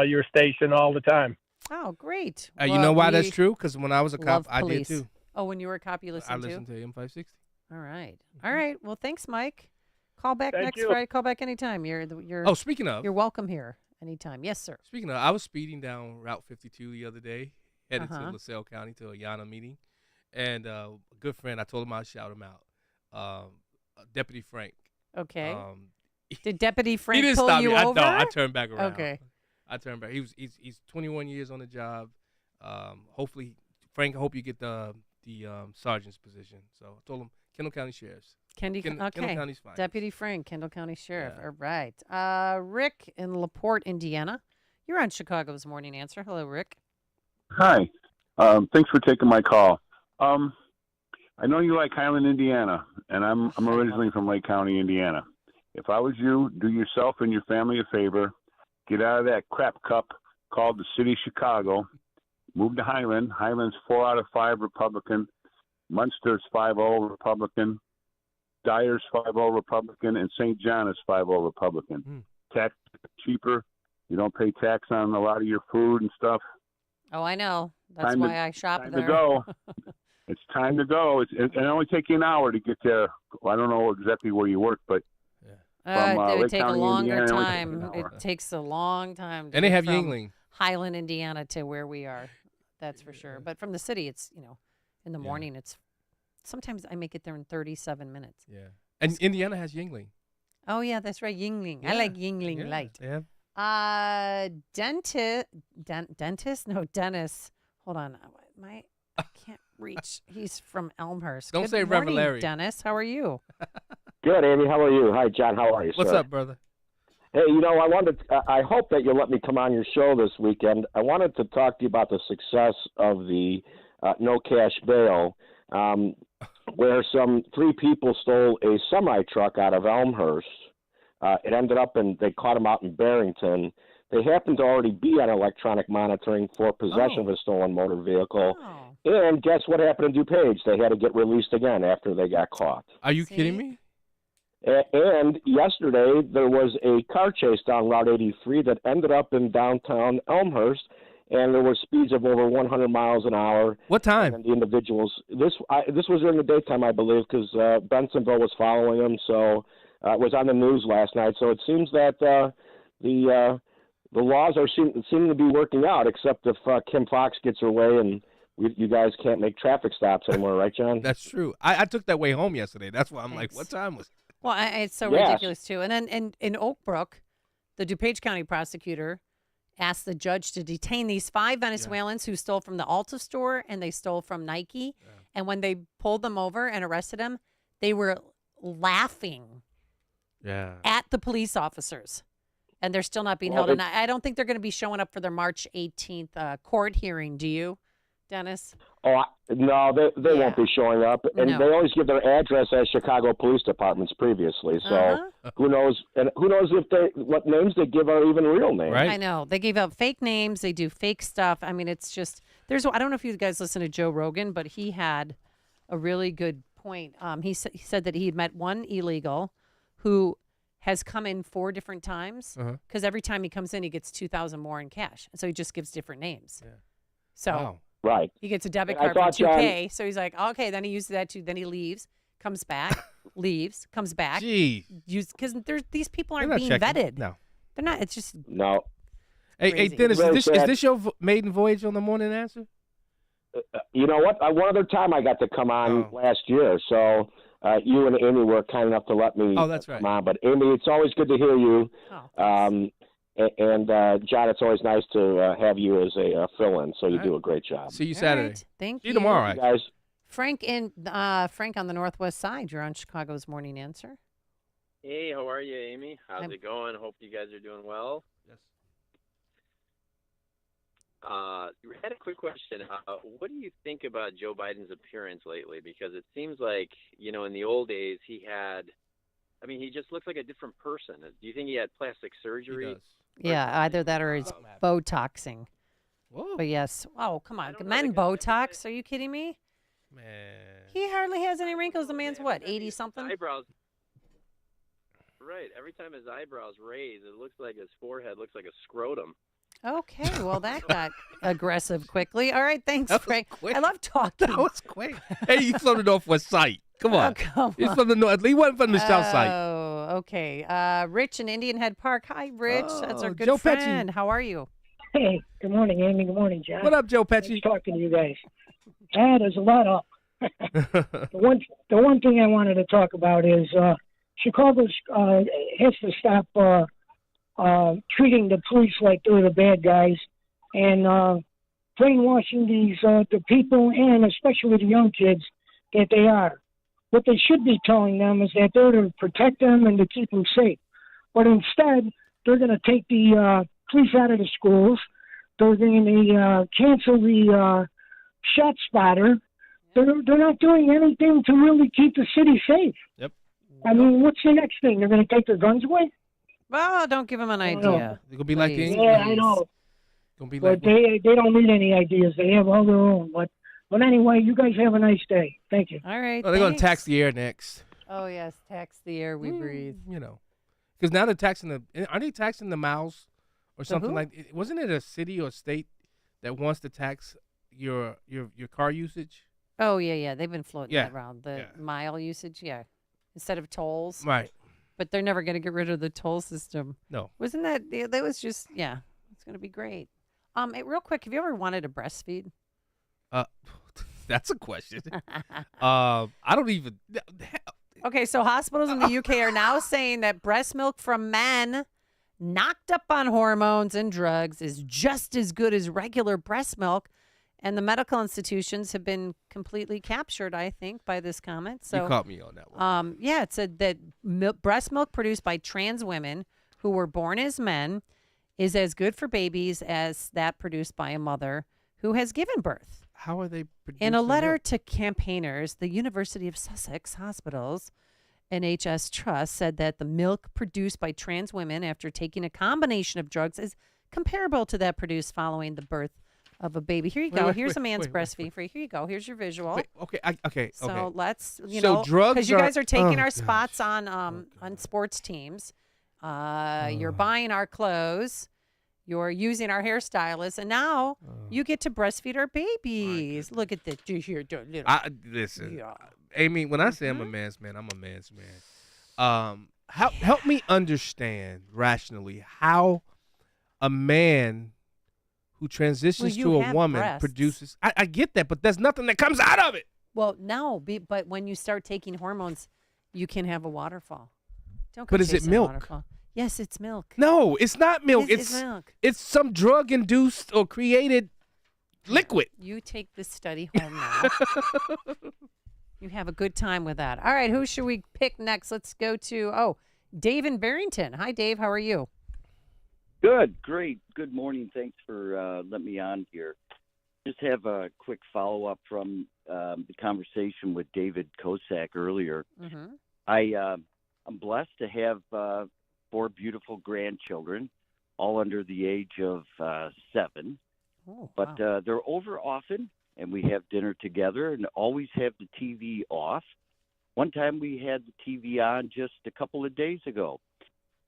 your station all the time. Oh, great. You know why that's true? Because when I was a cop, I did police. too. Oh, when you were a cop, you listened to? I listened to AM 560. All right. All right. Well, thanks, Mike. Call back next you. Friday. Call back anytime. You're Oh, speaking of. You're welcome here anytime. Yes, sir. Speaking of, I was speeding down Route 52 the other day, headed to LaSalle County to a YANA meeting. And a good friend, I told him I'd shout him out. Deputy Frank. Okay. Did Deputy Frank he didn't pull stop you me. over? No, I turned back around. Okay. I turned back. He's 21 years on the job. Hopefully, Frank, I hope you get the sergeant's position. So I told him Kendall County Sheriff's. Kendall County's fine. Deputy Frank, Kendall County Sheriff. Yeah. All right. Rick in LaPorte, Indiana. You're on Chicago's Morning Answer. Hello, Rick. Hi. Thanks for taking my call. I know you like Highland, Indiana, and I'm originally from Lake County, Indiana. If I was you, do yourself and your family a favor. Get out of that crap cup called the City of Chicago. Move to Highland. Highland's 4 out of 5 Republican. Munster's 5-0 Republican. Dyer's 5-0 Republican. And St. John is 5-0 Republican. Tax cheaper. You don't pay tax on a lot of your food and stuff. Oh, I know. That's why I shop there. Time to go. It's time to go. It only take you an hour to get there. Well, I don't know exactly where you work, but it would Lake take County, a longer Indiana, time. It takes a long time. And they have from Yuengling. Highland, Indiana, to where we are. That's for sure. But from the city, it's in the morning. It's sometimes I make it there in 37 minutes. Yeah, and Indiana has Yuengling. Oh yeah, that's right, Yuengling. I like Yuengling Light. Yeah. Dentist? No, Dennis. Hold on, I can't reach. He's from Elmhurst. Don't Good say morning, Revelary. Dennis. How are you? Good, Amy. How are you? Hi, John. How are you, What's sir? up, brother? Hey, I hope that you'll let me come on your show this weekend. I wanted to talk to you about the success of the no cash bail, where 3 people stole a semi-truck out of Elmhurst. It ended up they caught them out in Barrington. They happened to already be on electronic monitoring for possession of a stolen motor vehicle. And guess what happened in DuPage? They had to get released again after they got caught. Are you kidding me? And yesterday, there was a car chase down Route 83 that ended up in downtown Elmhurst, and there were speeds of over 100 miles an hour. What time? And the individuals, this was during the daytime, I believe, because Bensonville was following them, so it was on the news last night. So it seems that the laws are seeming to be working out, except if Kim Fox gets her way and you guys can't make traffic stops anymore, right, John? That's true. I took that way home yesterday. That's why I'm like, what time was it? Well, it's so Yes. ridiculous, too. And then in Oak Brook, the DuPage County prosecutor asked the judge to detain these 5 Venezuelans who stole from the Ulta store and they stole from Nike. Yeah. And when they pulled them over and arrested them, they were laughing at the police officers. And they're still not being held. And I don't think they're going to be showing up for their March 18th court hearing. Do you, Dennis? Oh, no, they won't be showing up. And they always give their address as Chicago Police Departments previously. So who knows? And who knows what names they give are even real names. Right. I know. They gave out fake names. They do fake stuff. I mean, it's just, I don't know if you guys listen to Joe Rogan, but he had a really good point. He said that he had met one illegal who has come in 4 different times because every time he comes in, he gets $2,000 more in cash. And so he just gives different names. Yeah. So right. He gets a debit card for $2K. So he's like, okay, then he uses that too. Then he leaves, comes back, leaves, comes back. Jeez. Because these people aren't not being checking. vetted. No. They're not. It's just. No. Hey, Dennis, is this your maiden voyage on the Morning Answer? You know what? One other time I got to come on last year. So you and Amy were kind enough to let me come on. But Amy, it's always good to hear you. And John, it's always nice to have you as a fill-in. So you do a great job. See you Saturday. Right. Thank you. See you tomorrow, guys. Frank Frank on the Northwest Side. You're on Chicago's Morning Answer. Hey, how are you, Amy? How's it going? Hope you guys are doing well. Yes. I had a quick question. What do you think about Joe Biden's appearance lately? Because it seems like, in the old days he just looks like a different person. Do you think he had plastic surgery? He does. Yeah, either that or he's Botoxing. Whoa. But yes. Oh, come on. Men Botox? Are you kidding me? Man. He hardly has any wrinkles. The man's what, 80-something? Eyebrows. Right. Every time his eyebrows raise, it looks like his forehead looks like a scrotum. Okay, well, that got aggressive quickly. All right, thanks, Frank. I love talking. That was quick. Hey, you floated off what site? Come on. Oh, come He's on. from the north. He wasn't from the south side. Oh, okay. Rich in Indian Head Park. Hi, Rich. That's our good Joe Pesci. friend. How are you? Hey, good morning, Amy. Good morning, John. What up, Joe Pesci? Nice talking to you guys. There's a lot up. The one thing I wanted to talk about is Chicago has to stop treating the police like they're the bad guys and brainwashing the people and especially the young kids that they are. What they should be telling them is that they're to protect them and to keep them safe. But instead, they're going to take the police out of the schools. They're going to cancel the shot spotter. They're not doing anything to really keep the city safe. Yep. I mean, what's the next thing? They're going to take their guns away? Well, don't give them an idea. They're going to be like the Yeah, English. I know. Gonna be But like they don't need any ideas. They have all their own. But anyway, you guys have a nice day. Thank you. All right. Oh, they're going to tax the air next. Oh, yes. Tax the air we breathe. Because now they're taxing aren't they taxing the miles or something who? like? Wasn't it a city or state that wants to tax your car usage? Oh, yeah. They've been floating Yeah. that around. The mile usage, instead of tolls. Right. But they're never going to get rid of the toll system. No. Wasn't that was just, it's going to be great. Hey, real quick, have you ever wanted to breastfeed? That's a question. I don't even. Okay, so hospitals in the UK are now saying that breast milk from men knocked up on hormones and drugs is just as good as regular breast milk. And the medical institutions have been completely captured, I think, by this comment. So You caught me on that one. It said that breast milk produced by trans women who were born as men is as good for babies as that produced by a mother who has given birth. How are they producing In a letter milk? to campaigners, the University of Sussex Hospitals NHS Trust said that the milk produced by trans women after taking a combination of drugs is comparable to that produced following the birth of a baby. Here you go. Here's a man's breastfeeding for you. Here you go. Here's your visual. Okay. So let's, So drugs because you guys are taking oh, our gosh. spots on sports teams. You're buying our clothes. You're using our hairstylist, and now you get to breastfeed our babies. Look at this. Listen, Amy, when I say I'm a man's man, I'm a man's man. Help me understand rationally how a man who transitions you to a have woman breasts. produces. I get that, but there's nothing that comes out of it. Well, no, but when you start taking hormones, you can have a waterfall. Don't go But is it chasing a milk? waterfall. Yes, it's milk. No, it's not milk. It's milk. It's some drug-induced or created liquid. You take this study home now. You have a good time with that. All right, who should we pick next? Let's go to, Dave in Barrington. Hi, Dave. How are you? Good, great. Good morning. Thanks for letting me on here. Just have a quick follow-up from the conversation with David Kosak earlier. Mm-hmm. I'm blessed to have 4 beautiful grandchildren, all under the age of 7. Oh, but they're over often, and we have dinner together and always have the TV off. One time we had the TV on just a couple of days ago,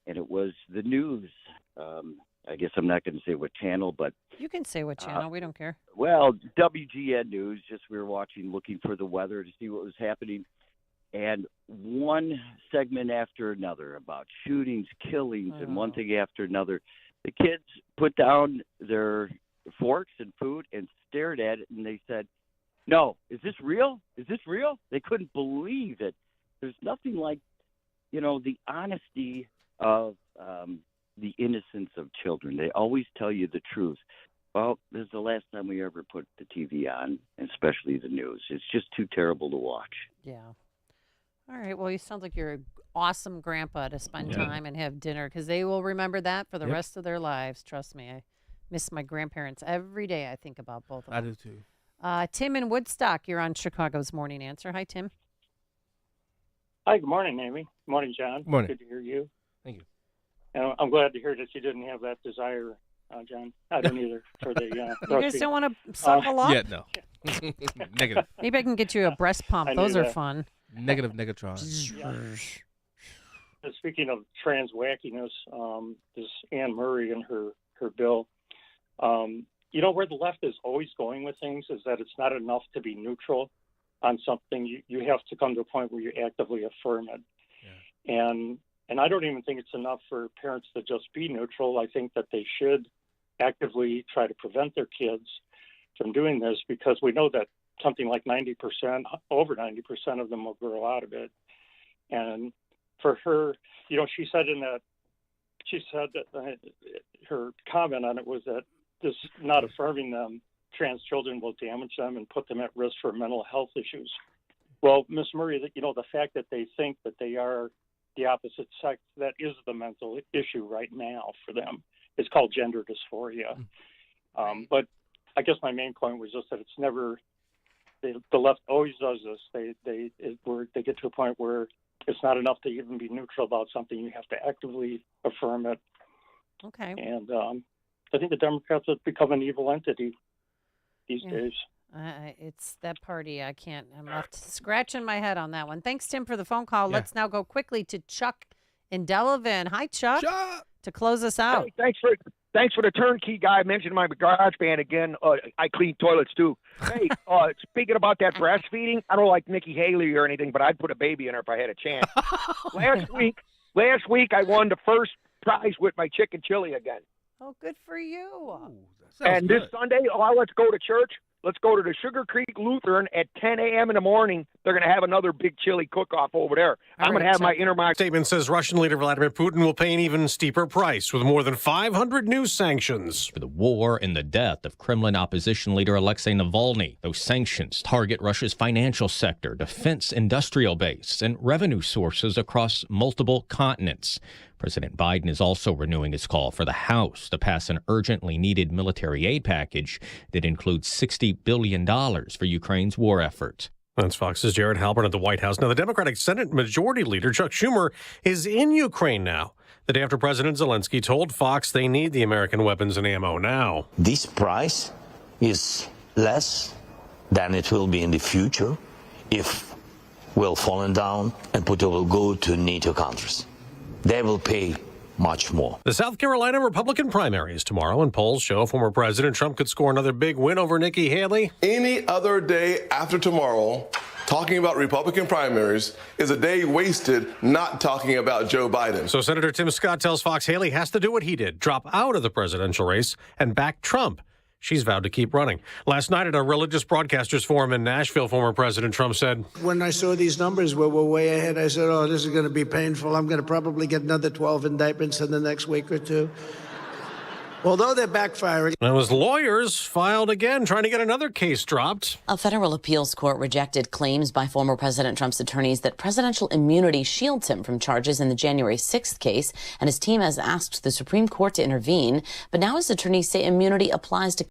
and it was the news. I guess I'm not going to say what channel, but You can say what channel. We don't care. well, WGN News, just we were watching, looking for the weather to see what was happening. And one segment after another about shootings, killings, and one thing after another. The kids put down their forks and food and stared at it, and they said, "No, is this real? Is this real?" They couldn't believe it. There's nothing like, the honesty of the innocence of children. They always tell you the truth. Well, this is the last time we ever put the TV on, especially the news. It's just too terrible to watch. Yeah. All right. Well, you sound like you're an awesome grandpa to spend time and have dinner, because they will remember that for the rest of their lives. Trust me. I miss my grandparents every day. I think about both of them. I do too. Tim in Woodstock, you're on Chicago's Morning Answer. Hi, Tim. Hi, good morning, Amy. Good morning, John. Morning. Good to hear you. Thank you. And I'm glad to hear that you didn't have that desire, John. I don't either for the You guys don't want to suckle up? Yeah, no. Negative. Maybe I can get you a breast pump. I knew Those are that. fun. Negative Negatron. Speaking of trans wackiness, this Anne Murray and her bill, where the left is always going with things is that it's not enough to be neutral on something. You have to come to a point where you actively affirm it. Yeah. And I don't even think it's enough for parents to just be neutral. I think that they should actively try to prevent their kids from doing this, because we know that something like 90%, over 90% of them will grow out of it. And for her, she said that her comment on it was that this not affirming them, trans children will damage them and put them at risk for mental health issues. Well, Ms. Murray, the fact that they think that they are the opposite sex, that is the mental issue right now for them. It's called gender dysphoria. But I guess my main point was just that it's never, the left always does this. They get to a point where it's not enough to even be neutral about something. You have to actively affirm it. Okay. And I think the Democrats have become an evil entity these days. It's that party. I'm left scratching my head on that one. Thanks, Tim, for the phone call. Let's now go quickly to Chuck in Delavan. Hi, Chuck. To close us out. Hey, thanks for the turnkey guy. I mentioned my garage band again. I clean toilets too. Hey, speaking about that breastfeeding, I don't like Nikki Haley or anything, but I'd put a baby in her if I had a chance. Last week I won the first prize with my chicken chili again. Oh, good for you. And this Sunday, let's go to church. Let's go to the Sugar Creek Lutheran at 10 a.m. in the morning. They're going to have another big chili cook-off over there. I'm going to have my Intermox. Statement says Russian leader Vladimir Putin will pay an even steeper price with more than 500 new sanctions. For the war and the death of Kremlin opposition leader Alexei Navalny, those sanctions target Russia's financial sector, defense industrial base, and revenue sources across multiple continents. President Biden is also renewing his call for the House to pass an urgently needed military aid package that includes $60 billion for Ukraine's war effort. That's Fox's Jared Halpern at the White House. Now, the Democratic Senate Majority Leader Chuck Schumer is in Ukraine now, the day after President Zelensky told Fox they need the American weapons and ammo now. This price is less than it will be in the future if we'll fallen down and Putin will go to NATO countries. They will pay much more. The South Carolina Republican primaries tomorrow, and polls show former President Trump could score another big win over Nikki Haley. Any other day after tomorrow, talking about Republican primaries is a day wasted not talking about Joe Biden. So Senator Tim Scott tells Fox Haley has to do what he did, drop out of the presidential race and back Trump. She's vowed to keep running. Last night at a religious broadcasters forum in Nashville, former President Trump said, when I saw these numbers were way ahead, I said, oh, this is going to be painful. I'm going to probably get another 12 indictments in the next week or two. Although they're backfiring. And his lawyers filed again, trying to get another case dropped. A federal appeals court rejected claims by former President Trump's attorneys that presidential immunity shields him from charges in the January 6th case, and his team has asked the Supreme Court to intervene. But now his attorneys say immunity applies to